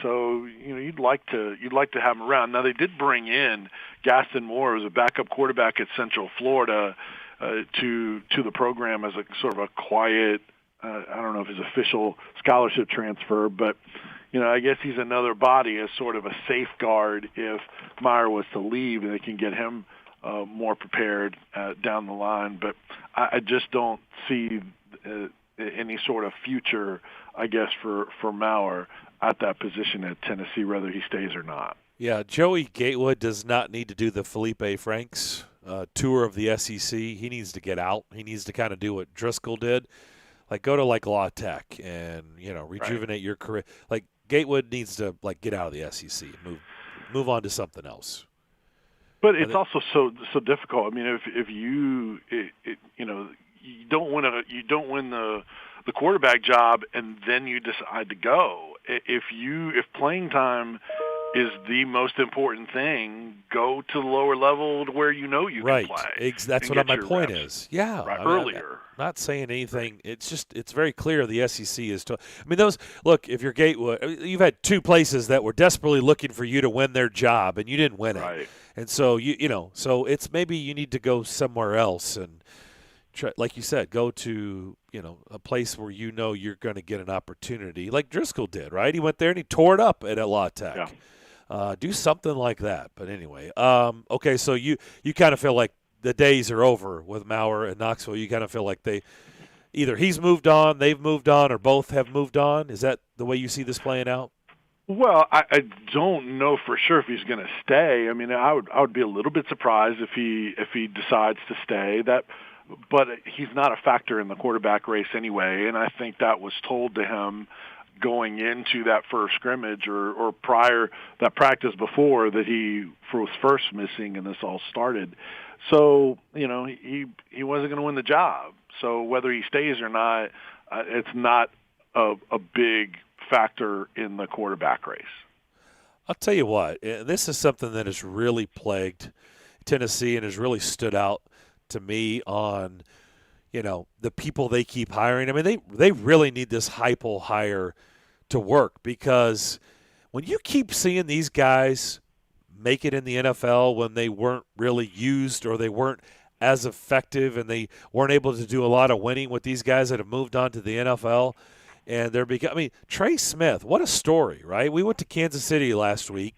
So you'd like to have him around. Now they did bring in Gaston Moore, who's a backup quarterback at Central Florida, to the program as a sort of a quiet. I don't know if it's official scholarship transfer, but I guess he's another body as sort of a safeguard if Meyer was to leave, and they can get him more prepared down the line. But I just don't see any sort of future, I guess, for Maurer at that position at Tennessee, whether he stays or not. Yeah, Joey Gatewood does not need to do the Felipe Franks tour of the SEC. He needs to get out. He needs to kind of do what Driscoll did, like go to La Tech and rejuvenate your career. Like Gatewood needs to get out of the SEC, move on to something else. But it's also so difficult. I mean, if you don't win the quarterback job and then you decide to go. If playing time is the most important thing. Go to the lower level to where you know you can play. That's what my point is. Yeah, earlier. I'm not saying anything. It's just it's very clear the SEC is. Those look. If you're Gateway, you've had two places that were desperately looking for you to win their job, and you didn't win it. And so so it's maybe you need to go somewhere else and try, like you said, go to a place where you're going to get an opportunity, like Driscoll did. Right? He went there and he tore it up at La Tech. Yeah. Do something like that. But anyway, okay, so you kind of feel like the days are over with Maurer and Knoxville. You kind of feel like either he's moved on, they've moved on, or both have moved on. Is that the way you see this playing out? Well, I don't know for sure if he's going to stay. I mean, I would be a little bit surprised if he decides to stay. But he's not a factor in the quarterback race anyway, and I think that was told to him going into that first scrimmage or prior that practice before that he was first missing and this all started. So, he wasn't going to win the job. So whether he stays or not, it's not a big factor in the quarterback race. I'll tell you what, this is something that has really plagued Tennessee and has really stood out to me on the people they keep hiring. I mean, they really need this Heupel hire to work, because when you keep seeing these guys make it in the NFL when they weren't really used or they weren't as effective and they weren't able to do a lot of winning with these guys that have moved on to the NFL, and Trey Smith, what a story, right? We went to Kansas City last week,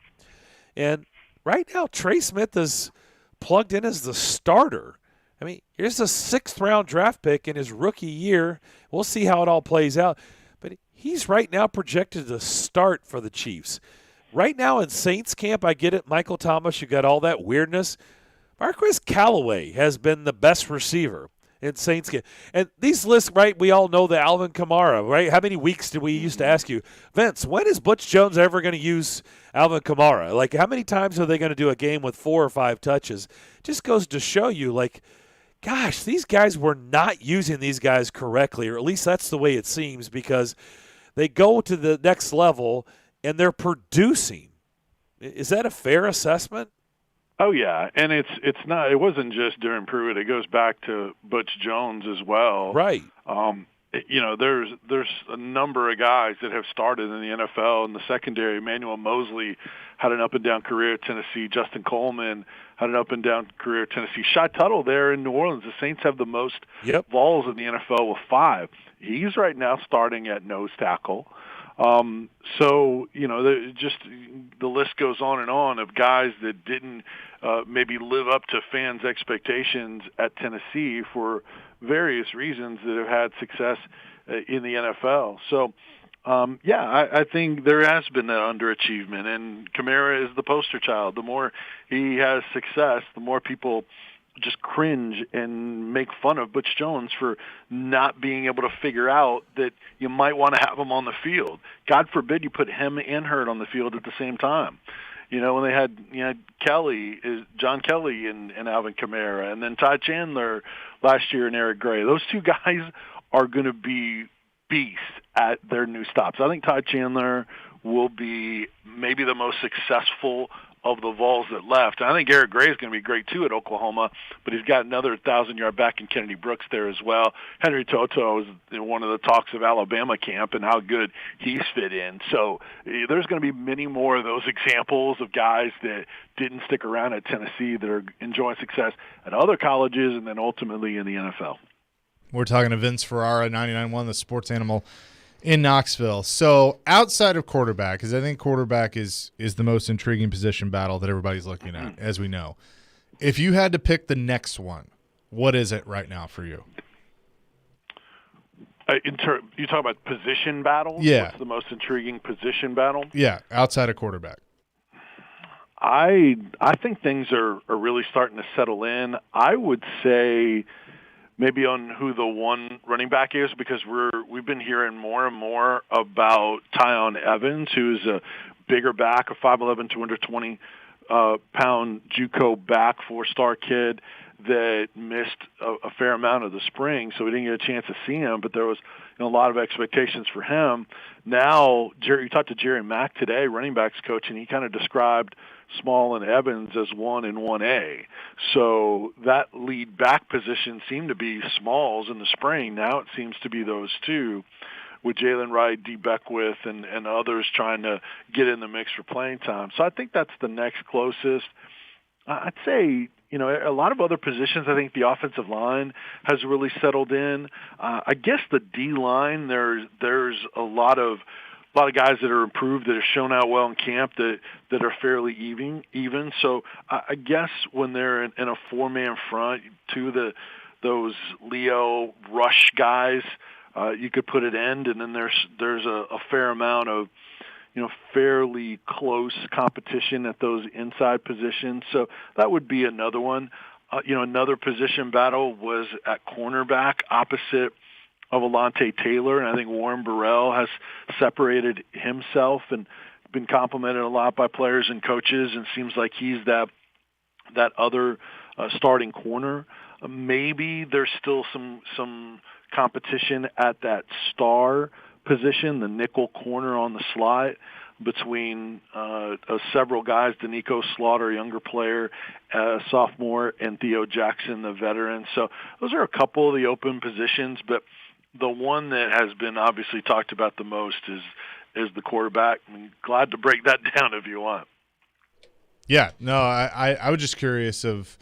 and right now Trey Smith is plugged in as the starter. I mean, here's a 6th-round draft pick in his rookie year. We'll see how it all plays out. But he's right now projected to start for the Chiefs. Right now in Saints camp, I get it, Michael Thomas, you got all that weirdness. Marquez Callaway has been the best receiver in Saints camp. And these lists, right, we all know the Alvin Kamara, right? How many weeks did we used to ask you, Vince, when is Butch Jones ever going to use Alvin Kamara? Like, how many times are they going to do a game with 4 or 5 touches? Just goes to show you, like, gosh, these guys were not using these guys correctly, or at least that's the way it seems, because they go to the next level and they're producing. Is that a fair assessment? Oh yeah, and it wasn't just Darren Pruitt. It goes back to Butch Jones as well. Right. There's a number of guys that have started in the NFL in the secondary. Emmanuel Mosley had an up-and-down career at Tennessee. Justin Coleman had an up-and-down career at Tennessee. Shy Tuttle there in New Orleans. The Saints have the most balls in the NFL with 5. He's right now starting at nose tackle. So, the list goes on and on of guys that didn't maybe live up to fans' expectations at Tennessee for various reasons that have had success in the NFL. So, I think there has been that underachievement, and Kamara is the poster child. The more he has success, the more people just cringe and make fun of Butch Jones for not being able to figure out that you might want to have him on the field. God forbid you put him and Hurt on the field at the same time. When they had John Kelly and Alvin Kamara, and then Ty Chandler last year and Eric Gray. Those two guys are going to be beasts at their new stops. I think Ty Chandler will be maybe the most successful of the Vols that left. And I think Eric Gray is going to be great too at Oklahoma, but he's got another 1,000-yard back in Kennedy Brooks there as well. Henry Toto is one of the talks of Alabama camp and how good he's fit in. So there's going to be many more of those examples of guys that didn't stick around at Tennessee that are enjoying success at other colleges and then ultimately in the NFL. We're talking to Vince Ferrara, 99.1, the sports animal in Knoxville. So outside of quarterback, because I think quarterback is the most intriguing position battle that everybody's looking at, as we know. If you had to pick the next one, what is it right now for you? You talk about position battle? Yeah. What's the most intriguing position battle? Yeah, outside of quarterback. I think things are really starting to settle in. I would say maybe on who the one running back is, because we've been hearing more and more about Tyon Evans, who's a bigger back, a 5'11", 220-pound JUCO back, 4-star kid that missed a fair amount of the spring, so we didn't get a chance to see him. But there was a lot of expectations for him. Now, you talked to Jerry Mack today, running backs coach, and he kind of described Small and Evans as 1 and 1A. So that lead back position seemed to be Smalls in the spring. Now it seems to be those two, with Jalen Wright, D. Beckwith, and others trying to get in the mix for playing time. So I think that's the next closest. I'd say, a lot of other positions, I think the offensive line has really settled in. I guess the D-line, there's a lot of guys that are improved, that have shown out well in camp, that are fairly even. So I guess when they're in a four-man front, those Leo rush guys, you could put it end, and then there's a fair amount of fairly close competition at those inside positions. So that would be another one. Another position battle was at cornerback opposite of Alontae Taylor, and I think Warren Burrell has separated himself and been complimented a lot by players and coaches, and seems like he's that other starting corner. Maybe there's still some competition at that star position, the nickel corner on the slot, between several guys, Danico Slaughter, younger player, sophomore, and Theo Jackson, the veteran. So those are a couple of the open positions, but the one that has been obviously talked about the most is the quarterback. I'm glad to break that down if you want. Yeah, no, I was just curious of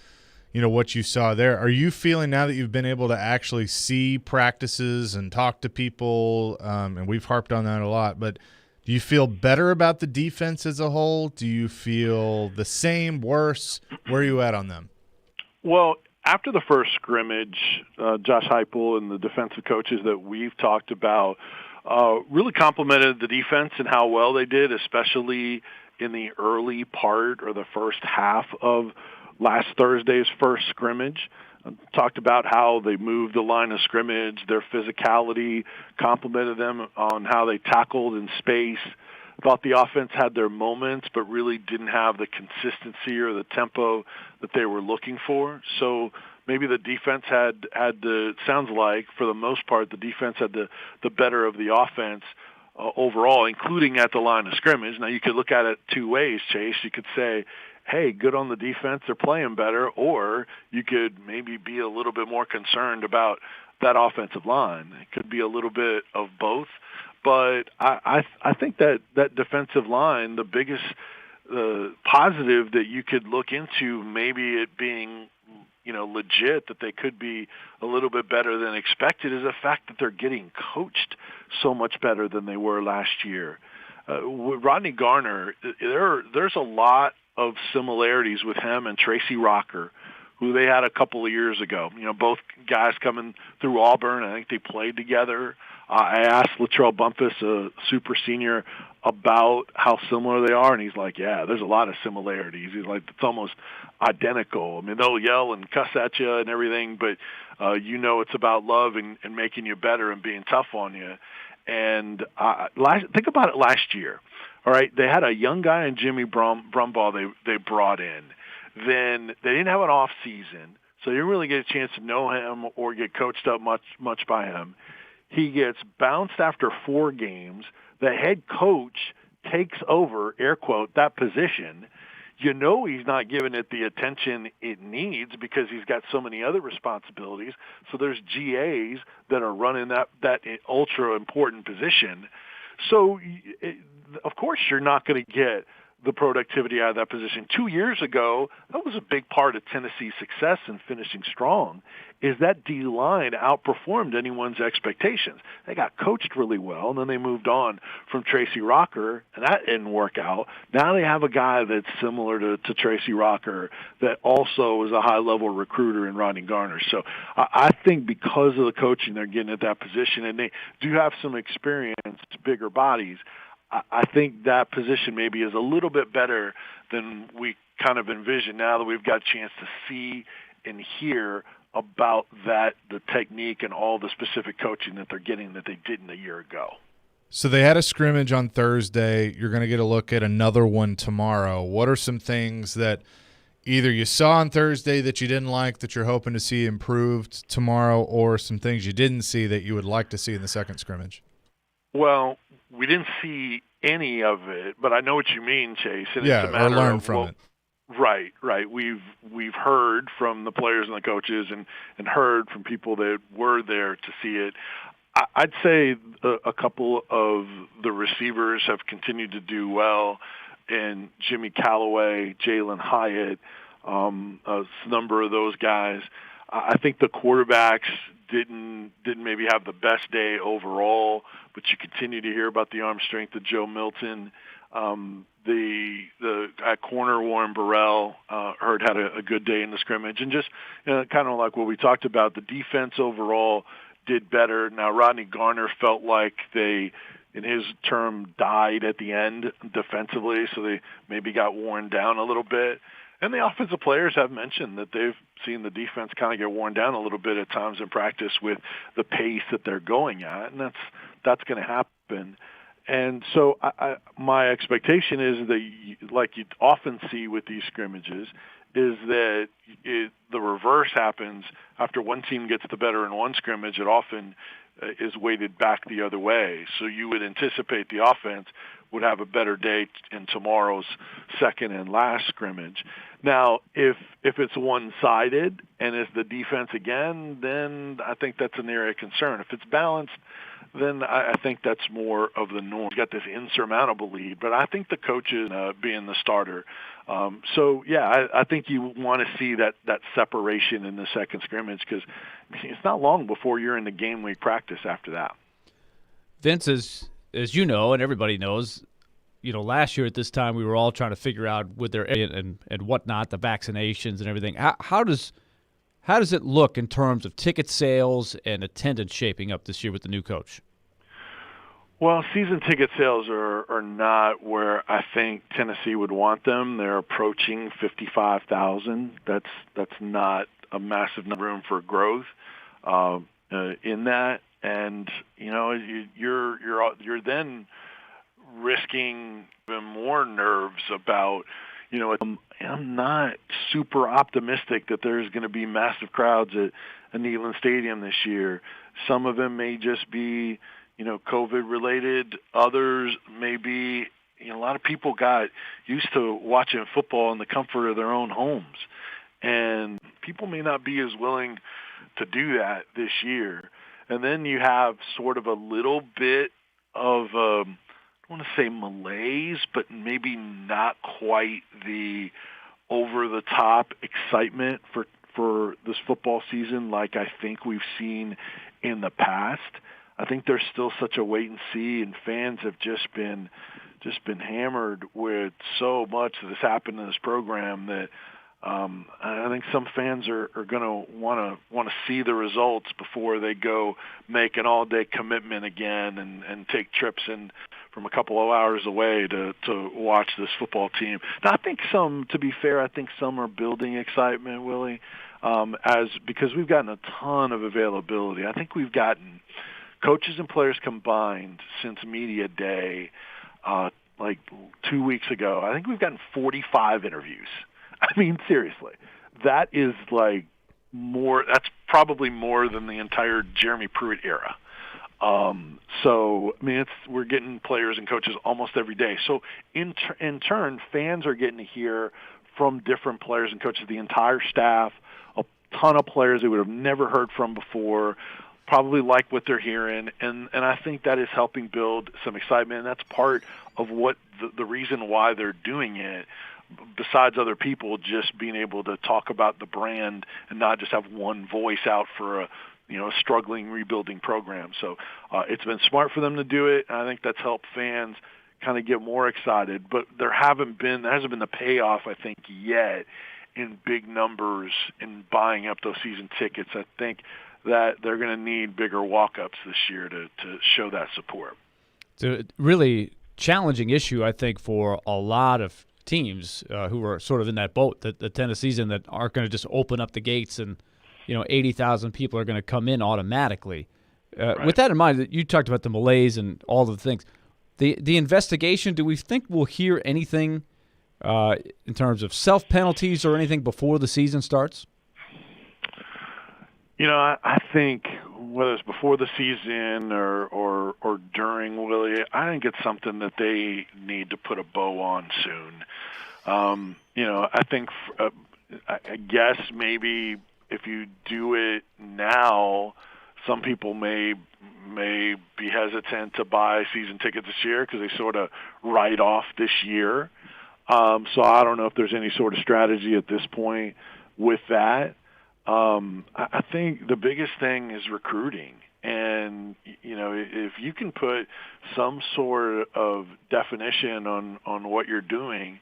what you saw there. Are you feeling, now that you've been able to actually see practices and talk to people, and we've harped on that a lot, but do you feel better about the defense as a whole? Do you feel the same, worse? Where are you at on them? Well, after the first scrimmage, Josh Heupel and the defensive coaches that we've talked about really complimented the defense and how well they did, especially in the early part or the first half of last Thursday's first scrimmage. Talked about how they moved the line of scrimmage, their physicality, complimented them on how they tackled in space. Thought the offense had their moments, but really didn't have the consistency or the tempo that they were looking for. So maybe the defense had sounds like, for the most part, the defense had the better of the offense overall, including at the line of scrimmage. Now, you could look at it two ways, Chase. You could say, hey, good on the defense, they're playing better, or you could maybe be a little bit more concerned about that offensive line. It could be a little bit of both, but I think that defensive line, the biggest positive that you could look into, maybe it being legit, that they could be a little bit better than expected, is the fact that they're getting coached so much better than they were last year. With Rodney Garner, there's a lot of similarities with him and Tracy Rocker, who they had a couple of years ago. Both guys coming through Auburn. I think they played together. I asked Latrell Bumpus, a super senior, about how similar they are, and he's like, yeah, there's a lot of similarities. He's like, it's almost identical. I mean, they'll yell and cuss at you and everything, but it's about love and making you better and being tough on you. And think about it last year. All right, they had a young guy in Jimmy Brumbaugh they brought in. Then they didn't have an off season, so you didn't really get a chance to know him or get coached up much by him. He gets bounced after 4 games. The head coach takes over, air quote, that position. He's not giving it the attention it needs because he's got so many other responsibilities. So there's GAs that are running that ultra important position. So, of course, you're not going to get the productivity out of that position. 2 years ago, that was a big part of Tennessee's success in finishing strong, is that D-line outperformed anyone's expectations. They got coached really well, and then they moved on from Tracy Rocker, and that didn't work out. Now they have a guy that's similar to Tracy Rocker that also is a high-level recruiter in Rodney Garner. So I think because of the coaching they're getting at that position, and they do have some experience, bigger bodies, I think that position maybe is a little bit better than we kind of envision now that we've got a chance to see and hear about the technique and all the specific coaching that they're getting that they didn't a year ago. So they had a scrimmage on Thursday. You're going to get a look at another one tomorrow. What are some things that either you saw on Thursday that you didn't like that you're hoping to see improved tomorrow, or some things you didn't see that you would like to see in the second scrimmage? Well, we didn't see any of it, but I know what you mean, Chase. And yeah, it's a matter or learn of, from it. Right. We've heard from the players and the coaches and heard from people that were there to see it. I'd say a couple of the receivers have continued to do well, and Jimmy Callaway, Jalen Hyatt, a number of those guys. I think the quarterbacks didn't maybe have the best day overall, but you continue to hear about the arm strength of Joe Milton. The at corner, Warren Burrell had a good day in the scrimmage, and just kind of like what we talked about, the defense overall did better. Now Rodney Garner felt like they, in his term, died at the end defensively, so they maybe got worn down a little bit. And the offensive players have mentioned that they've seen the defense kind of get worn down a little bit at times in practice with the pace that they're going at, and that's going to happen. And so my expectation is that, like you often see with these scrimmages, is that the reverse happens after one team gets the better in one scrimmage. It often is weighted back the other way. So you would anticipate the offense would have a better day in tomorrow's second and last scrimmage. Now, if it's one-sided and it's the defense again, then I think that's an area of concern. If it's balanced, then I think that's more of the norm. You've got this insurmountable lead, but I think the coach is being the starter. I think you want to see that separation in the second scrimmage, because it's not long before you're in the game week practice after that. Vince, as you know, and everybody knows, last year at this time we were all trying to figure out with their and whatnot, the vaccinations and everything. How does it look in terms of ticket sales and attendance shaping up this year with the new coach? Well, season ticket sales are not where I think Tennessee would want them. They're approaching 55,000. That's not a massive room for growth in that, and you're then risking even more nerves about. I'm not super optimistic that there's going to be massive crowds at Neyland Stadium this year. Some of them may just be, COVID related. Others may be, a lot of people got used to watching football in the comfort of their own homes. And people may not be as willing to do that this year. And then you have sort of a little bit of, I want to say malaise, but maybe not quite the over-the-top excitement for this football season like I think we've seen in the past. I think there's still such a wait and see, and fans have just been hammered with so much that has happened in this program that I think some fans are going to want to see the results before they go make an all-day commitment again and take trips in from a couple of hours away to watch this football team. Now, I think to be fair, I think some are building excitement, Willie, because we've gotten a ton of availability. I think we've gotten coaches and players combined since media day, like 2 weeks ago. I think we've gotten 45 interviews. I mean, seriously, that is like more. That's probably more than the entire Jeremy Pruitt era. We're getting players and coaches almost every day. So in turn, fans are getting to hear from different players and coaches, the entire staff, a ton of players they would have never heard from before, probably like what they're hearing, and I think that is helping build some excitement, and that's part of what the reason why they're doing it, besides other people just being able to talk about the brand and not just have one voice out for a struggling, rebuilding program. So it's been smart for them to do it, and I think that's helped fans kind of get more excited. But there hasn't been the payoff, I think, yet in big numbers in buying up those season tickets. I think that they're going to need bigger walk-ups this year to show that support. It's a really challenging issue, I think, for a lot of teams who are sort of in that boat, the Tennessee's in, that aren't going to just open up the gates and 80,000 people are going to come in automatically. Right. With that in mind, you talked about the malaise and all of the things. The investigation, do we think we'll hear anything in terms of self-penalties or anything before the season starts? I think whether it's before the season or during, Willie, I think it's something that they need to put a bow on soon. I think, I guess maybe if you do it now, some people may be hesitant to buy season tickets this year because they sort of write off this year. So I don't know if there's any sort of strategy at this point with that. I think the biggest thing is recruiting. And, if you can put some sort of definition on what you're doing,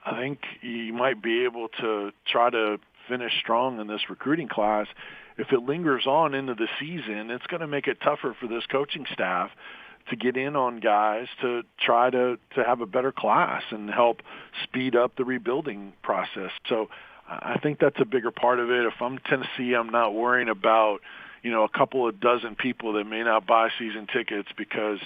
I think you might be able to try to finish strong in this recruiting class. If it lingers on into the season, it's going to make it tougher for this coaching staff to get in on guys to try to have a better class and help speed up the rebuilding process. So I think that's a bigger part of it. If I'm Tennessee, I'm not worrying about, a couple of dozen people that may not buy season tickets because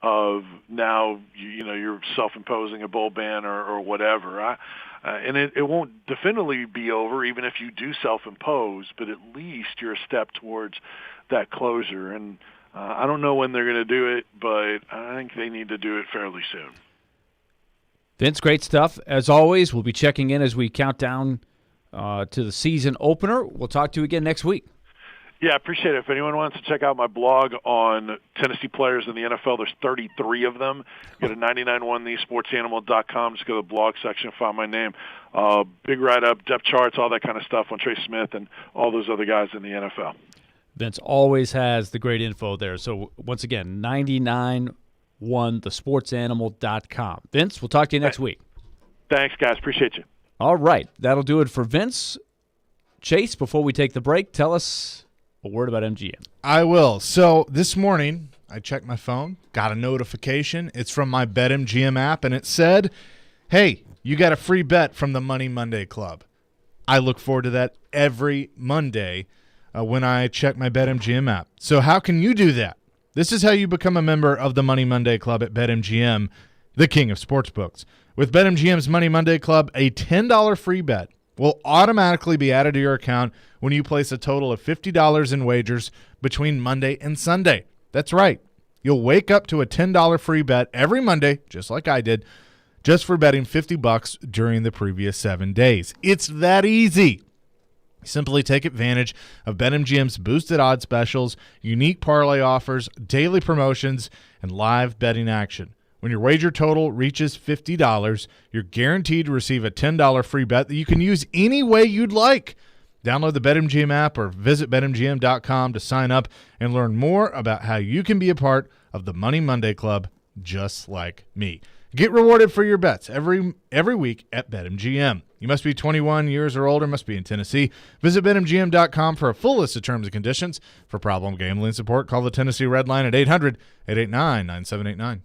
of now, you're self-imposing a bowl ban or whatever. And it won't definitively be over even if you do self-impose, but at least you're a step towards that closure. And I don't know when they're going to do it, but I think they need to do it fairly soon. Vince, great stuff. As always, we'll be checking in as we count down to the season opener. We'll talk to you again next week. Yeah, I appreciate it. If anyone wants to check out my blog on Tennessee players in the NFL, there's 33 of them. Go to 991thesportsanimal.com. Just go to the blog section, find my name. Big write-up, depth charts, all that kind of stuff on Trey Smith and all those other guys in the NFL. Vince always has the great info there. So, once again, 991thesportsanimal.com. Vince, we'll talk to you next week. Thanks, guys. Appreciate you. All right. That'll do it for Vince. Chase, before we take the break, tell us a word about MGM. I will. So this morning, I checked my phone, got a notification. It's from my BetMGM app, and it said, hey, you got a free bet from the Money Monday Club. I look forward to that every Monday when I check my BetMGM app. So how can you do that? This is how you become a member of the Money Monday Club at BetMGM, the king of sportsbooks. With BetMGM's Money Monday Club, a $10 free bet will automatically be added to your account when you place a total of $50 in wagers between Monday and Sunday. That's right. You'll wake up to a $10 free bet every Monday, just like I did, just for betting $50 during the previous 7 days. It's that easy. Simply take advantage of BetMGM's boosted odds specials, unique parlay offers, daily promotions, and live betting action. When your wager total reaches $50, you're guaranteed to receive a $10 free bet that you can use any way you'd like. Download the BetMGM app or visit BetMGM.com to sign up and learn more about how you can be a part of the Money Monday Club just like me. Get rewarded for your bets every week at BetMGM. You must be 21 years or older, must be in Tennessee. Visit BetMGM.com for a full list of terms and conditions. For problem gambling support, call the Tennessee Red Line at 800-889-9789.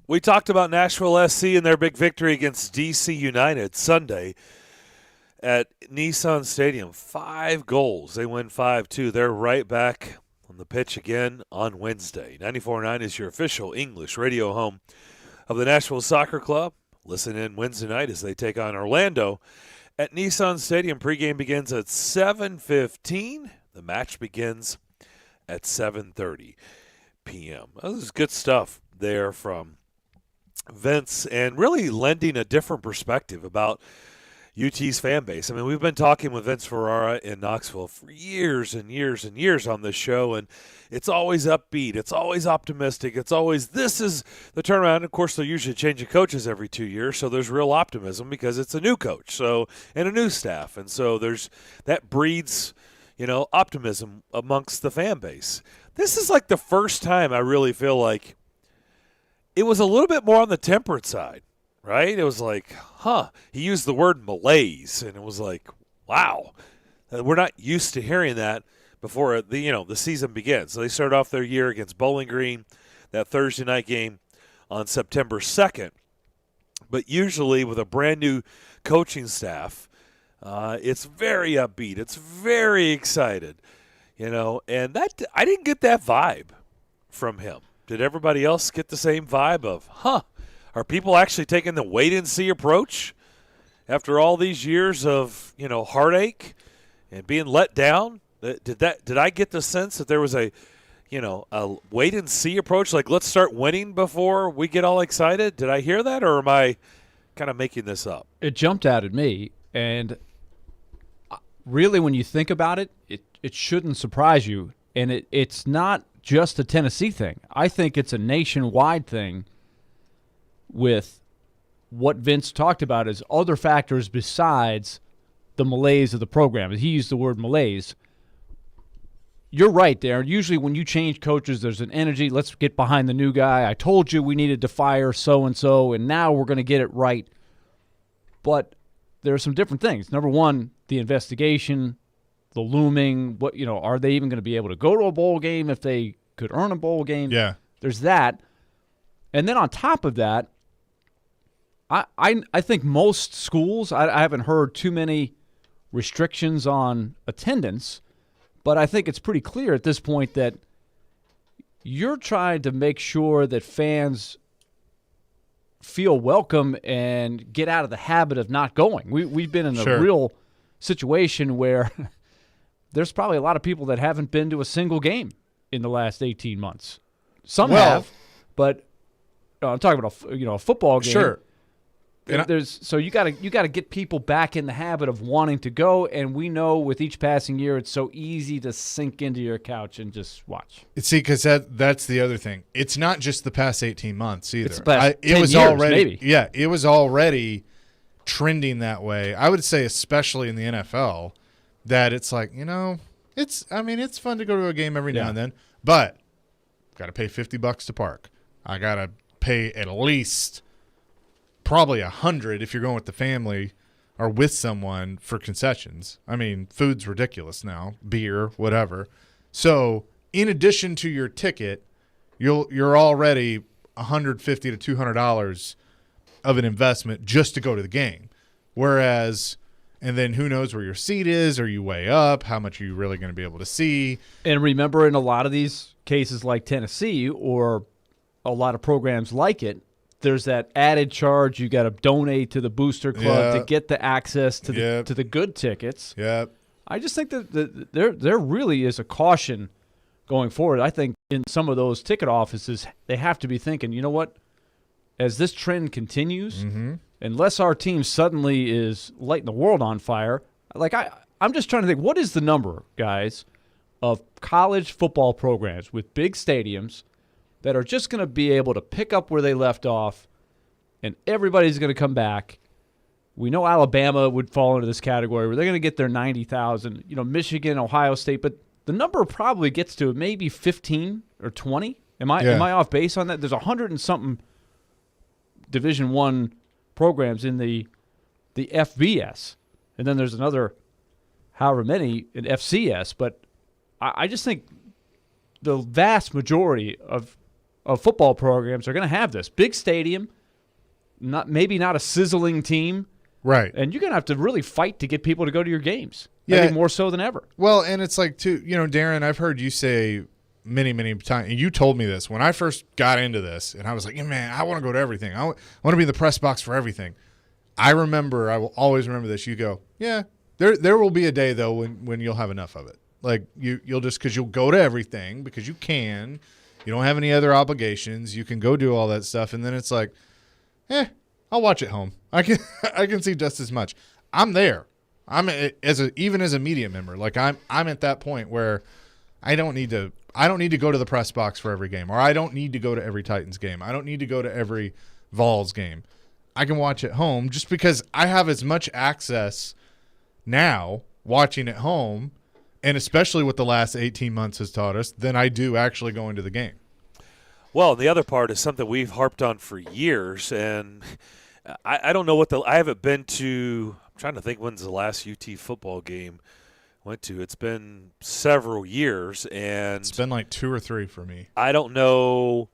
We talked about Nashville SC and their big victory against DC United Sunday at Nissan Stadium. 5 goals. They win 5-2. They're right back on the pitch again on Wednesday. 94.9 is your official English radio home of the Nashville Soccer Club. Listen in Wednesday night as they take on Orlando at Nissan Stadium. Pregame begins at 7:15. The match begins at 7:30 p.m. This is good stuff there from Vince, and really lending a different perspective about UT's fan base. I mean, we've been talking with Vince Ferrara in Knoxville for years and years and years on this show, and it's always upbeat. It's always optimistic. It's always, this is the turnaround. Of course, they're usually changing coaches every 2 years, so there's real optimism because it's a new coach and a new staff. And so that breeds, optimism amongst the fan base. This is like the first time I really feel like it was a little bit more on the temperate side. Right? It was like, he used the word malaise, and it was like, wow. We're not used to hearing that before the season begins. So they start off their year against Bowling Green, that Thursday night game on September 2nd. But usually with a brand new coaching staff, it's very upbeat. It's very excited, and that I didn't get that vibe from him. Did everybody else get the same vibe of, are people actually taking the wait-and-see approach after all these years of, heartache and being let down? Did I get the sense that there was a wait-and-see approach, like let's start winning before we get all excited? Did I hear that, or am I kind of making this up? It jumped out at me, and really when you think about it, it shouldn't surprise you, and it's not just a Tennessee thing. I think it's a nationwide thing with what Vince talked about as other factors besides the malaise of the program. He used the word malaise. You're right, Darren. Usually when you change coaches, there's an energy. Let's get behind the new guy. I told you we needed to fire so-and-so, and now we're going to get it right. But there are some different things. Number one, the investigation, the looming, are they even going to be able to go to a bowl game if they could earn a bowl game? Yeah. There's that. And then on top of that, I think most schools, I haven't heard too many restrictions on attendance, but I think it's pretty clear at this point that you're trying to make sure that fans feel welcome and get out of the habit of not going. We've been in a real situation where there's probably a lot of people that haven't been to a single game in the last 18 months. Some have, but I'm talking about a football game. Sure. So you got to get people back in the habit of wanting to go, and we know with each passing year it's so easy to sink into your couch and just watch. See, because that's the other thing. It's not just the past 18 months either. It's the past 10 years, already, maybe. Yeah, it was already trending that way. I would say, especially in the NFL, that it's like it's fun to go to a game every now and then, but got to pay $50 to park. I got to pay at least probably $100 if you're going with the family or with someone for concessions. I mean, food's ridiculous now, beer, whatever. So in addition to your ticket, you're already $150 to $200 of an investment just to go to the game. Whereas, and then who knows where your seat is? Are you way up? How much are you really going to be able to see? And remember, in a lot of these cases like Tennessee or a lot of programs like it, there's that added charge. You got to donate to the booster club to get the access to the good tickets. Yep. I just think that there really is a caution going forward. I think in some of those ticket offices, they have to be thinking, you know what? As this trend continues, unless our team suddenly is lighting the world on fire, I'm just trying to think, what is the number, guys, of college football programs with big stadiums that are just going to be able to pick up where they left off, and everybody's going to come back? We know Alabama would fall into this category where they're going to get their 90,000, Michigan, Ohio State, but the number probably gets to maybe 15 or 20. Am I off base on that? There's 100 and something Division I programs in the FBS, and then there's another however many in FCS, but I just think the vast majority of of football programs are going to have this big stadium, maybe not a sizzling team, right? And you're going to have to really fight to get people to go to your games. Yeah, I think more so than ever. Well, and it's like too, Darren, I've heard you say many times, and you told me this when I first got into this, and I was like, man, I want to go to everything. I want to be in the press box for everything. I will always remember this. You go, yeah, there will be a day though when you'll have enough of it. Like you'll just, because you'll go to everything because you can. You don't have any other obligations. You can go do all that stuff, and then it's like, I'll watch at home. I can see just as much. I'm there. I'm even as a media member. Like I'm at that point where I don't need to go to the press box for every game, or I don't need to go to every Titans game. I don't need to go to every Vols game. I can watch at home just because I have as much access now watching at home, and especially what the last 18 months has taught us, than I do actually going to the game. Well, the other part is something we've harped on for years, and I don't know I haven't been to. I'm trying to think when's the last UT football game went to. It's been several years, and it's been like 2 or 3 for me. I don't know,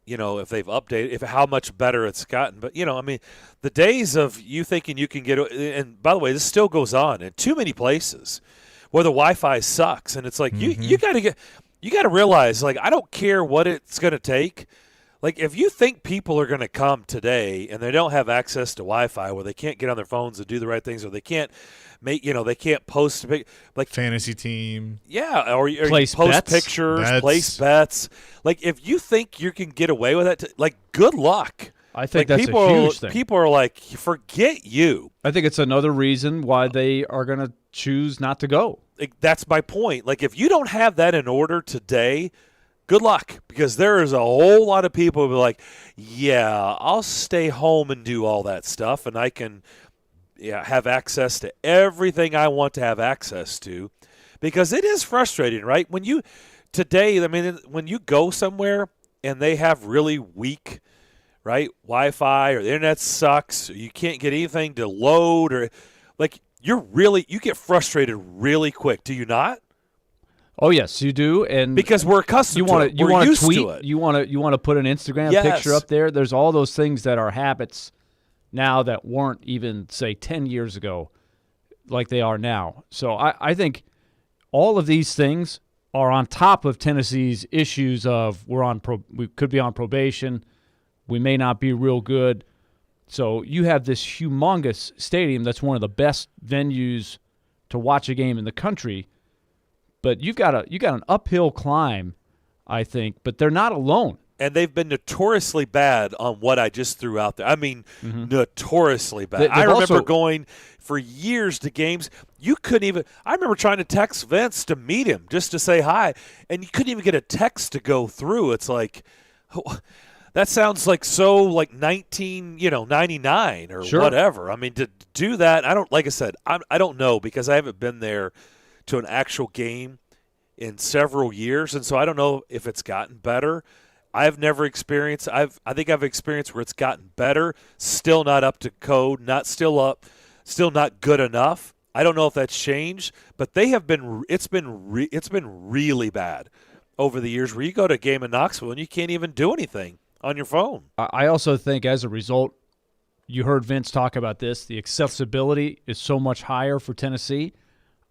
if they've updated, how much better it's gotten. But I mean, the days of you thinking you can get, and by the way, this still goes on in too many places where the Wi-Fi sucks, and it's like you got to realize, like, I don't care what it's going to take. Like, if you think people are going to come today and they don't have access to Wi-Fi, where they can't get on their phones and do the right things, or they can't they can't post like fantasy team, or you post bets. pictures, place bets. Like, if you think you can get away with that, like, good luck. I think like, that's a huge thing. People are like, forget you. I think it's another reason why they are going to choose not to go. That's my point. Like, if you don't have that in order today, good luck, because there is a whole lot of people who will be like, yeah, I'll stay home and do all that stuff, and I can have access to everything I want to have access to, because it is frustrating, right? When you go somewhere and they have really weak, right, Wi-Fi, or the internet sucks, or you can't get anything to load, or like you get frustrated really quick. Do you not? Oh yes, you do, and because we're accustomed to it. We're used tweet, to it. You want to put an Instagram picture up there. There's all those things that are habits now that weren't even, say, 10 years ago like they are now. So I think all of these things are on top of Tennessee's issues of we could be on probation, we may not be real good. So you have this humongous stadium that's one of the best venues to watch a game in the country. But you got an uphill climb, I think. But they're not alone. And they've been notoriously bad on what I just threw out there. I mean, notoriously bad. I remember going for years to games. You couldn't even – I remember trying to text Vince to meet him just to say hi, and you couldn't even get a text to go through. It's like that sounds like so like 1999 or whatever. I mean, to do that, like I said, I don't know, because I haven't been there to an actual game in several years, and so I don't know if it's gotten better. I've never experienced. I think I've experienced where it's gotten better, still not up to code, still not good enough. I don't know if that's changed, but they have been. It's been really bad over the years, where you go to a game in Knoxville and you can't even do anything on your phone. I also think as a result, you heard Vince talk about this. The accessibility is so much higher for Tennessee.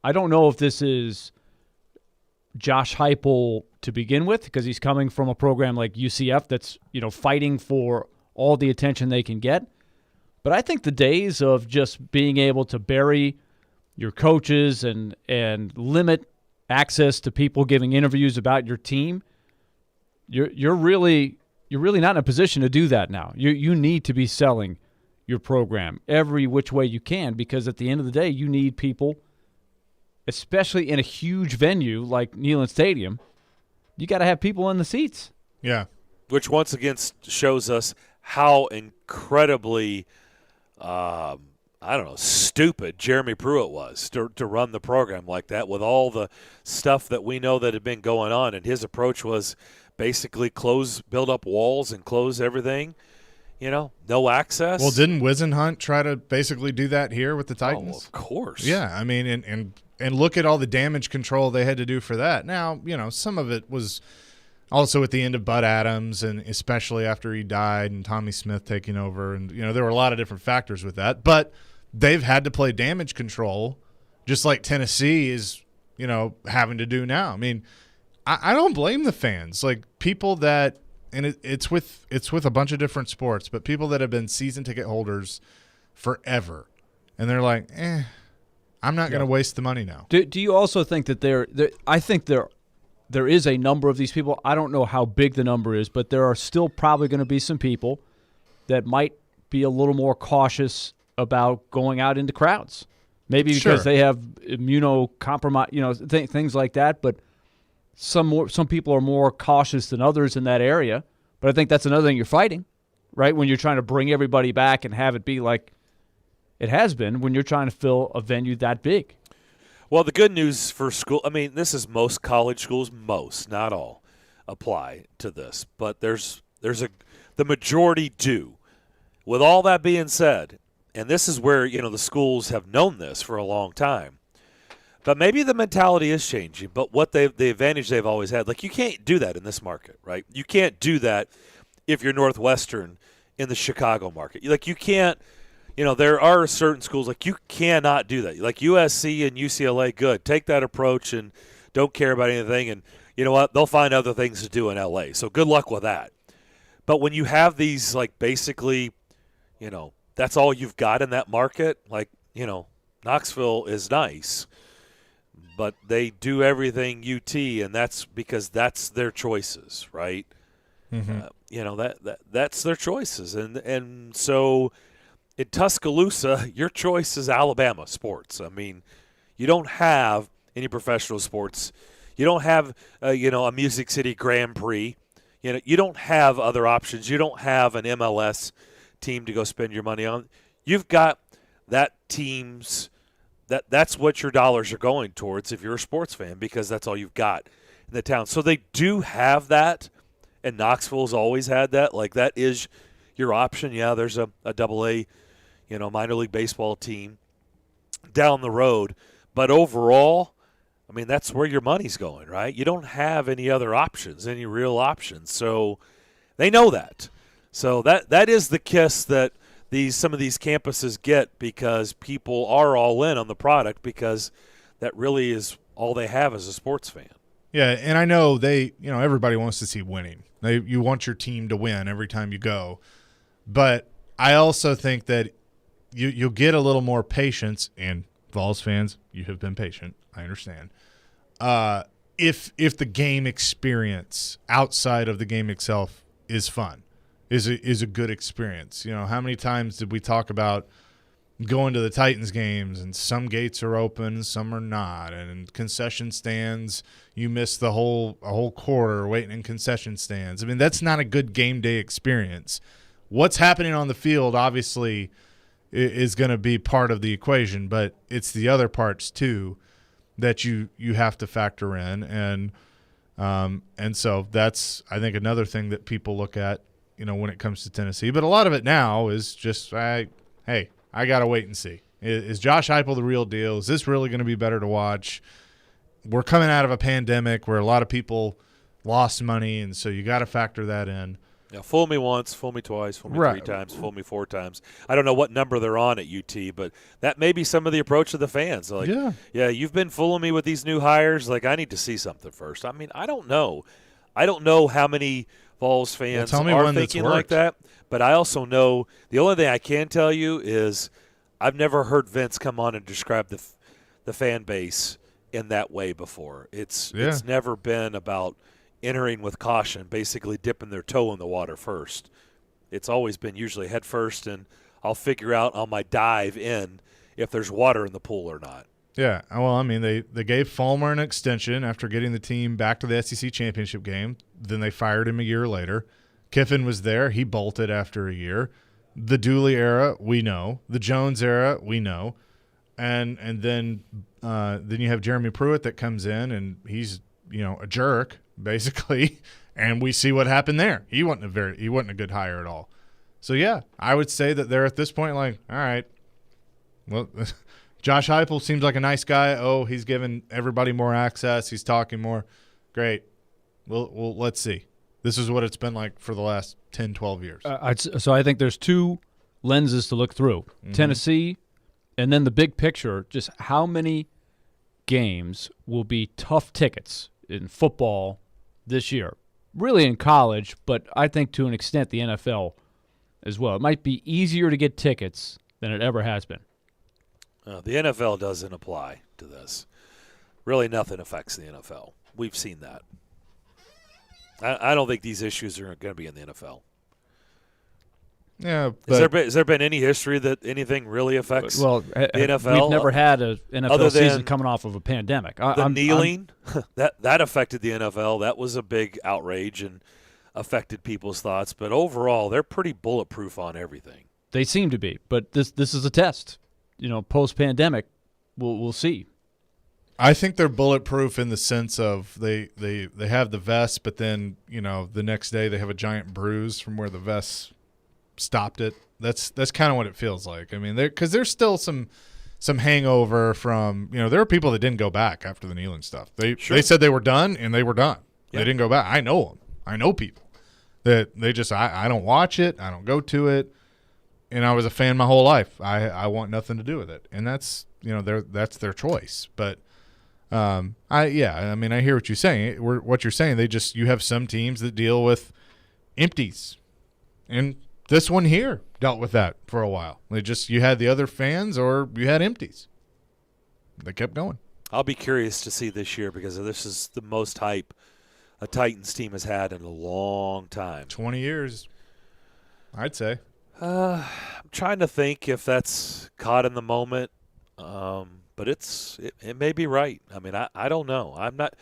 I don't know if this is Josh Heupel to begin with, because he's coming from a program like UCF that's, fighting for all the attention they can get. But I think the days of just being able to bury your coaches and limit access to people giving interviews about your team, you're really not in a position to do that now. You need to be selling your program every which way you can, because at the end of the day, you need people, especially in a huge venue like Neyland Stadium. You got to have people in the seats. Yeah. Which once again shows us how incredibly, stupid Jeremy Pruitt was to run the program like that, with all the stuff that we know that had been going on. And his approach was basically build up walls and close everything. No access. Well, didn't Wisenhunt try to basically do that here with the Titans? Oh, of course. Yeah, I mean, and look at all the damage control they had to do for that. Now, some of it was Also at the end of Bud Adams, and especially after he died and Tommy Smith taking over. And, there were a lot of different factors with that. But they've had to play damage control just like Tennessee is, having to do now. I mean, I don't blame the fans. Like people that – and it's with a bunch of different sports, but people that have been season ticket holders forever. And they're like, I'm not going to waste the money now. Do you also think that I think there is a number of these people. I don't know how big the number is, but there are still probably going to be some people that might be a little more cautious about going out into crowds. Maybe because they have immunocompromised, things like that. But some people are more cautious than others in that area. But I think that's another thing you're fighting, right? When you're trying to bring everybody back and have it be like it has been when you're trying to fill a venue that big. Well, the good news for school, this is most college schools, not all, apply to this, but the majority do. With all that being said, and this is where, the schools have known this for a long time, but maybe the mentality is changing, but the advantage they've always had, like you can't do that in this market, right? You can't do that if you're Northwestern in the Chicago market. Like you can't, there are certain schools like you cannot do that. Like USC and UCLA, good. Take that approach and don't care about anything. And you know what? They'll find other things to do in LA. So good luck with that. But when you have these, like basically, that's all you've got in that market. Like, Knoxville is nice, but they do everything UT, and that's because that's their choices, right? Mm-hmm. That's their choices, and so. In Tuscaloosa, your choice is Alabama sports. You don't have any professional sports. You don't have, a Music City Grand Prix. You don't have other options. You don't have an MLS team to go spend your money on. You've got that team's that's what your dollars are going towards if you're a sports fan because that's all you've got in the town. So they do have that, and Knoxville's always had that. Like that is your option. Yeah, there's a AA minor league baseball team down the road. But overall, that's where your money's going, right? You don't have any other options, any real options. So they know that. So that is the kiss that some of these campuses get because people are all in on the product because that really is all they have as a sports fan. Yeah, and I know everybody wants to see winning. You want your team to win every time you go. But I also think that you'll get a little more patience, and Vols fans, you have been patient. I understand. If the game experience outside of the game itself is fun, is a good experience. How many times did we talk about going to the Titans games and some gates are open, some are not, and concession stands, you miss a whole quarter waiting in concession stands. That's not a good game day experience. What's happening on the field, obviously, is going to be part of the equation, but it's the other parts too that you have to factor in, and so that's I think another thing that people look at, when it comes to Tennessee. But a lot of it now is just, hey, I got to wait and see. Is Josh Heupel the real deal? Is this really going to be better to watch? We're coming out of a pandemic where a lot of people lost money, and so you got to factor that in. Yeah, fool me once, fool me twice, fool me 3 times, fool me 4 times. I don't know what number they're on at UT, but that may be some of the approach of the fans. Like, yeah, you've been fooling me with these new hires. Like, I need to see something first. I don't know. I don't know how many Vols fans are thinking like that, but I also know the only thing I can tell you is I've never heard Vince come on and describe the fan base in that way before. It's never been about entering with caution, basically dipping their toe in the water first. It's always been usually head first, and I'll figure out on my dive in if there's water in the pool or not. Yeah, well, they gave Fulmer an extension after getting the team back to the SEC championship game. Then they fired him a year later. Kiffin was there. He bolted after a year. The Dooley era, we know. The Jones era, we know. And then you have Jeremy Pruitt that comes in, and he's a jerk basically, and we see what happened there. He wasn't a good hire at all. So yeah, I would say that they're at this point like, all right, well, Josh Heupel seems like a nice guy. Oh, he's giving everybody more access. He's talking more. Great. Well, let's see. This is what it's been like for the last 10, 12 years. So I think there's two lenses to look through. Tennessee, and then the big picture, just how many games will be tough tickets in football this year. Really in college, but I think to an extent the NFL as well. It might be easier to get tickets than it ever has been. The NFL doesn't apply to this. Really nothing affects the NFL. We've seen that. I don't think these issues are going to be in the NFL. Yeah, but has there been any history that anything really affects the NFL? We've never had an NFL season coming off of a pandemic. Kneeling, that affected the NFL. That was a big outrage and affected people's thoughts. But overall, they're pretty bulletproof on everything. They seem to be, but this is a test. Post-pandemic, we'll see. I think they're bulletproof in the sense of they have the vest, but then the next day they have a giant bruise from where the vest stopped it. That's kind of what it feels like. I mean, because there's still some hangover from there are people that didn't go back after the kneeling stuff. They said they were done and they were done. Yeah. They didn't go back. I know them. I know people that they just I don't watch it. I don't go to it. And I was a fan my whole life. I want nothing to do with it, and that's that's their choice. But I hear what you're saying. What you're saying, you have some teams that deal with empties, and this one here dealt with that for a while. You had the other fans or you had empties. They kept going. I'll be curious to see this year because this is the most hype a Titans team has had in a long time. 20 years, I'd say. I'm trying to think if that's caught in the moment, but it may be right. I mean, I don't know. I'm not.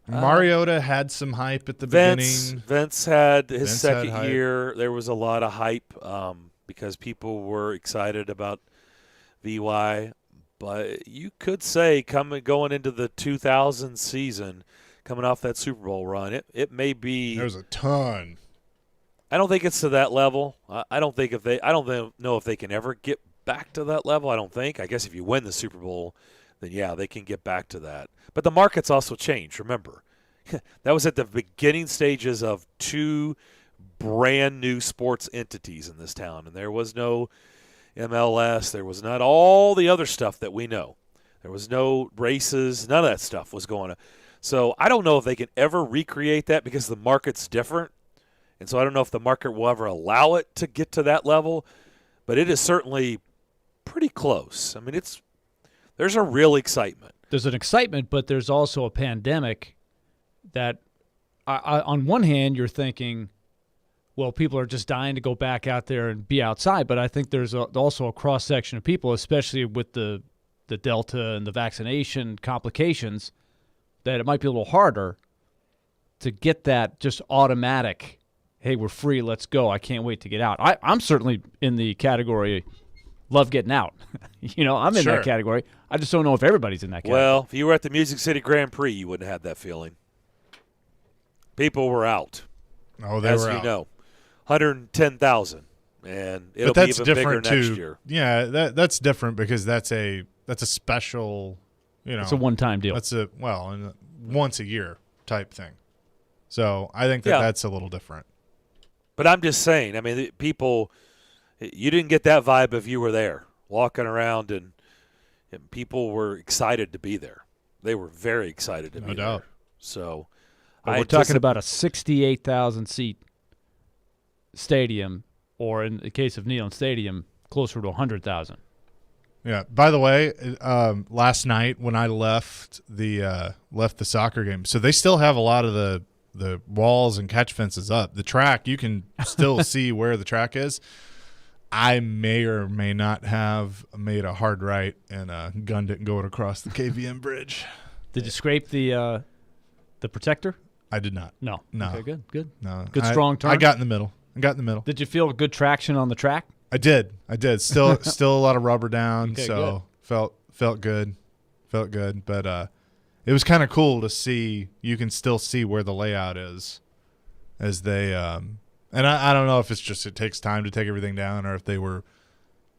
Mariota had some hype at the beginning. Vince had his second year. There was a lot of hype because people were excited about VY. But you could say going into the 2000 season, coming off that Super Bowl run, it may be. There's a ton. I don't think it's to that level. I don't know if they can ever get back to that level. I don't think. I guess if you win the Super Bowl, then yeah, they can get back to that. But the market's also changed. Remember, that was at the beginning stages of two brand new sports entities in this town, and there was no MLS. There was not all the other stuff that we know. There was no races. None of that stuff was going on. So I don't know if they can ever recreate that because the market's different. And so I don't know if the market will ever allow it to get to that level, but it is certainly pretty close. I mean, there's a real excitement. There's an excitement, but there's also a pandemic that on one hand you're thinking, well, people are just dying to go back out there and be outside, but I think there's also a cross-section of people, especially with the Delta and the vaccination complications, that it might be a little harder to get that just automatic, hey, we're free, let's go, I can't wait to get out. I'm certainly in the category love getting out. I'm in that category. I just don't know if everybody's in that category. Well, if you were at the Music City Grand Prix, you wouldn't have that feeling. People were out. Oh, they were out. 110,000, and it'll be even bigger next year. Yeah, that's different because that's a special, It's a one-time deal. That's once a year type thing. So I think that's a little different. But I'm just saying, I mean, people, you didn't get that vibe if you were there walking around, and people were excited to be there. They were very excited to be there. So we're talking about a 68,000 seat stadium, or in the case of Neyland Stadium, closer to 100,000. Yeah. By the way, last night when I left the soccer game, so they still have a lot of the walls and catch fences up. The track, you can still see where the track is. I may or may not have made a hard right and gunned it going across the KVM bridge. Did you scrape the protector? I did not. No. Okay, good. No. Good strong turn. I got in the middle. Did you feel good traction on the track? I did. Still a lot of rubber down, okay, so good. Felt good. But it was kind of cool to see. You can still see where the layout is, as they and I don't know if it's just it takes time to take everything down, or if they were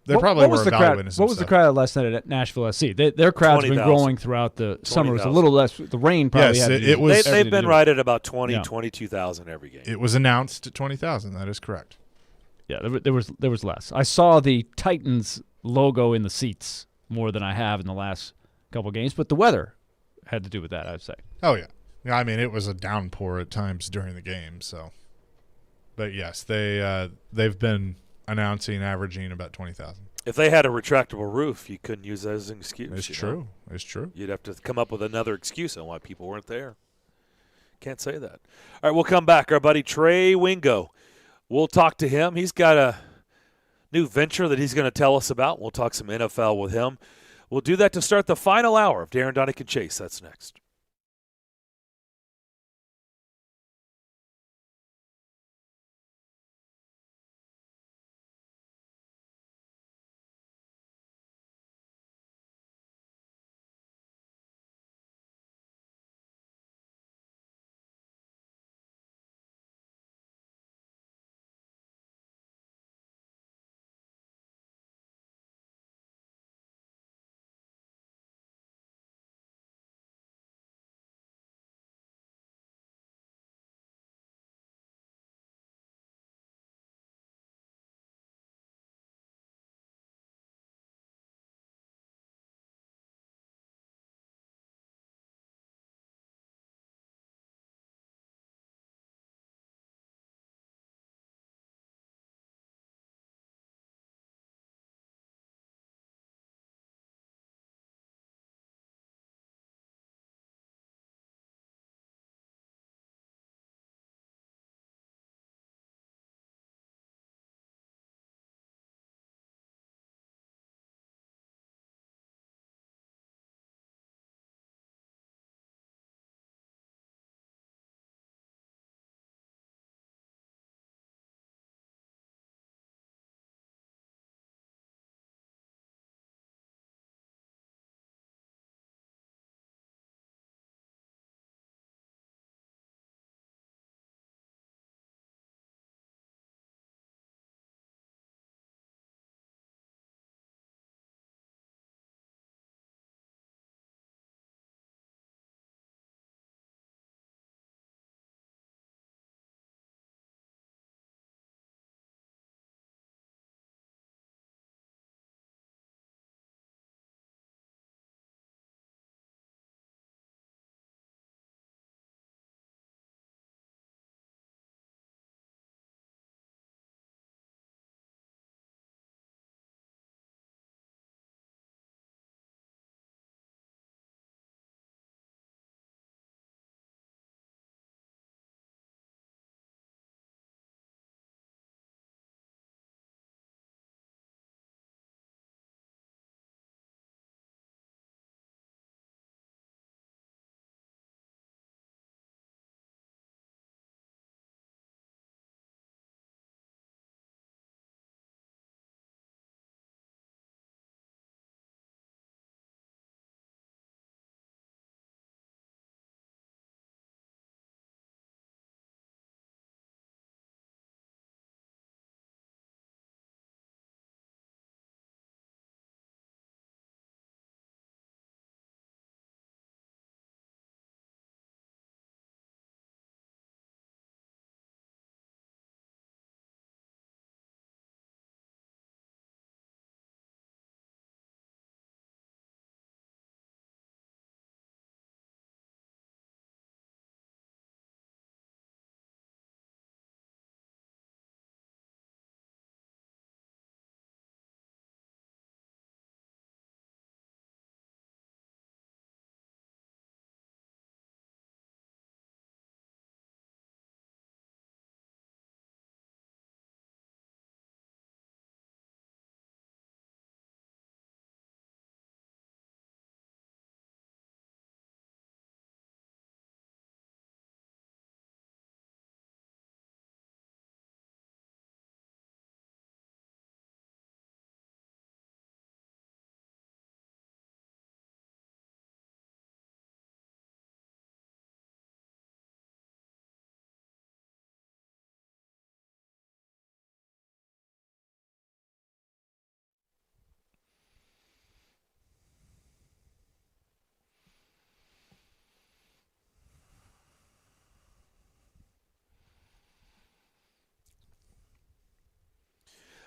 They probably were the evaluating crowd? some What was the stuff. crowd last night at Nashville SC? Their crowd's been 20,000. growing throughout the summer. It was a 20,000. little less. The rain probably Yes, had to do it was- everything They've to been do right with it. at about 20, Yeah. 22,000 every game. It was announced at 20,000. That is correct. Yeah, there was less. I saw the Titans logo in the seats more than I have in the last couple games, but the weather had to do with that, I'd say. Oh yeah. Yeah, I mean it was a downpour at times during the game, so. But yes, they've been announcing averaging about 20,000. If they had a retractable roof, you couldn't use that as an excuse. It's you true. know? It's true. You'd have to come up with another excuse on why people weren't there. Can't say that. All right, we'll come back. Our buddy Trey Wingo. We'll talk to him. He's got a new venture that he's going to tell us about. We'll talk some NFL with him. We'll do that to start the final hour of Darren, Daunic, and Chase. That's next.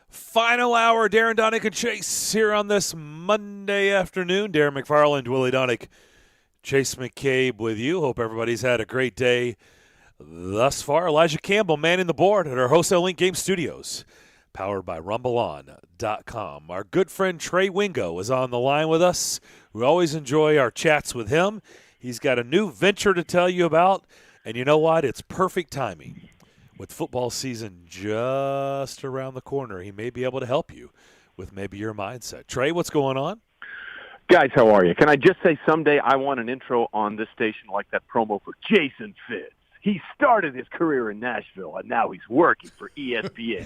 Final hour, Darren, Daunic, and Chase here on this Monday afternoon. Darren McFarland, Willie Daunic, Chase McCabe with you. Hope everybody's had a great day thus far. Elijah Campbell manning the board at our Wholesale Link Game Studios, powered by RumbleOn.com. Our good friend Trey Wingo is on the line with us. We always enjoy our chats with him. He's got a new venture to tell you about, and you know what? It's perfect timing. With football season just around the corner, he may be able to help you with maybe your mindset. Trey, what's going on? Guys, how are you? Can I just say someday I want an intro on this station like that promo for Jason Fitz. He started his career in Nashville, and now he's working for ESPN.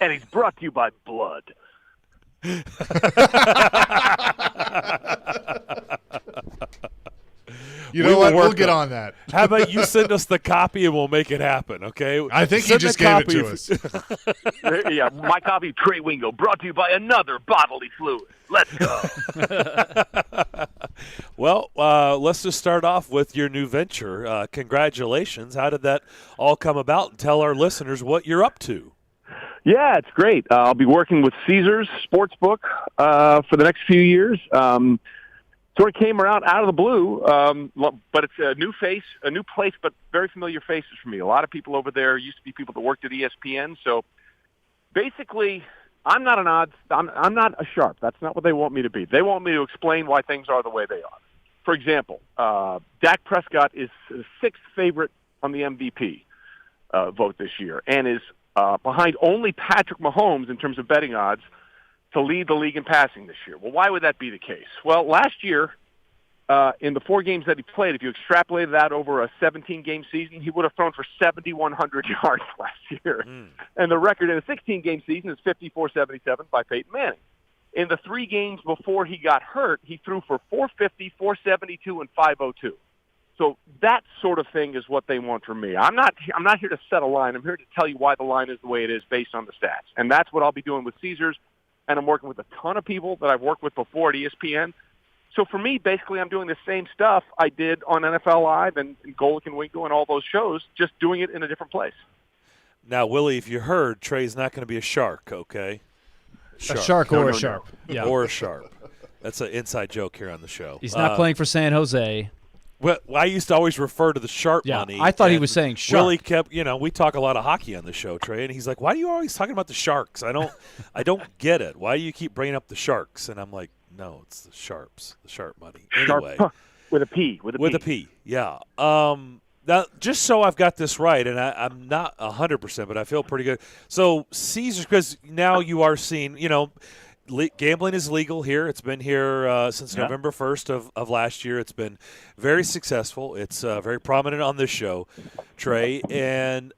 And he's brought to you by Blood. You know what? We'll get on that. How about you send us the copy and we'll make it happen, okay? I think you just gave it to us. Yeah, my copy of Trey Wingo, brought to you by another bodily fluid. Let's go. Well, let's just start off with your new venture. Congratulations. How did that all come about? And tell our listeners what you're up to. Yeah, it's great. I'll be working with Caesars Sportsbook for the next few years. Sort of came around out of the blue, but it's a new face, a new place, but very familiar faces for me. A lot of people over there used to be people that worked at ESPN. So basically, I'm not an odds. I'm not a sharp. That's not what they want me to be. They want me to explain why things are the way they are. For example, Dak Prescott is the sixth favorite on the MVP vote this year, and is behind only Patrick Mahomes in terms of betting odds to lead the league in passing this year. Well, why would that be the case? Well, last year, in the 4 games that he played, if you extrapolated that over a 17-game season, he would have thrown for 7,100 yards last year. And the record in a 16-game season is 54-77 by Peyton Manning. In the 3 games before he got hurt, he threw for 450, 472, and 502. So that sort of thing is what they want from me. I'm not here to set a line. I'm here to tell you why the line is the way it is based on the stats. And that's what I'll be doing with Caesars. And I'm working with a ton of people that I've worked with before at ESPN. So for me, basically, I'm doing the same stuff I did on NFL Live and Golic and Wingo and all those shows, just doing it in a different place. Now, Willie, if you heard, Trey's not going to be a shark, okay? A shark or a sharp. Yeah. Or a sharp. That's an inside joke here on the show. He's not playing for San Jose. Well, I used to always refer to the sharp money. I thought he was saying shark. Willie kept, we talk a lot of hockey on the show, Trey, and he's like, "Why are you always talking about the Sharks? I don't get it. Why do you keep bringing up the Sharks?" And I'm like, "No, it's the Sharps, the sharp money." Anyway, sharp, with a P, with a P. Yeah. Now, just so I've got this right, and I'm not 100%, but I feel pretty good. So Caesars, because now you are seeing, gambling is legal here. It's been here since November 1st of last year. It's been very successful. It's very prominent on this show, Trey. And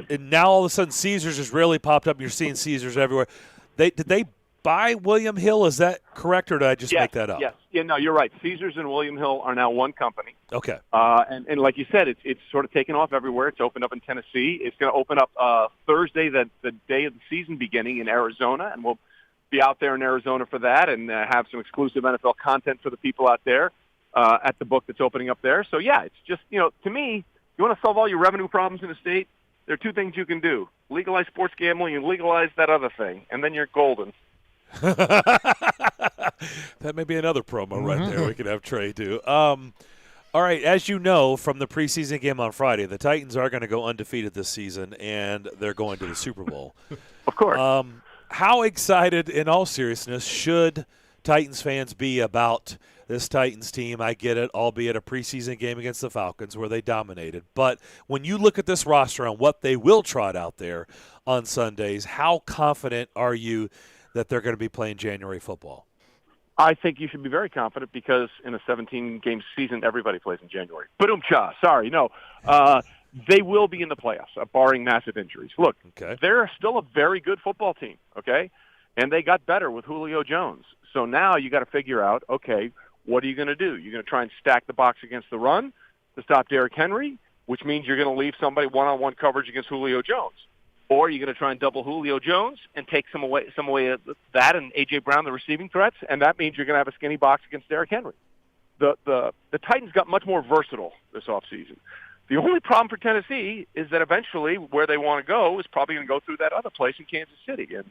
now all of a sudden Caesars has really popped up. You're seeing Caesars everywhere. Did they buy William Hill? Is that correct, or did I just make that up? Yes. Yeah, no, you're right. Caesars and William Hill are now one company. Okay. And like you said, it's sort of taken off everywhere. It's opened up in Tennessee. It's going to open up Thursday, the day of the season beginning in Arizona, and we'll be out there in Arizona for that and have some exclusive NFL content for the people out there at the book that's opening up there. So, yeah, it's just, to me, you want to solve all your revenue problems in the state, there are 2 things you can do. Legalize sports gambling and legalize that other thing, and then you're golden. That may be another promo right there we could have Trey do. All right, as you know from the preseason game on Friday, the Titans are going to go undefeated this season, and they're going to the Super Bowl. Of course. How excited, in all seriousness, should Titans fans be about this Titans team? I get it, albeit a preseason game against the Falcons where they dominated. But when you look at this roster and what they will trot out there on Sundays, how confident are you that they're going to be playing January football? I think you should be very confident because in a 17-game season, everybody plays in January. Ba-dum-cha. Sorry, no. They will be in the playoffs, barring massive injuries. Look, they're still a very good football team, okay? And they got better with Julio Jones. So now you got to figure out, okay, what are you going to do? You're going to try and stack the box against the run to stop Derrick Henry, which means you're going to leave somebody one-on-one coverage against Julio Jones. Or you're going to try and double Julio Jones and take some away of that and A.J. Brown, the receiving threats, and that means you're going to have a skinny box against Derrick Henry. The Titans got much more versatile this offseason. The only problem for Tennessee is that eventually where they want to go is probably going to go through that other place in Kansas City. And,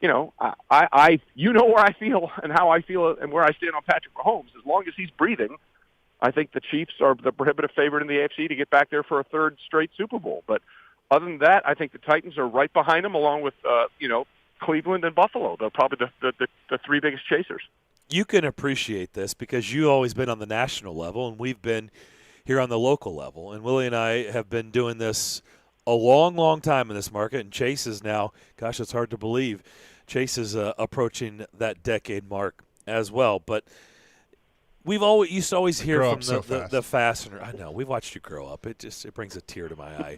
you know where I feel and how I feel and where I stand on Patrick Mahomes. As long as he's breathing, I think the Chiefs are the prohibitive favorite in the AFC to get back there for a third straight Super Bowl. But other than that, I think the Titans are right behind them, along with Cleveland and Buffalo. They're probably the three biggest chasers. You can appreciate this because you've always been on the national level, and we've been here on the local level. And Willie and I have been doing this a long, long time in this market, and Chase is now, gosh, it's hard to believe, Chase is approaching that decade mark as well. But we've always used to always hear from the fastener. I know, we've watched you grow up. It brings a tear to my eye.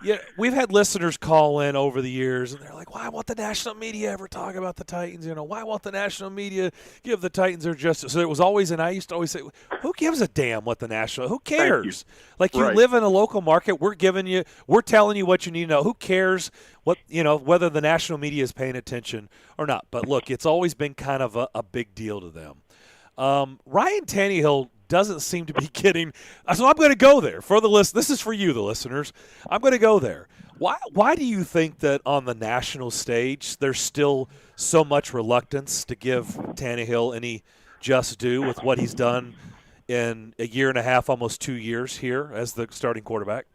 Yeah, we've had listeners call in over the years, and they're like, why won't the national media ever talk about the Titans? Why won't the national media give the Titans their justice? So it was always, and I used to always say, who gives a damn what the national, who cares? Like, you live in a local market, we're telling you what you need to know. Who cares what, whether the national media is paying attention or not? But look, it's always been kind of a big deal to them. Ryan Tannehill doesn't seem to be getting – so I'm going to go there for the list. This is for you, the listeners. I'm going to go there. Why do you think that on the national stage there's still so much reluctance to give Tannehill any just due with what he's done in a year and a half, almost 2 years here as the starting quarterback?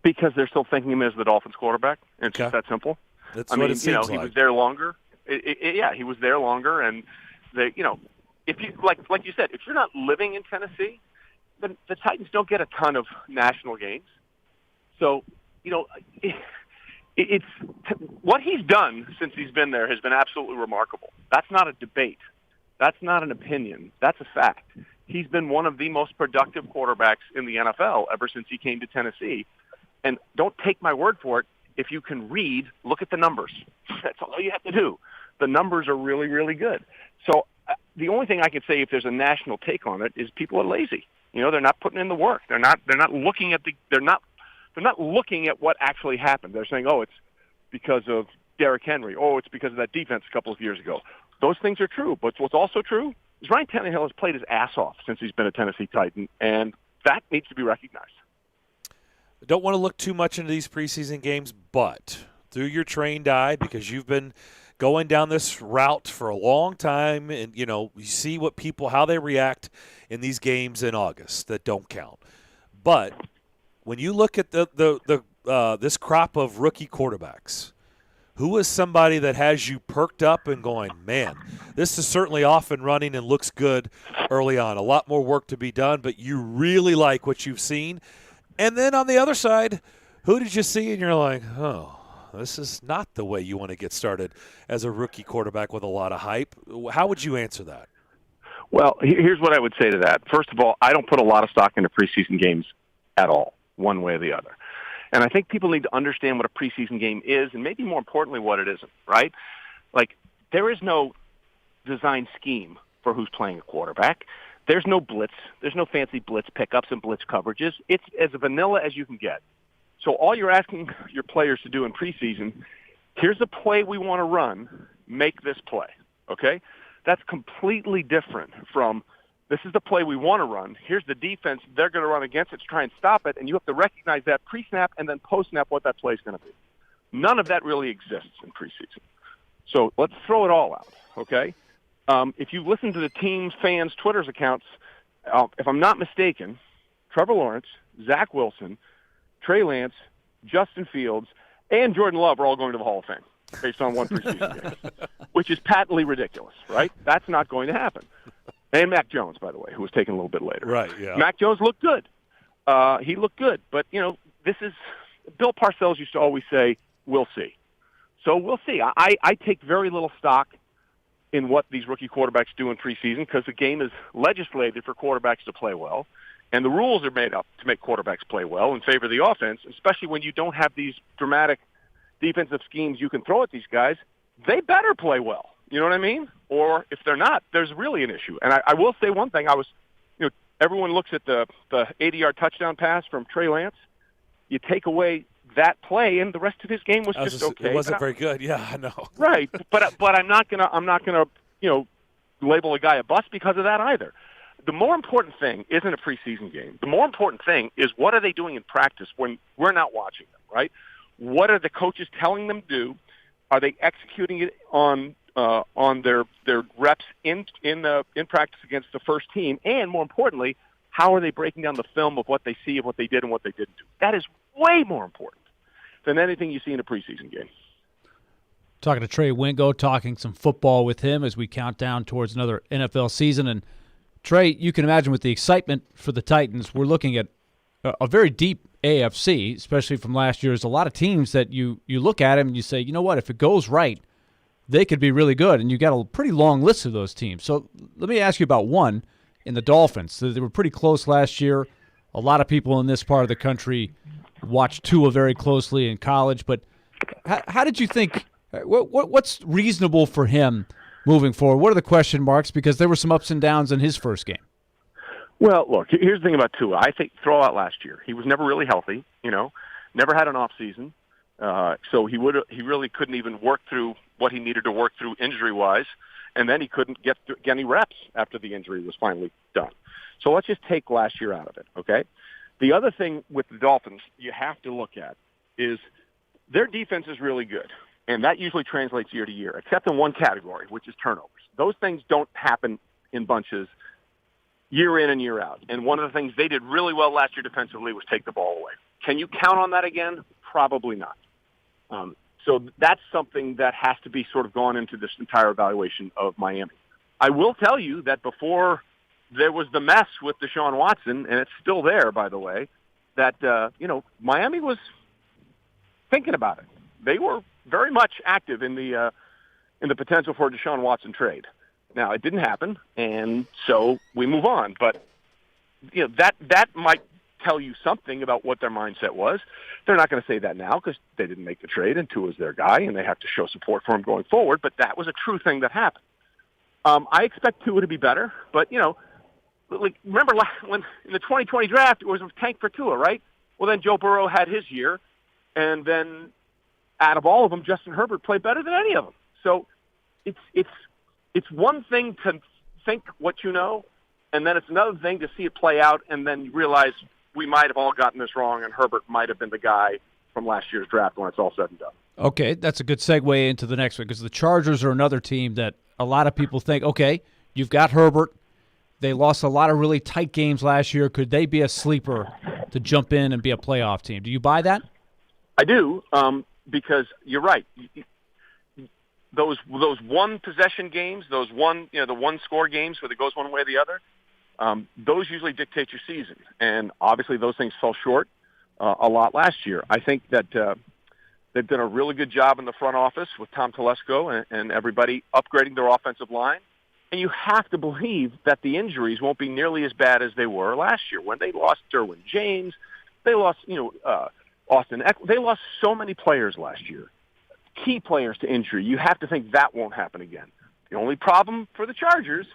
Because they're still thinking him as the Dolphins quarterback. It's just that simple. That's what it seems like. He was there longer. He was there longer, and if you like you said, if you're not living in Tennessee, then the Titans don't get a ton of national games. So, it's what he's done since he's been there has been absolutely remarkable. That's not a debate. That's not an opinion. That's a fact. He's been one of the most productive quarterbacks in the NFL ever since he came to Tennessee. And don't take my word for it. If you can read, look at the numbers. That's all you have to do. The numbers are really, really good. So the only thing I could say, if there's a national take on it, is people are lazy. They're not putting in the work. They're not looking at they're not looking at what actually happened. They're saying, oh, it's because of Derrick Henry. Oh, it's because of that defense a couple of years ago. Those things are true. But what's also true is Ryan Tannehill has played his ass off since he's been a Tennessee Titan, and that needs to be recognized. I don't want to look too much into these preseason games, but through your trained eye, because you've been going down this route for a long time, and you see what how they react in these games in August that don't count. But when you look at this crop of rookie quarterbacks, who is somebody that has you perked up and going, man, this is certainly off and running and looks good early on. A lot more work to be done, but you really like what you've seen. And then on the other side, who did you see and you're like, oh, this is not the way you want to get started as a rookie quarterback with a lot of hype? How would you answer that? Well, here's what I would say to that. First of all, I don't put a lot of stock into preseason games at all, one way or the other. And I think people need to understand what a preseason game is and maybe more importantly what it isn't, right? Like, there is no design scheme for who's playing a quarterback. There's no blitz. There's no fancy blitz pickups and blitz coverages. It's as vanilla as you can get. So all you're asking your players to do in preseason, here's a play we want to run, make this play, okay? That's completely different from this is the play we want to run. Here's the defense they're going to run against it to try and stop it, and you have to recognize that pre-snap and then post-snap what that play is going to be. None of that really exists in preseason. So let's throw it all out, okay? If you listen to the team's fans' Twitter's accounts, if I'm not mistaken, Trevor Lawrence, Zach Wilson, Trey Lance, Justin Fields, and Jordan Love are all going to the Hall of Fame based on one preseason game, which is patently ridiculous, right? That's not going to happen. And Mac Jones, by the way, who was taken a little bit later. Right, yeah. Mac Jones looked good. He looked good. But, this is – Bill Parcells used to always say, we'll see. So we'll see. I take very little stock in what these rookie quarterbacks do in preseason because the game is legislated for quarterbacks to play well, and the rules are made up to make quarterbacks play well in favor of the offense, especially when you don't have these dramatic defensive schemes you can throw at these guys. They better play well. You know what I mean? Or if they're not, there's really an issue. And I will say one thing. Everyone looks at the 80-yard touchdown pass from Trey Lance. You take away that play, and the rest of his game was just okay. It wasn't very good. Yeah, I know. Right, but I'm not gonna label a guy a bust because of that either. The more important thing isn't a preseason game. The more important thing is what are they doing in practice when we're not watching them, right? What are the coaches telling them to do? Are they executing it on their reps in practice against the first team? And more importantly, how are they breaking down the film of what they see, of what they did and what they didn't do? That is way more important than anything you see in a preseason game. Talking to Trey Wingo, talking some football with him as we count down towards another NFL season. And Trey, you can imagine with the excitement for the Titans, we're looking at a very deep AFC, especially from last year. There's a lot of teams that you look at them and you say, you know what, if it goes right, they could be really good. And you got a pretty long list of those teams. So let me ask you about one in the Dolphins. They were pretty close last year. A lot of people in this part of the country watched Tua very closely in college. But how did you think what's reasonable for him moving forward? What are the question marks? Because there were some ups and downs in his first game. Well, look, here's the thing about Tua. I think throughout last year, he was never really healthy, never had an off season. So he really couldn't even work through what he needed to work through injury-wise, and then he couldn't get any reps after the injury was finally done. So let's just take last year out of it, okay? The other thing with the Dolphins you have to look at is their defense is really good, and that usually translates year to year, except in one category, which is turnovers. Those things don't happen in bunches year in and year out. And one of the things they did really well last year defensively was take the ball away. Can you count on that again? Probably not. So that's something that has to be sort of gone into this entire evaluation of Miami. I will tell you that before there was the mess with Deshaun Watson, and it's still there, by the way, that, Miami was thinking about it. They were very much active in the potential for a Deshaun Watson trade. Now, it didn't happen, and so we move on. But, that might tell you something about what their mindset was. They're not going to say that now because they didn't make the trade, and Tua's their guy, and they have to show support for him going forward. But that was a true thing that happened. I expect Tua to be better, but, remember when in the 2020 draft, it was a tank for Tua, right? Well, then Joe Burrow had his year, and then out of all of them, Justin Herbert played better than any of them. So it's one thing to think what you know, and then it's another thing to see it play out, and then you realize we might have all gotten this wrong, and Herbert might have been the guy from last year's draft when it's all said and done. Okay, that's a good segue into the next one, because the Chargers are another team that a lot of people think, okay, you've got Herbert. They lost a lot of really tight games last year. Could they be a sleeper to jump in and be a playoff team? Do you buy that? I do, because you're right. Those one possession games, the one score games where it goes one way or the other, those usually dictate your season. And obviously those things fell short a lot last year. I think that they've done a really good job in the front office with Tom Telesco and everybody upgrading their offensive line. And you have to believe that the injuries won't be nearly as bad as they were last year when they lost Derwin James. They lost, Austin Eckler. They lost so many players last year. Key players to injury. You have to think that won't happen again. The only problem for the Chargers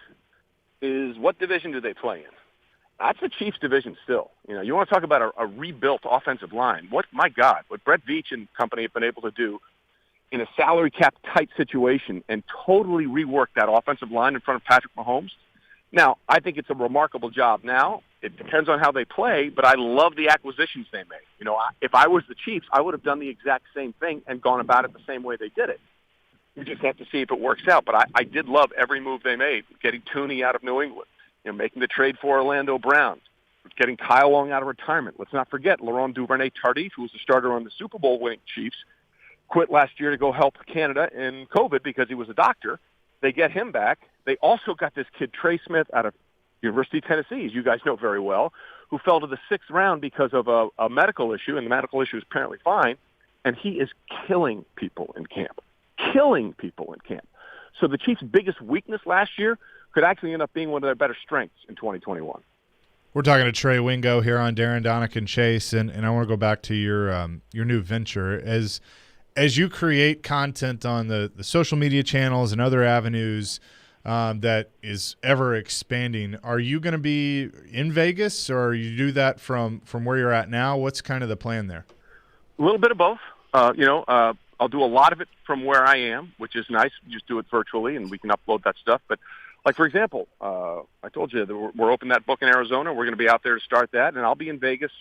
is what division do they play in? That's the Chiefs division still. You want to talk about a rebuilt offensive line. My God, what Brett Veach and company have been able to do in a salary cap tight situation and totally rework that offensive line in front of Patrick Mahomes. Now, I think it's a remarkable job now. It depends on how they play, but I love the acquisitions they made. If I was the Chiefs, I would have done the exact same thing and gone about it the same way they did it. You just have to see if it works out. But I did love every move they made, getting Tooney out of New England, making the trade for Orlando Brown, getting Kyle Long out of retirement. Let's not forget Laurent Duvernay-Tardif, who was the starter on the Super Bowl winning Chiefs, quit last year to go help Canada in COVID because he was a doctor. They get him back. They also got this kid, Trey Smith, out of University of Tennessee, as you guys know very well, who fell to the 6th round because of a medical issue, and the medical issue is apparently fine, and he is killing people in camp. So the Chiefs' biggest weakness last year could actually end up being one of their better strengths in 2021. We're talking to Trey Wingo here on Darren, Daunic, and Chase, and I want to go back to your new venture. As you create content on the social media channels and other avenues that is ever expanding, are you going to be in Vegas, or you do that from where you're at now? What's kind of the plan there? A little bit of both. I'll do a lot of it from where I am, which is nice. You just do it virtually, and we can upload that stuff. But, for example, I told you that we're opening that book in Arizona. We're going to be out there to start that, and I'll be in Vegas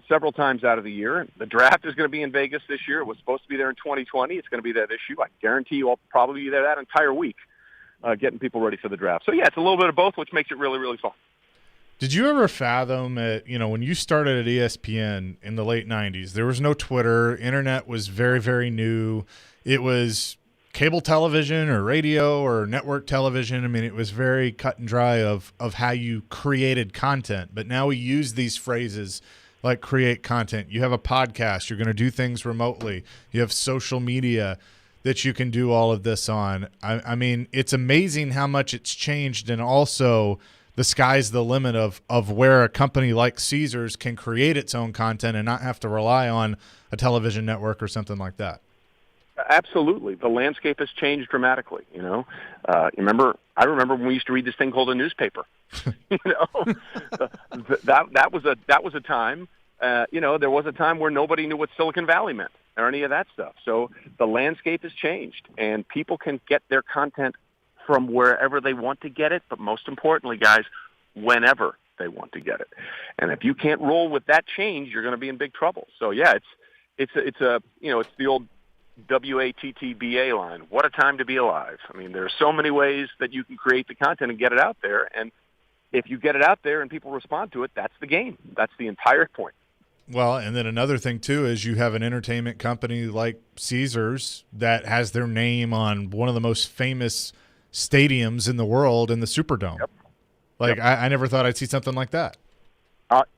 several times out of the year. The draft is going to be in Vegas this year. It was supposed to be there in 2020. It's going to be there this year. I guarantee you I'll probably be there that entire week getting people ready for the draft. So, yeah, it's a little bit of both, which makes it really, really fun. Did you ever fathom, when you started at ESPN in the late 90s, there was no Twitter. Internet was very, very new. It was cable television or radio or network television. I mean, it was very cut and dry of how you created content. But now we use these phrases like create content. You have a podcast. You're going to do things remotely. You have social media that you can do all of this on. I mean, it's amazing how much it's changed, and also the sky's the limit of where a company like Caesars can create its own content and not have to rely on a television network or something like that. Absolutely. The landscape has changed dramatically, I remember when we used to read this thing called a newspaper. That was a time, there was a time where nobody knew what Silicon Valley meant or any of that stuff. So the landscape has changed, and people can get their content from wherever they want to get it, but most importantly, guys, whenever they want to get it. And if you can't roll with that change, you're going to be in big trouble. So yeah, it's the old WATTBA line. What a time to be alive. I mean, there are so many ways that you can create the content and get it out there. And if you get it out there and people respond to it, that's the game. That's the entire point. Well, and then another thing, too, is you have an entertainment company like Caesars that has their name on one of the most famous stadiums in the world in the Superdome. Yep. I never thought I'd see something like that.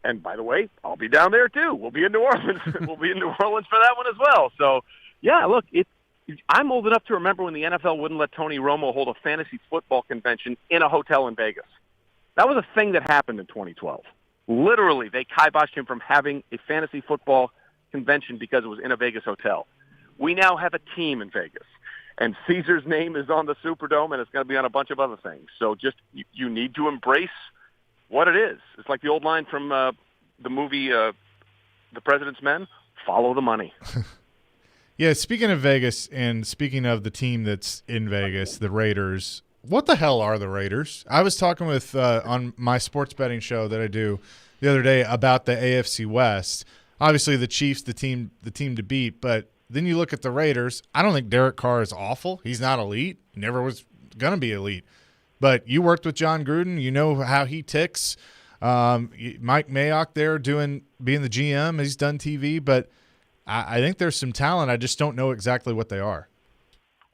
And by the way, I'll be down there, too. We'll be in New Orleans. We'll be in New Orleans for that one as well. So, yeah, look, I'm old enough to remember when the NFL wouldn't let Tony Romo hold a fantasy football convention in a hotel in Vegas. That was a thing that happened in 2012. Literally, they kiboshed him from having a fantasy football convention because it was in a Vegas hotel. We now have a team in Vegas, and Caesar's name is on the Superdome, and it's going to be on a bunch of other things. So just you need to embrace what it is. It's like the old line from the movie The President's Men, follow the money. Yeah, speaking of Vegas and speaking of the team that's in Vegas, the Raiders, what the hell are the Raiders? I was talking with on my sports betting show that I do the other day about the AFC West. Obviously, the Chiefs, the team to beat, but then you look at the Raiders. I don't think Derek Carr is awful. He's not elite. He never was going to be elite. But you worked with John Gruden. You know how he ticks. Mike Mayock there being the GM. He's done TV, but I think there's some talent. I just don't know exactly what they are.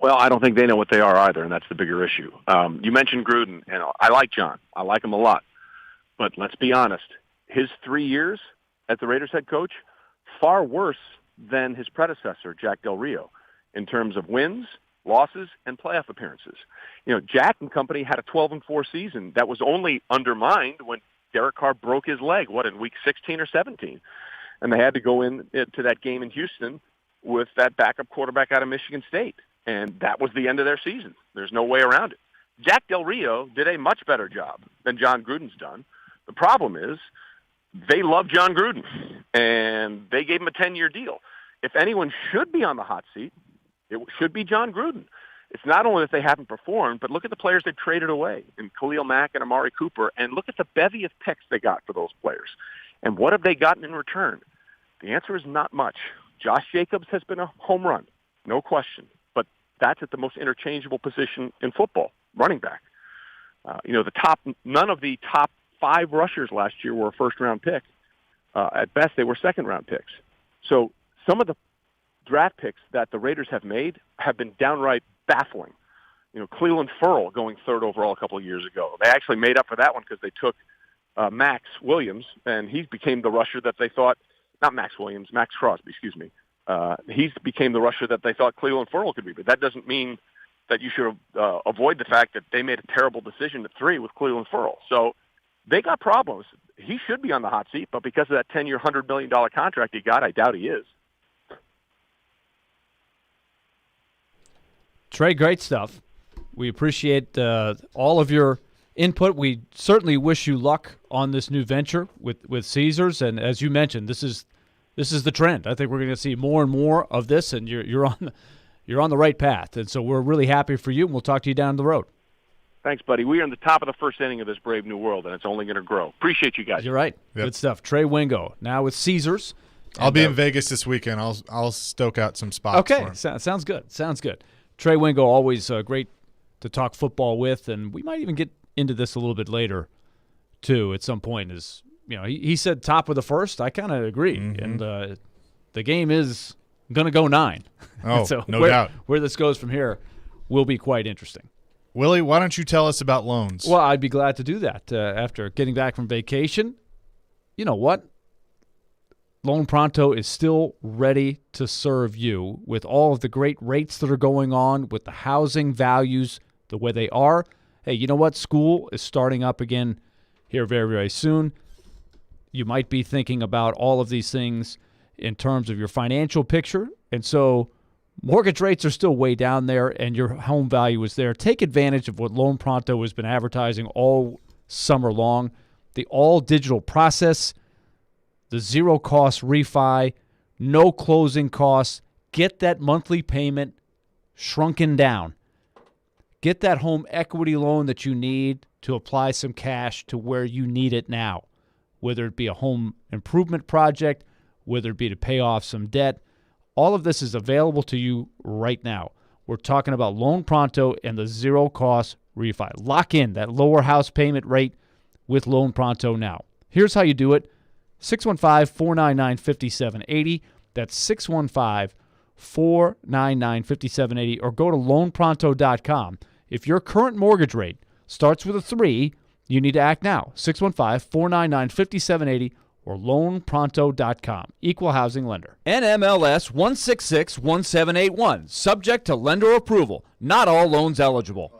Well, I don't think they know what they are either, and that's the bigger issue. You mentioned Gruden, and I like John. I like him a lot. But let's be honest. His 3 years as the Raiders head coach, far worse than his predecessor, Jack Del Rio, in terms of wins, losses, and playoff appearances. Jack and company had a 12-4 season that was only undermined when Derek Carr broke his leg, in week 16 or 17. And they had to go into that game in Houston with that backup quarterback out of Michigan State. And that was the end of their season. There's no way around it. Jack Del Rio did a much better job than John Gruden's done. The problem is they love John Gruden, and they gave him a 10-year deal. If anyone should be on the hot seat, it should be John Gruden. It's not only that they haven't performed, but look at the players they've traded away in Khalil Mack and Amari Cooper, and look at the bevy of picks they got for those players. And what have they gotten in return? The answer is not much. Josh Jacobs has been a home run, no question. But that's at the most interchangeable position in football, running back. None of the top 5 rushers last year were a first-round pick. At best, they were second-round picks. So some of the draft picks that the Raiders have made have been downright baffling. Cleveland Ferrell going 3rd overall a couple of years ago. They actually made up for that one because they took Max Williams, and he became the rusher that they thought – not Max Williams, Max Crosby, excuse me. He became the rusher that they thought Cleveland Ferrell could be, but that doesn't mean that you should avoid the fact that they made a terrible decision at 3 with Cleveland Ferrell. So they got problems. He should be on the hot seat, but because of that 10-year, $100 million contract he got, I doubt he is. Trey, great stuff. We appreciate all of your input. We certainly wish you luck on this new venture with Caesars, and as you mentioned, this is the trend. I think we're going to see more and more of this, and you're on the right path, and so we're really happy for you, and we'll talk to you down the road. Thanks, buddy. We are in the top of the first inning of this brave new world, and it's only going to grow. Appreciate you guys. You're right. Yep. Good stuff. Trey Wingo now with Caesars. I'll be in Vegas this weekend. I'll stoke out some spots. Okay, for him. sounds good. Sounds good. Trey Wingo, always great to talk football with, and we might even get into this a little bit later too at some point. He said top of the first. I kind of agree, and the game is going to go 9. Oh, so no doubt. Where this goes from here will be quite interesting. Willie, why don't you tell us about loans? Well, I'd be glad to do that after getting back from vacation. You know what? Loan Pronto is still ready to serve you with all of the great rates that are going on, with the housing values the way they are. Hey, you know what? School is starting up again here very, very soon. You might be thinking about all of these things in terms of your financial picture, and so mortgage rates are still way down there, and your home value is there. Take advantage of what Loan Pronto has been advertising all summer long. The all-digital process, the zero-cost refi, no closing costs. Get that monthly payment shrunken down. Get that home equity loan that you need to apply some cash to where you need it now, whether it be a home improvement project, whether it be to pay off some debt. All of this is available to you right now. We're talking about Loan Pronto and the zero-cost refi. Lock in that lower house payment rate with Loan Pronto now. Here's how you do it. 615-499-5780. That's 615-499-5780. Or go to loanpronto.com. If your current mortgage rate starts with a 3, you need to act now. 615-499-5780. or loanpronto.com. Equal housing lender. NMLS 1661781. Subject to lender approval. Not all loans eligible.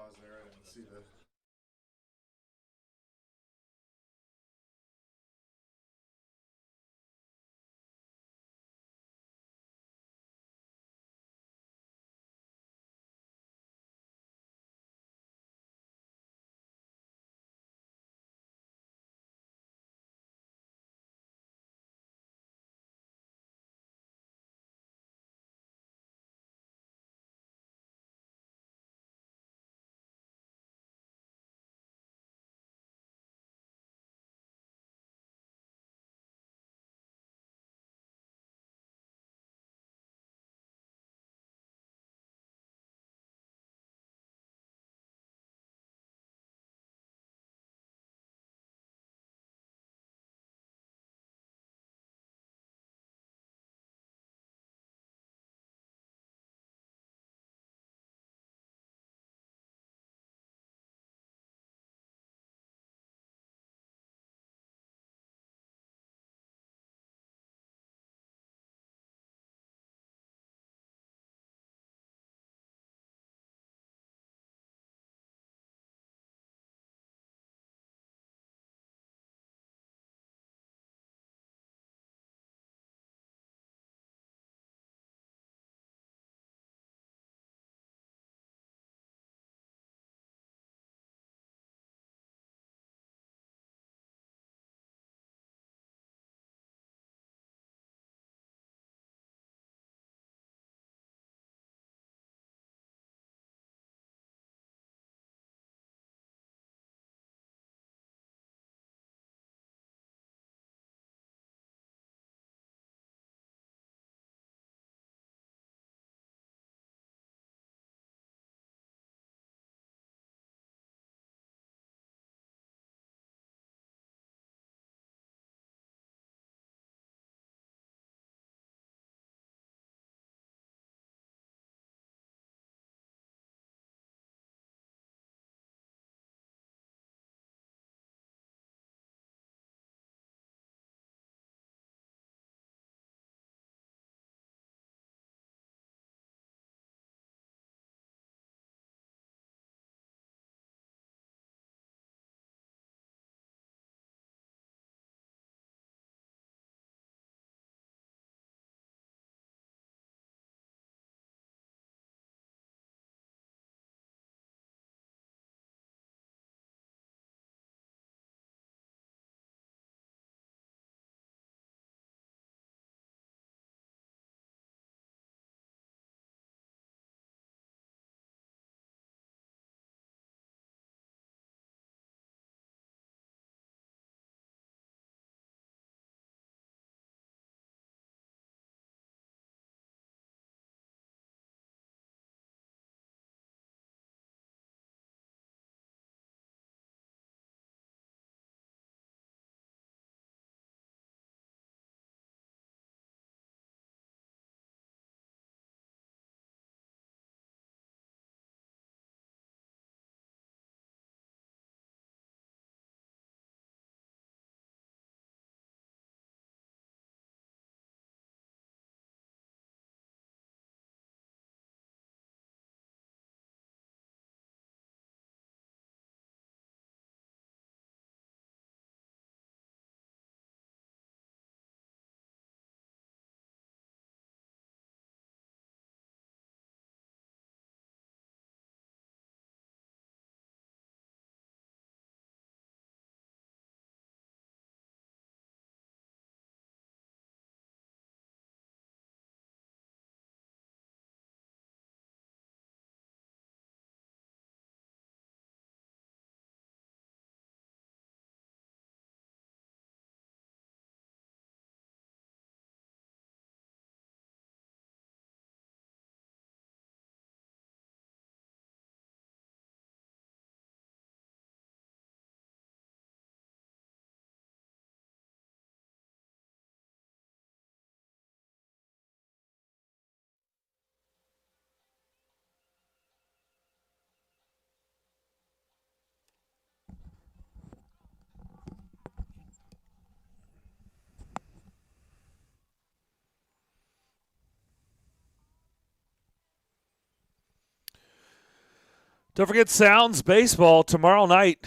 Don't forget Sounds Baseball tomorrow night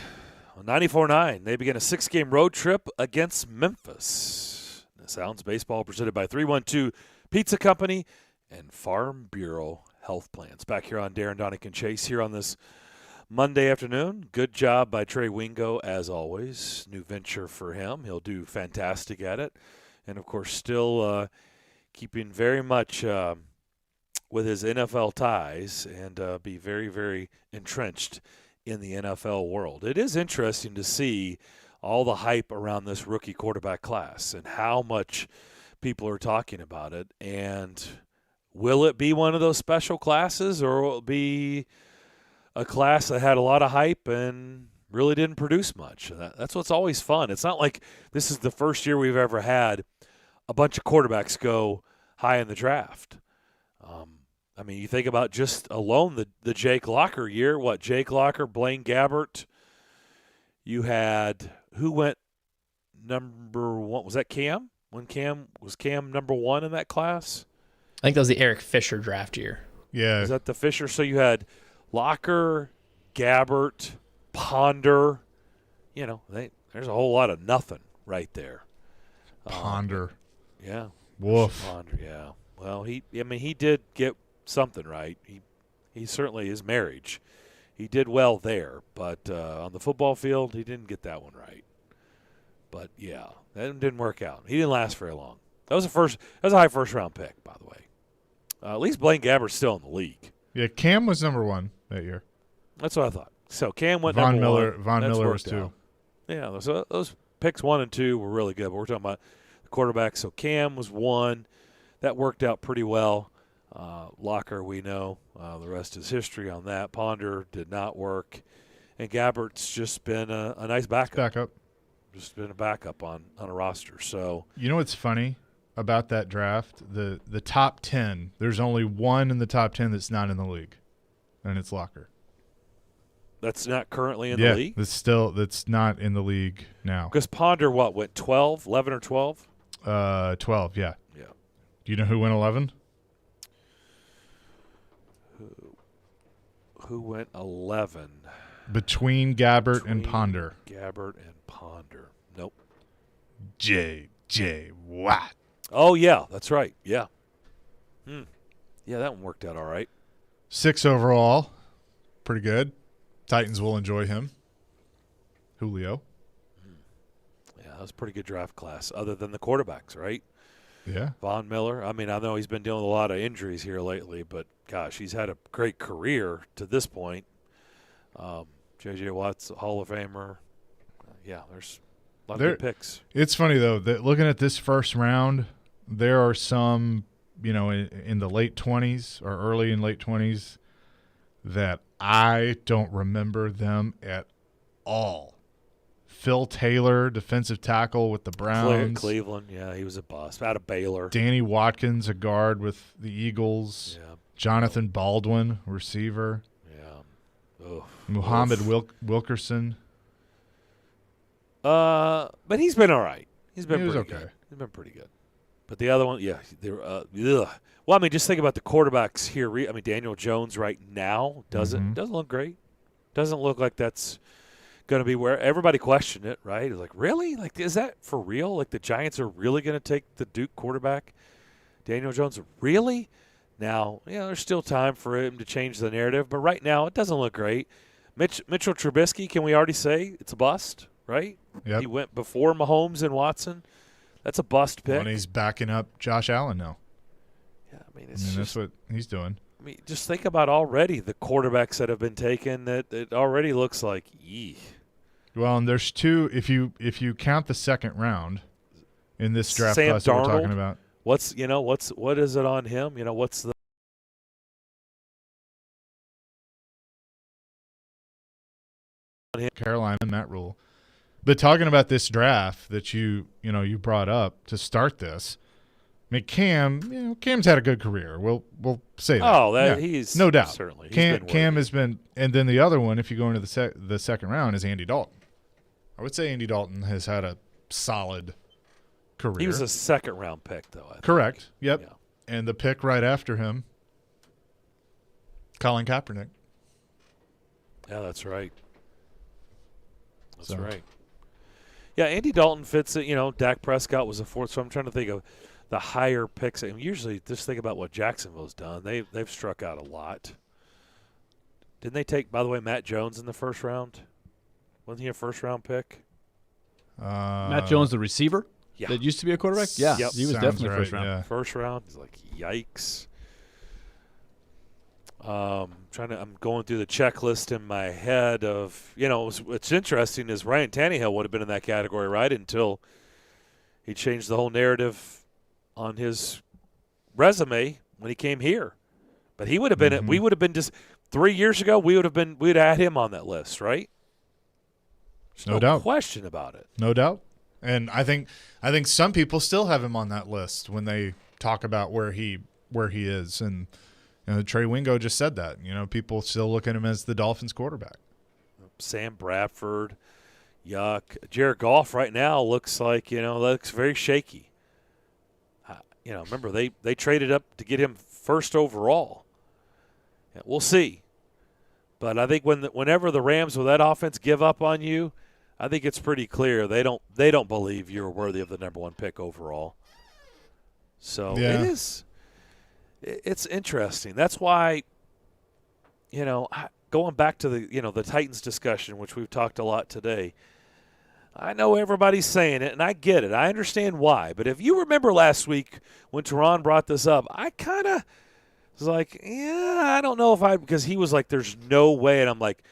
on 94.9. They begin a 6-game road trip against Memphis. Sounds Baseball presented by 312 Pizza Company and Farm Bureau Health Plans. Back here on Darren, Daunic, and Chase here on this Monday afternoon. Good job by Trey Wingo, as always. New venture for him. He'll do fantastic at it. And, of course, still keeping very much with his NFL ties and be very, very entrenched in the NFL world. It is interesting to see all the hype around this rookie quarterback class and how much people are talking about it. And will it be one of those special classes, or will it be a class that had a lot of hype and really didn't produce much? That's what's always fun. It's not like this is the first year we've ever had a bunch of quarterbacks go high in the draft. I mean, you think about just alone the Jake Locker year. What, Jake Locker, Blaine Gabbert. You had who went number one? Was that Cam? Was Cam number one in that class? I think that was the Eric Fisher draft year. Yeah. Is that the Fisher? So you had Locker, Gabbert, Ponder. You know, there's a whole lot of nothing right there. Ponder. Yeah. Woof. Ponder, yeah. Well, he did get something right. He certainly, his marriage, he did well there, but on the football field, he didn't get that one right. But yeah, that didn't work out. He didn't last very long. That was a high first round pick, by the way. At least Blaine Gabbert's still in the league. Yeah, Cam was number one that year. That's what I thought. So Cam went Von number Miller, one. Von That's Miller was worked two. out. Yeah, so those picks 1 and 2 were really good. But we're talking about the quarterback. So Cam was 1. That worked out pretty well. Locker, we know. The rest is history on that. Ponder did not work. And Gabbert's just been a nice backup. Just been a backup on a roster. So you know what's funny about that draft? The top 10, there's only one in the top 10 that's not in the league, and it's Locker. That's not currently in the league? That's not in the league now. Because Ponder, went 12, 11 or 12? 12, yeah. Yeah. Do you know who went 11? Who went 11? Between Gabbert and Ponder. Gabbert and Ponder. Nope. J.J. Watt. Oh, yeah, that's right. Yeah. Yeah, that one worked out all right. 6 overall. Pretty good. Titans will enjoy him. Julio. Yeah, that was a pretty good draft class, other than the quarterbacks, right? Yeah. Von Miller. I mean, I know he's been dealing with a lot of injuries here lately, but, gosh, he's had a great career to this point. J.J. Watt's a Hall of Famer. Yeah, there's a lot of good picks. It's funny, though, that looking at this first round, there are some, in the late 20s or early and late 20s that I don't remember them at all. Phil Taylor, defensive tackle with the Browns. Cleveland, yeah, he was a bust. Out of Baylor. Danny Watkins, a guard with the Eagles. Yeah. Jonathan Baldwin, receiver. Yeah. Oh. Muhammad Wilkerson. But he's been all right. He's been pretty okay. good. He's been pretty good. But the other one, yeah, they're well, I mean, just think about the quarterbacks here. I mean, Daniel Jones right now doesn't look great. Doesn't look like that's going to be where everybody questioned it, right? It's like, really? Like, is that for real? Like, the Giants are really going to take the Duke quarterback, Daniel Jones? Really? Now, there's still time for him to change the narrative, but right now it doesn't look great. Mitchell Trubisky, can we already say it's a bust, right? Yep. He went before Mahomes and Watson. That's a bust pick. And he's backing up Josh Allen now. Yeah, I mean, that's what he's doing. I mean, just think about already the quarterbacks that have been taken that it already looks like, yee. Well, and there's two. If you count the second round in this draft Sam class that we're Darnold, talking about, what is it on him? What's the Carolina and Matt Rule. But talking about this draft that you brought up to start this, I mean, Cam's had a good career. We'll say that. Oh, he's no doubt. Certainly, Cam has been, and then the other one, if you go into the second round, is Andy Dalton. I would say Andy Dalton has had a solid career. He was a second-round pick, though. I think. Correct. Yep. Yeah. And the pick right after him, Colin Kaepernick. Yeah, that's right. That's right. Yeah, Andy Dalton fits it. Dak Prescott was a fourth, so I'm trying to think of the higher picks. And usually, just think about what Jacksonville's done. They've struck out a lot. Didn't they take, by the way, Matt Jones in the first round? Wasn't he a first-round pick? Matt Jones, the receiver? Yeah. That used to be a quarterback? Yeah, Yep. he was definitely first round. Yeah. First round. It's like, yikes. I'm going through the checklist in my head of, what's interesting is Ryan Tannehill would have been in that category, right, until he changed the whole narrative on his resume when he came here. But he would have been we would have been just 3 years ago, we'd have had him on that list, right? There's No doubt. question about it. No doubt. And I think some people still have him on that list when they talk about where he is. And Trey Wingo just said that. People still look at him as the Dolphins quarterback. Sam Bradford, yuck. Jared Goff right now looks like, looks very shaky. Remember they traded up to get him first overall. Yeah, we'll see. But I think whenever the Rams with that offense give up on you, I think it's pretty clear they don't believe you're worthy of the number one pick overall. So it's interesting. That's why, going back to the Titans discussion, which we've talked a lot today, I know everybody's saying it, and I get it. I understand why. But if you remember last week when Teron brought this up, I kind of was like, I don't know because he was like, there's no way. And I'm like,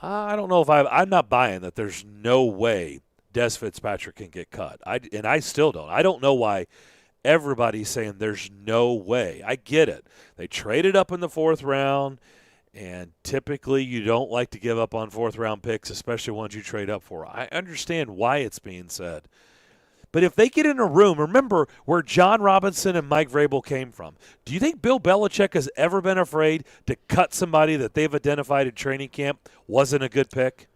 I don't know if I'm not buying that there's no way Des Fitzpatrick can get cut. I still don't. I don't know why everybody's saying there's no way. I get it. They traded up in the fourth round, and typically you don't like to give up on fourth-round picks, especially ones you trade up for. I understand why it's being said. But if they get in a room, remember where John Robinson and Mike Vrabel came from. Do you think Bill Belichick has ever been afraid to cut somebody that they've identified in training camp wasn't a good pick?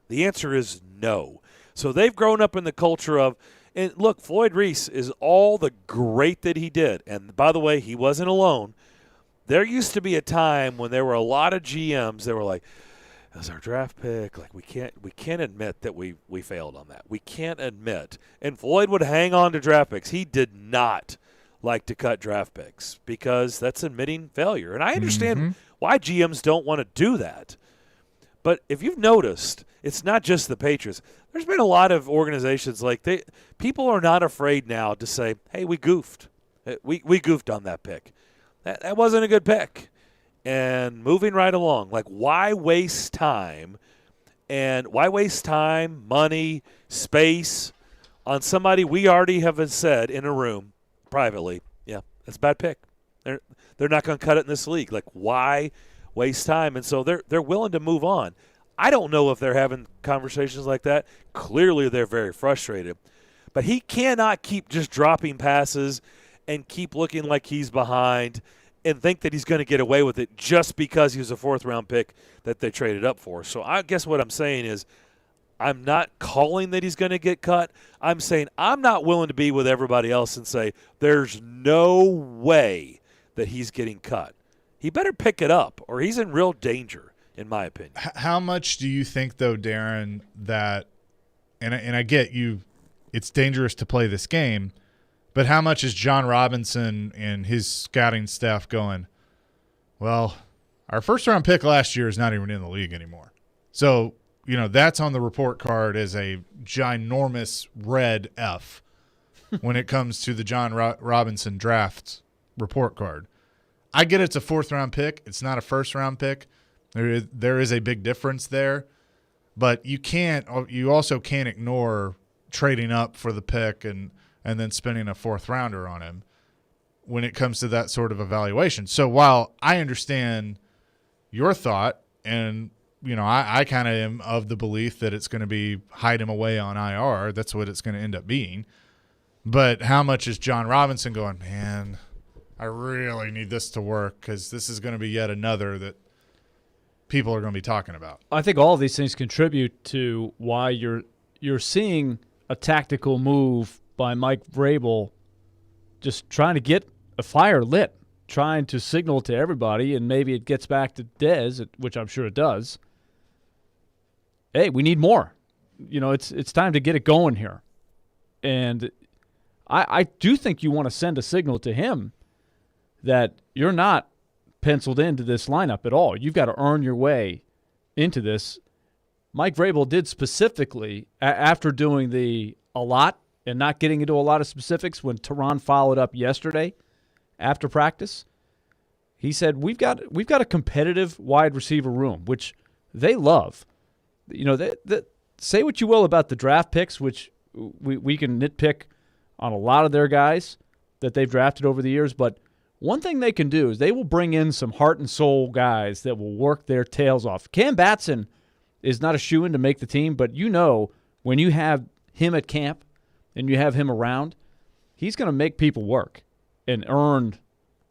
The answer is no. So they've grown up in the culture of, and look, Floyd Reese is all the great that he did. And by the way, he wasn't alone. There used to be a time when there were a lot of GMs that were like, that's our draft pick. Like we can't admit that we failed on that. We can't admit. And Floyd would hang on to draft picks. He did not like to cut draft picks because that's admitting failure. And I understand why GMs don't want to do that. But if you've noticed, it's not just the Patriots. There's been a lot of organizations people are not afraid now to say, hey, we goofed. We goofed on that pick. That wasn't a good pick. And moving right along, like why waste time money, space on somebody we already have said in a room privately, yeah, that's a bad pick. They're not going to cut it in this league. Like why waste time? And so they're willing to move on. I don't know if they're having conversations like that. Clearly they're very frustrated. But he cannot keep just dropping passes and keep looking like he's behind and think that he's going to get away with it just because he was a fourth-round pick that they traded up for. So I guess what I'm saying is I'm not calling that he's going to get cut. I'm saying I'm not willing to be with everybody else and say there's no way that he's getting cut. He better pick it up or he's in real danger, in my opinion. How much do you think, though, Darren, that and I get you, it's dangerous to play this game, but how much is John Robinson and his scouting staff going, well, our first-round pick last year is not even in the league anymore. So, that's on the report card as a ginormous red F when it comes to the John Robinson draft report card. I get it's a fourth-round pick. It's not a first-round pick. There is a big difference there. But you also can't ignore trading up for the pick and then spending a fourth rounder on him when it comes to that sort of evaluation. So while I understand your thought, and I kind of am of the belief that it's going to be hide him away on IR, that's what it's going to end up being. But how much is John Robinson going, man, I really need this to work because this is going to be yet another that people are going to be talking about. I think all of these things contribute to why you're seeing a tactical move by Mike Vrabel, just trying to get a fire lit, trying to signal to everybody, and maybe it gets back to Dez, which I'm sure it does, hey, we need more. It's time to get it going here. And I do think you want to send a signal to him that you're not penciled into this lineup at all. You've got to earn your way into this. Mike Vrabel did specifically, after doing a lot and not getting into a lot of specifics, when Teron followed up yesterday after practice, he said, we've got a competitive wide receiver room, which they love. Say what you will about the draft picks, which we can nitpick on a lot of their guys that they've drafted over the years, but one thing they can do is they will bring in some heart and soul guys that will work their tails off. Cam Batson is not a shoo-in to make the team, but when you have him at camp and you have him around, he's going to make people work and earn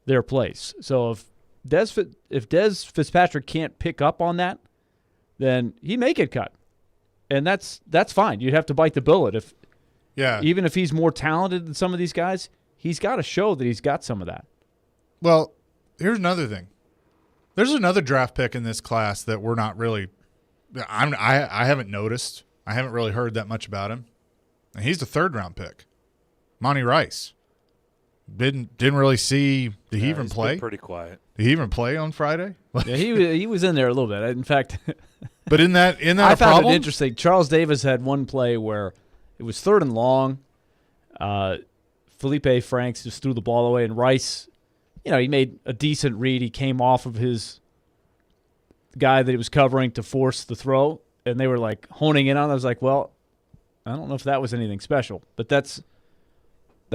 their place. So if Dez Fitzpatrick can't pick up on that, then he may get cut. And that's fine. You'd have to bite the bullet. Even if he's more talented than some of these guys, he's got to show that he's got some of that. Well, here's another thing. There's another draft pick in this class that we're not really I haven't noticed. I haven't really heard that much about him. And he's the 3rd-round pick. Monty Rice. Didn't really see. Did he even play? Been pretty quiet. Did he even play on Friday? Yeah, he was in there a little bit. In fact, but in that I found problem? it interesting. Charles Davis had one play where it was 3rd and long. Felipe Franks just threw the ball away, and Rice, he made a decent read. He came off of his guy that he was covering to force the throw, and they were like honing in on it. I was like, well, I don't know if that was anything special, but that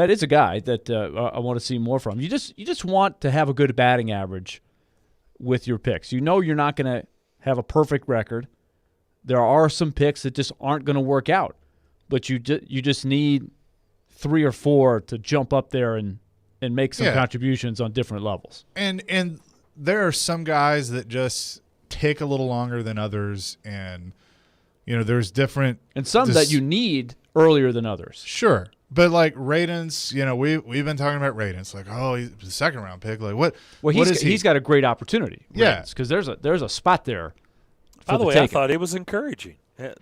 is a guy that I want to see more from. You just want to have a good batting average with your picks. You're not going to have a perfect record. There are some picks that just aren't going to work out, but you just need 3 or 4 to jump up there and make some contributions on different levels. And there are some guys that just take a little longer than others, and there's different and some that you need earlier than others. Sure. But like Radens, we've been talking about Radens, like, oh, he's a 2nd-round pick. Like what? Well, he's got a great opportunity. Yeah, because there's a spot there. By the way, I thought it was encouraging.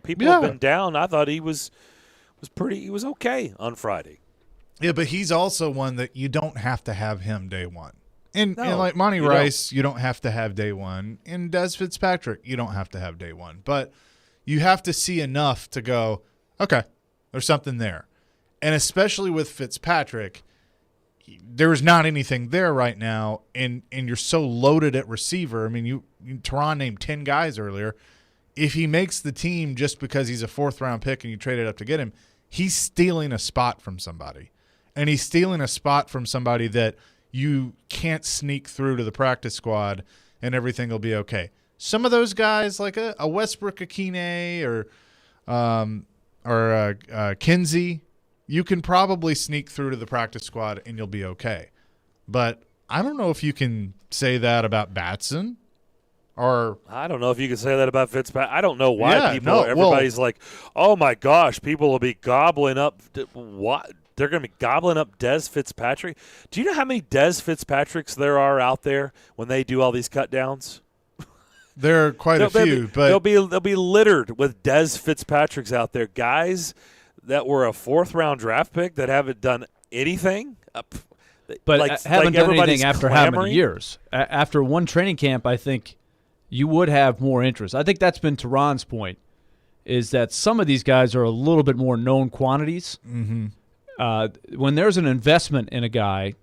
People have been down. I thought he was okay on Friday. Yeah, but he's also one that you don't have to have him day one. And like Monty Rice, you don't have to have day one. And Dez Fitzpatrick, you don't have to have day one. But you have to see enough to go, okay, there's something there. And especially with Fitzpatrick, there's not anything there right now, and you're so loaded at receiver. I mean, Teron named 10 guys earlier. If he makes the team just because he's a 4th-round pick and you traded up to get him, he's stealing a spot from somebody. And he's stealing a spot from somebody that you can't sneak through to the practice squad and everything will be okay. Some of those guys, like a Westbrook Akine or Kinsey, you can probably sneak through to the practice squad and you'll be okay. But I don't know if you can say that about Batson. Or I don't know if you can say that about Fitzpatrick. I don't know why everybody's like, oh my gosh, people will be gobbling up what? They're going to be gobbling up Dez Fitzpatrick. Do you know how many Dez Fitzpatricks there are out there when they do all these cut downs? There are quite a few, but they'll be littered with Dez Fitzpatricks out there, guys that were a 4th-round draft pick that haven't done anything. But haven't done anything after how many years? After one training camp, I think you would have more interest. I think that's been Teron's point, is that some of these guys are a little bit more known quantities. Mm-hmm. When there's an investment in a guy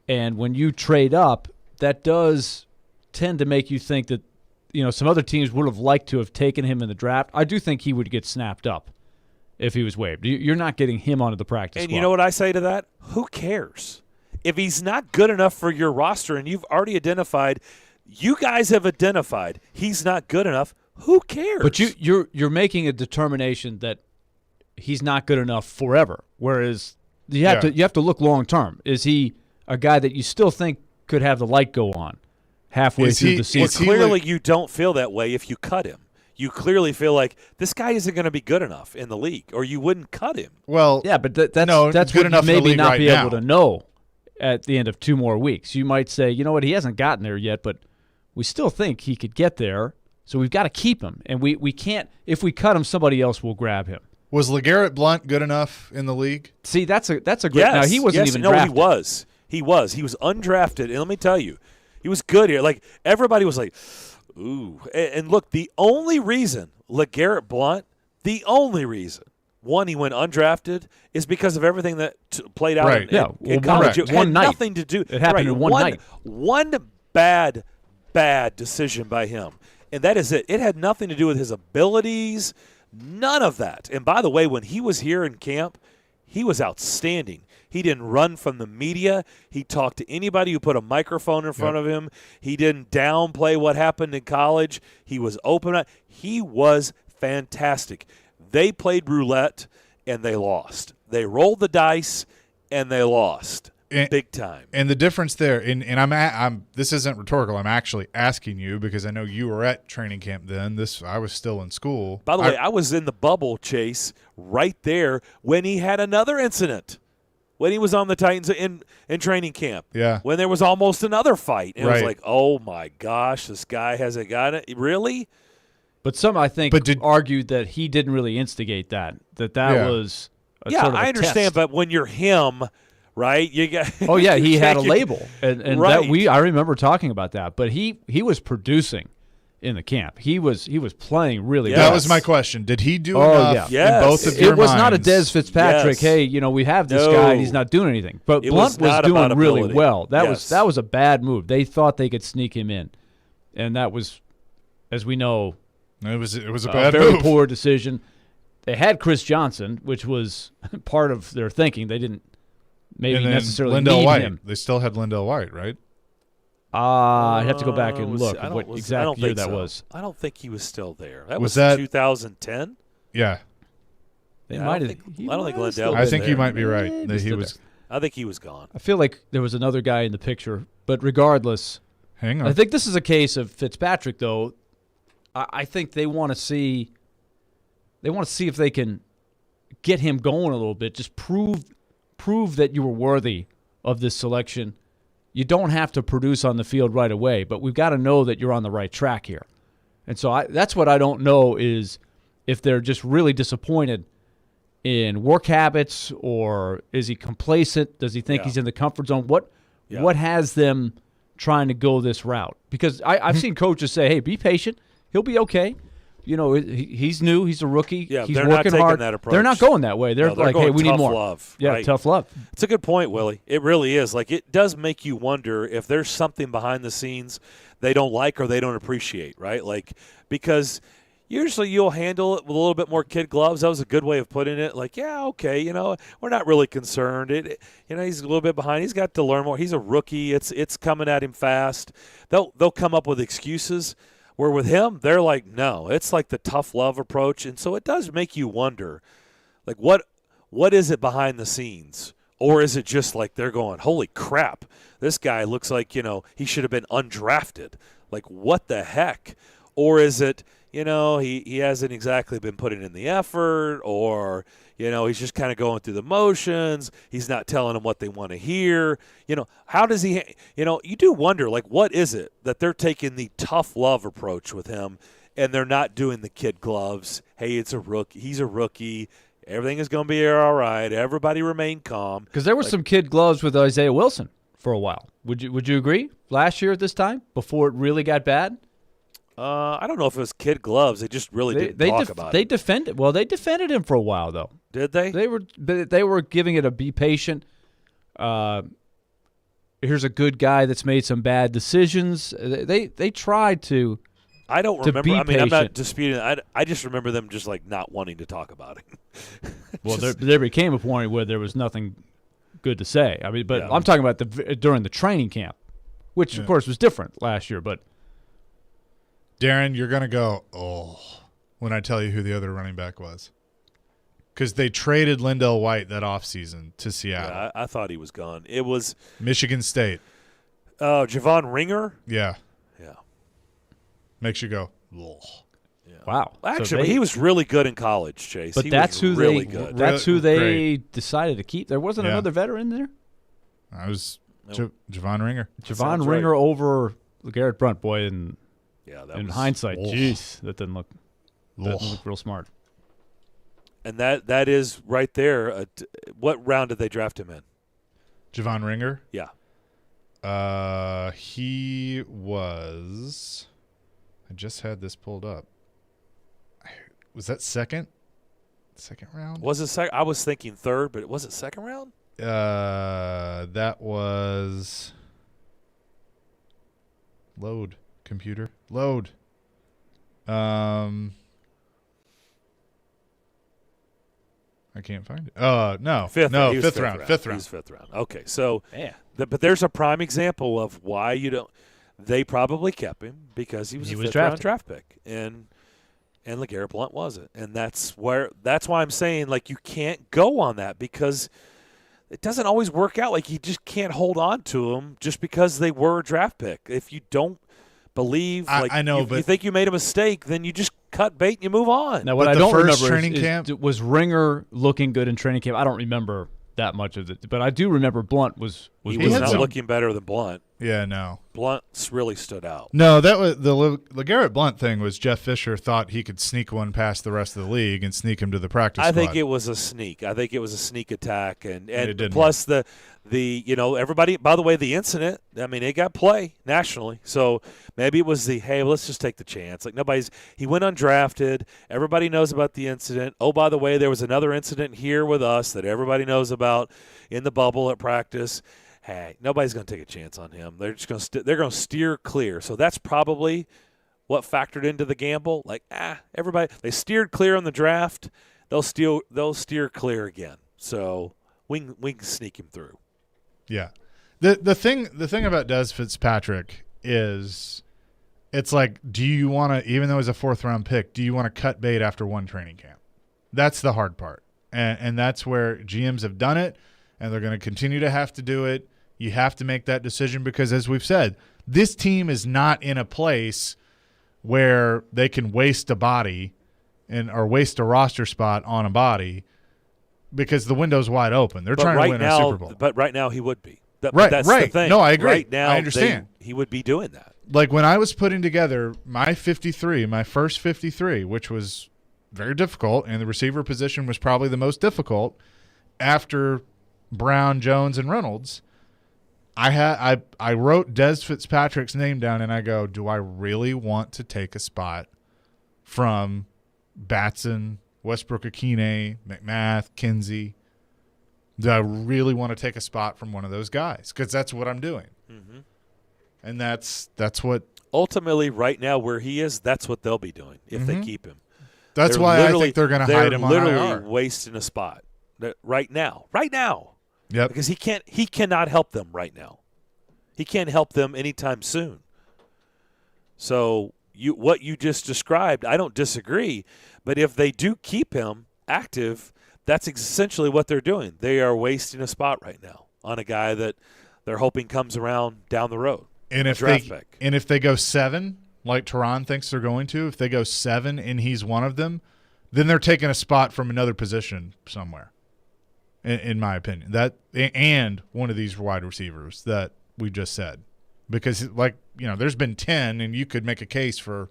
and when you trade up, that does tend to make you think that some other teams would have liked to have taken him in the draft. I do think he would get snapped up if he was waived. You're not getting him onto the practice squad. And you know what I say to that? Who cares? If he's not good enough for your roster and you've already identified, you guys have identified he's not good enough, who cares? But you're making a determination that he's not good enough forever. Whereas you have to look long term. Is he a guy that you still think could have the light go on halfway through the season? Well, clearly you don't feel that way if you cut him. You clearly feel like this guy isn't going to be good enough in the league, or you wouldn't cut him. Well, yeah, but that's good what enough you maybe for the league not right be now. able to know at the end of 2 more weeks. You might say, you know what, he hasn't gotten there yet, but we still think he could get there. So we've got to keep him, and we can't. If we cut him, somebody else will grab him. Was LeGarrette Blount good enough in the league? See, that's a great. Yes, now he wasn't even no, drafted. He was undrafted, and let me tell you, he was good here. Like everybody was like, ooh. And look, the only reason LeGarrette Blount, the only reason. One, he went undrafted is because of everything that played out in college. It had nothing to do. It happened in one night. One bad decision by him, and that is it. It had nothing to do with his abilities, none of that. And by the way, when he was here in camp, he was outstanding. He didn't run from the media. He talked to anybody who put a microphone in front of him. He didn't downplay what happened in college. He was open. He was fantastic. They played roulette, and they lost. They rolled the dice, and they lost big time. And the difference there, and I'm this isn't rhetorical. I'm actually asking you because I know you were at training camp then. I was still in school. By the way, I was in the bubble, Chase, right there when he had another incident. When he was on the Titans in training camp. Yeah. When there was almost another fight. And it was Right. like, oh, my gosh, this guy hasn't got it. Really? But some, I think, argued that he didn't really instigate that was a sort of a I understand, test. but when you're him, right, you got Oh, yeah, he had a label. And right. I remember talking about that. But he was producing in the camp. He was playing really well. That was my question. Did he do enough in both of your It was not a minds? Des Fitzpatrick, hey, we have this guy and he's not doing anything. But It Blunt was was not doing about really ability. well. That Yes. was a bad move. They thought they could sneak him in. And that was, as we know, it was a bad very move. poor decision. They had Chris Johnson, which was part of their thinking. They didn't maybe And then necessarily Lindell need White. him. They still had Lindell White, right? I'd have to go back and was- look I at what don't exact year think that so. was. I don't think he was still there. That Was was that- 2010? Yeah. They Yeah, might I don't have. think Lindell still was I think there. you might be right. Maybe That he still was. I think he was gone. I feel like there was another guy in the picture, but regardless, Hang on. I think this is a case of Fitzpatrick. Though, I think they want to see. They want to see if they can get him going a little bit. Just prove that you were worthy of this selection. You don't have to produce on the field right away, but we've got to know that you're on the right track here. And so that's what I don't know is if they're just really disappointed in work habits, or is he complacent? Does he think he's in the comfort zone? What has them trying to go this route? Because I've seen coaches say, "Hey, be patient. He'll be okay." He's new. He's a rookie. Yeah, he's they're working not taking hard. that approach. They're not going that way. They're No, they're like, going "Hey, we need tough more." love, Yeah, right. tough love. It's a good point, Willie. It really is. Like, it does make you wonder if there's something behind the scenes they don't like or they don't appreciate, right? Like, because usually you'll handle it with a little bit more kid gloves. That was a good way of putting it. Like, yeah, okay, we're not really concerned. He's a little bit behind. He's got to learn more. He's a rookie. It's coming at him fast. They'll come up with excuses. Where with him, they're like, no, it's like the tough love approach. And so it does make you wonder, like, what is it behind the scenes? Or is it just like they're going, holy crap, this guy looks like, he should have been undrafted. Like, what the heck? Or is it, he hasn't exactly been putting in the effort, or, he's just kind of going through the motions. He's not telling them what they want to hear. How does he, you do wonder, like, what is it that they're taking the tough love approach with him and they're not doing the kid gloves? Hey, it's a rookie. He's a rookie. Everything is going to be all right. Everybody remain calm. Because there were some kid gloves with Isaiah Wilson for a while. Would you agree? Last year at this time, before it really got bad? I don't know if it was kid gloves. They just really didn't talk about They it. defended. Well, they defended him for a while, though. Did they? They were giving it a be patient. Here's a good guy that's made some bad decisions. They tried to. I don't to remember. be I mean, I'm not patient. disputing. I just remember them just like not wanting to talk about it. Well, there became a point where there was nothing good to say. I mean, but I'm talking about during the training camp, which of course was different last year. But Darren, you're going to go, when I tell you who the other running back was. Because they traded Lindell White that offseason to Seattle. Yeah, I thought he was gone. It was Michigan State. Javon Ringer. Yeah. Yeah. Makes you go, Yeah. Wow. Actually, he was really good in college, Chase. But he that's was who really they. good. That's who they Great. decided to keep. There wasn't Yeah. another veteran there. I was Javon Ringer. Javon Ringer over LeGarrette Blount, boy, and Yeah, in hindsight, jeez, that doesn't look real smart. And that is right there. What round did they draft him in? Javon Ringer? Yeah. He was – I just had this pulled up. Was that second round? Was it second? I was thinking third, but was it second round? That was load computer. Load. I can't find it. No. Fifth round. Fifth round. He was fifth round. Okay, so but there's a prime example of why you don't. They probably kept him because he was a fifth-round draft pick, and LeGarrette Blount wasn't, and that's why I'm saying like you can't go on that because it doesn't always work out. Like you just can't hold on to them just because they were a draft pick. If you don't believe, I know, but you think you made a mistake, then you just cut bait and you move on. Now, what I don't remember was Ringer looking good in training camp. I don't remember that much of it, but I do remember Blount was he was not looking better than Blount. Yeah, no. Blount's really stood out. No, that was the LeGarrette Blount thing was Jeff Fisher thought he could sneak one past the rest of the league and sneak him to the practice squad. I think it was a sneak. I think it was a sneak attack, and plus the everybody. By the way, the incident. I mean, it got play nationally, so maybe it was hey, let's just take the chance. Like he went undrafted. Everybody knows about the incident. Oh, by the way, there was another incident here with us that everybody knows about in the bubble at practice. Hey, nobody's going to take a chance on him. They're just going to they're going to steer clear. So that's probably what factored into the gamble. Like everybody they steered clear on the draft. They'll steer clear again. So we can sneak him through. Yeah, the thing about Des Fitzpatrick is it's like, do you want to, even though he's a 4th round pick, do you want to cut bait after one training camp? That's the hard part, and that's where GMs have done it, and they're going to continue to have to do it. You have to make that decision because, as we've said, this team is not in a place where they can waste a body or waste a roster spot on a body because the window's wide open. They're trying to win a Super Bowl. But right now he would be. That's the thing. No, I agree. Right now, I understand. He would be doing that. Like when I was putting together my first 53, which was very difficult, and the receiver position was probably the most difficult after Brown, Jones, and Reynolds, I wrote Des Fitzpatrick's name down, and I go, do I really want to take a spot from Batson, Westbrook-Akine, McMath, Kinsey? Do I really want to take a spot from one of those guys? Because that's what I'm doing. Mm-hmm. And that's what – ultimately, right now where he is, that's what they'll be doing if they keep him. That's why I think they're going to hide him on IR. They're literally wasting a spot right now. Right now. Yep. Because he cannot help them right now. He can't help them anytime soon. So what you just described, I don't disagree. But if they do keep him active, that's essentially what they're doing. They are wasting a spot right now on a guy that they're hoping comes around down the road. And if they go 7, like Tehran thinks they're going to, if they go 7 and he's one of them, then they're taking a spot from another position somewhere. In my opinion, that and one of these wide receivers that we just said, because there's been 10, and you could make a case for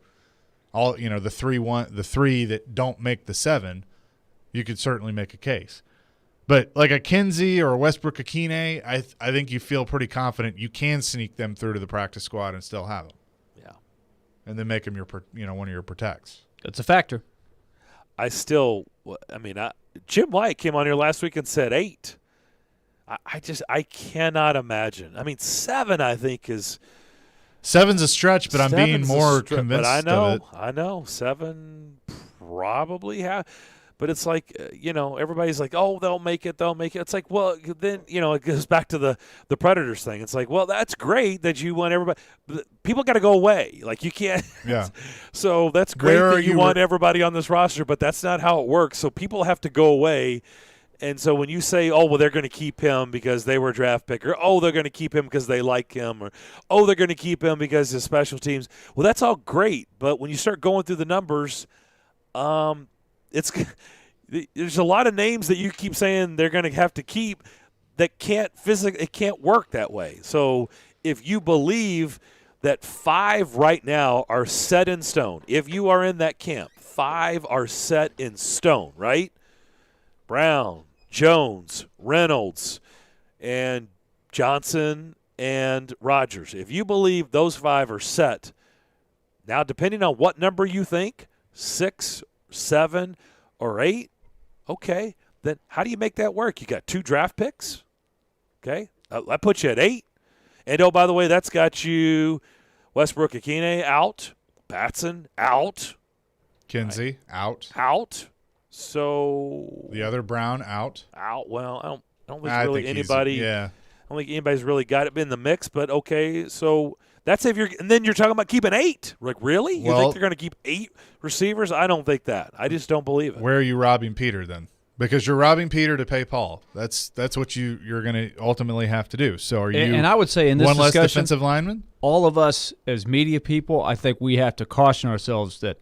all the 3 that don't make the 7. You could certainly make a case, but like a Kinsey or a Westbrook-Akine, I think you feel pretty confident you can sneak them through to the practice squad and still have them. Yeah, and then make them one of your protects. That's a factor. Jim White came on here last week and said 8. I cannot imagine. I mean, 7 I think is 7's a stretch, but I'm being more convinced of it. I know 7 probably but it's like everybody's like, oh, they'll make it. It's like, well, then it goes back to the Predators thing. It's like, well, that's great that you want everybody. People got to go away. Like you can't. Yeah. So that's great that you want everybody on this roster, but that's not how it works. So people have to go away. And so when you say, oh, well, they're going to keep him because they were a draft pick, or oh, they're going to keep him because they like him, or oh, they're going to keep him because his special teams. Well, that's all great, but when you start going through the numbers, there's a lot of names that you keep saying they're going to have to keep that it can't work that way. So if you believe that 5 right now are set in stone. If you are in that camp, 5 are set in stone, right? Brown, Jones, Reynolds, and Johnson and Rogers. If you believe those 5 are set, now depending on what number you think, 6, 7, or 8, okay, then how do you make that work? You got 2 draft picks, okay? That puts you at 8. And, oh, by the way, that's got you Westbrook-Akine out, Batson out. Kinsey out. Out. So the other Brown out. Out. Well, I don't think really anybody. Yeah. I don't think anybody's really got it in the mix. But okay, so that's if you're. And then you're talking about keeping 8. Like really? You think they're going to keep 8 receivers? I don't think that. I just don't believe it. Where are you robbing Peter then? Because you're robbing Peter to pay Paul. That's what you're going to ultimately have to do. So are you? And I would say in this one discussion, less defensive lineman. All of us as media people, I think we have to caution ourselves that.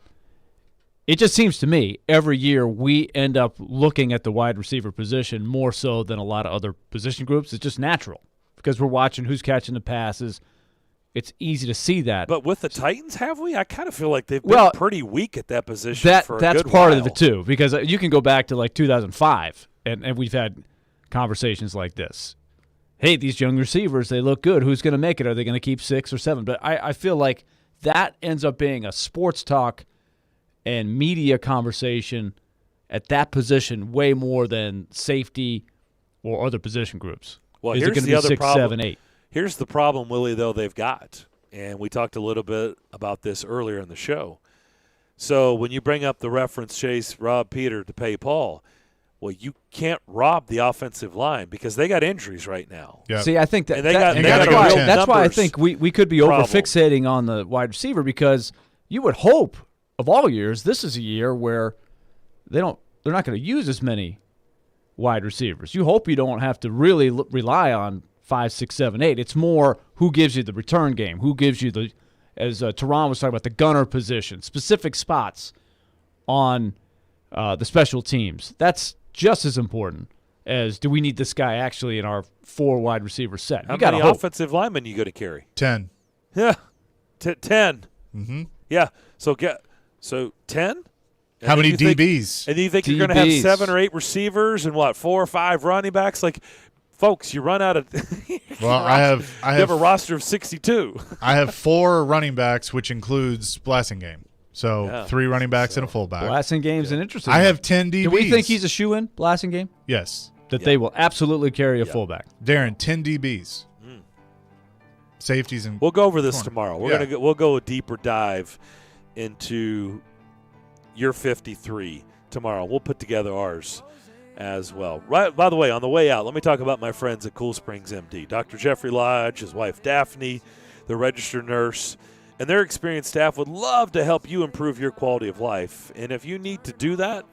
It just seems to me every year we end up looking at the wide receiver position more so than a lot of other position groups. It's just natural because we're watching who's catching the passes. It's easy to see that. But with the Titans, have we? I kind of feel like they've been pretty weak at that position for a that's good part while. of it too, because you can go back to like 2005, and we've had conversations like this. Hey, these young receivers, they look good. Who's going to make it? Are they going to keep 6 or 7? But I feel like that ends up being a sports talk and media conversation at that position way more than safety or other position groups. Well, Is it here's going to the be other 6, problem. 7, 8? Here's the problem, Willie, though, they've got. And we talked a little bit about this earlier in the show. So when you bring up the reference, Chase, rob Peter to pay Paul, well, you can't rob the offensive line because they got injuries right now. Yep. See, I think And they got a real that's why I numbers think we could be problem. over-fixating on the wide receiver because you would hope of all years this is a year where they're not going to use as many wide receivers. You hope you don't have to really rely on 5, 6, 7, 8. It's more who gives you the return game, who gives you the, as Teron was talking about, the gunner position, specific spots on the special teams. That's just as important as do we need this guy actually in our 4 wide receiver set. How You gotta many hope. offensive linemen you going to carry? 10. Yeah, 10. Mm-hmm. Yeah, so 10. How many DBs? And you think you're going to have 7 or 8 receivers and 4 or 5 running backs? Like, folks, you run out of. Well, I have a roster of 62. I have 4 running backs, which includes Blasingame. So 3 running backs and a fullback. Blassingame's an interesting I one. have 10 DBs. Do we think he's a shoe-in, Blasingame? Yes. That they will absolutely carry a fullback. Darren, 10 DBs. Safeties and We'll go over this corner. tomorrow. We'll go a deeper dive into your 53 tomorrow. We'll put together ours as well. Right. By the way, on the way out, let me talk about my friends at Cool Springs MD. Dr. Jeffrey Lodge, his wife Daphne, the registered nurse, and their experienced staff would love to help you improve your quality of life. And if you need to do that,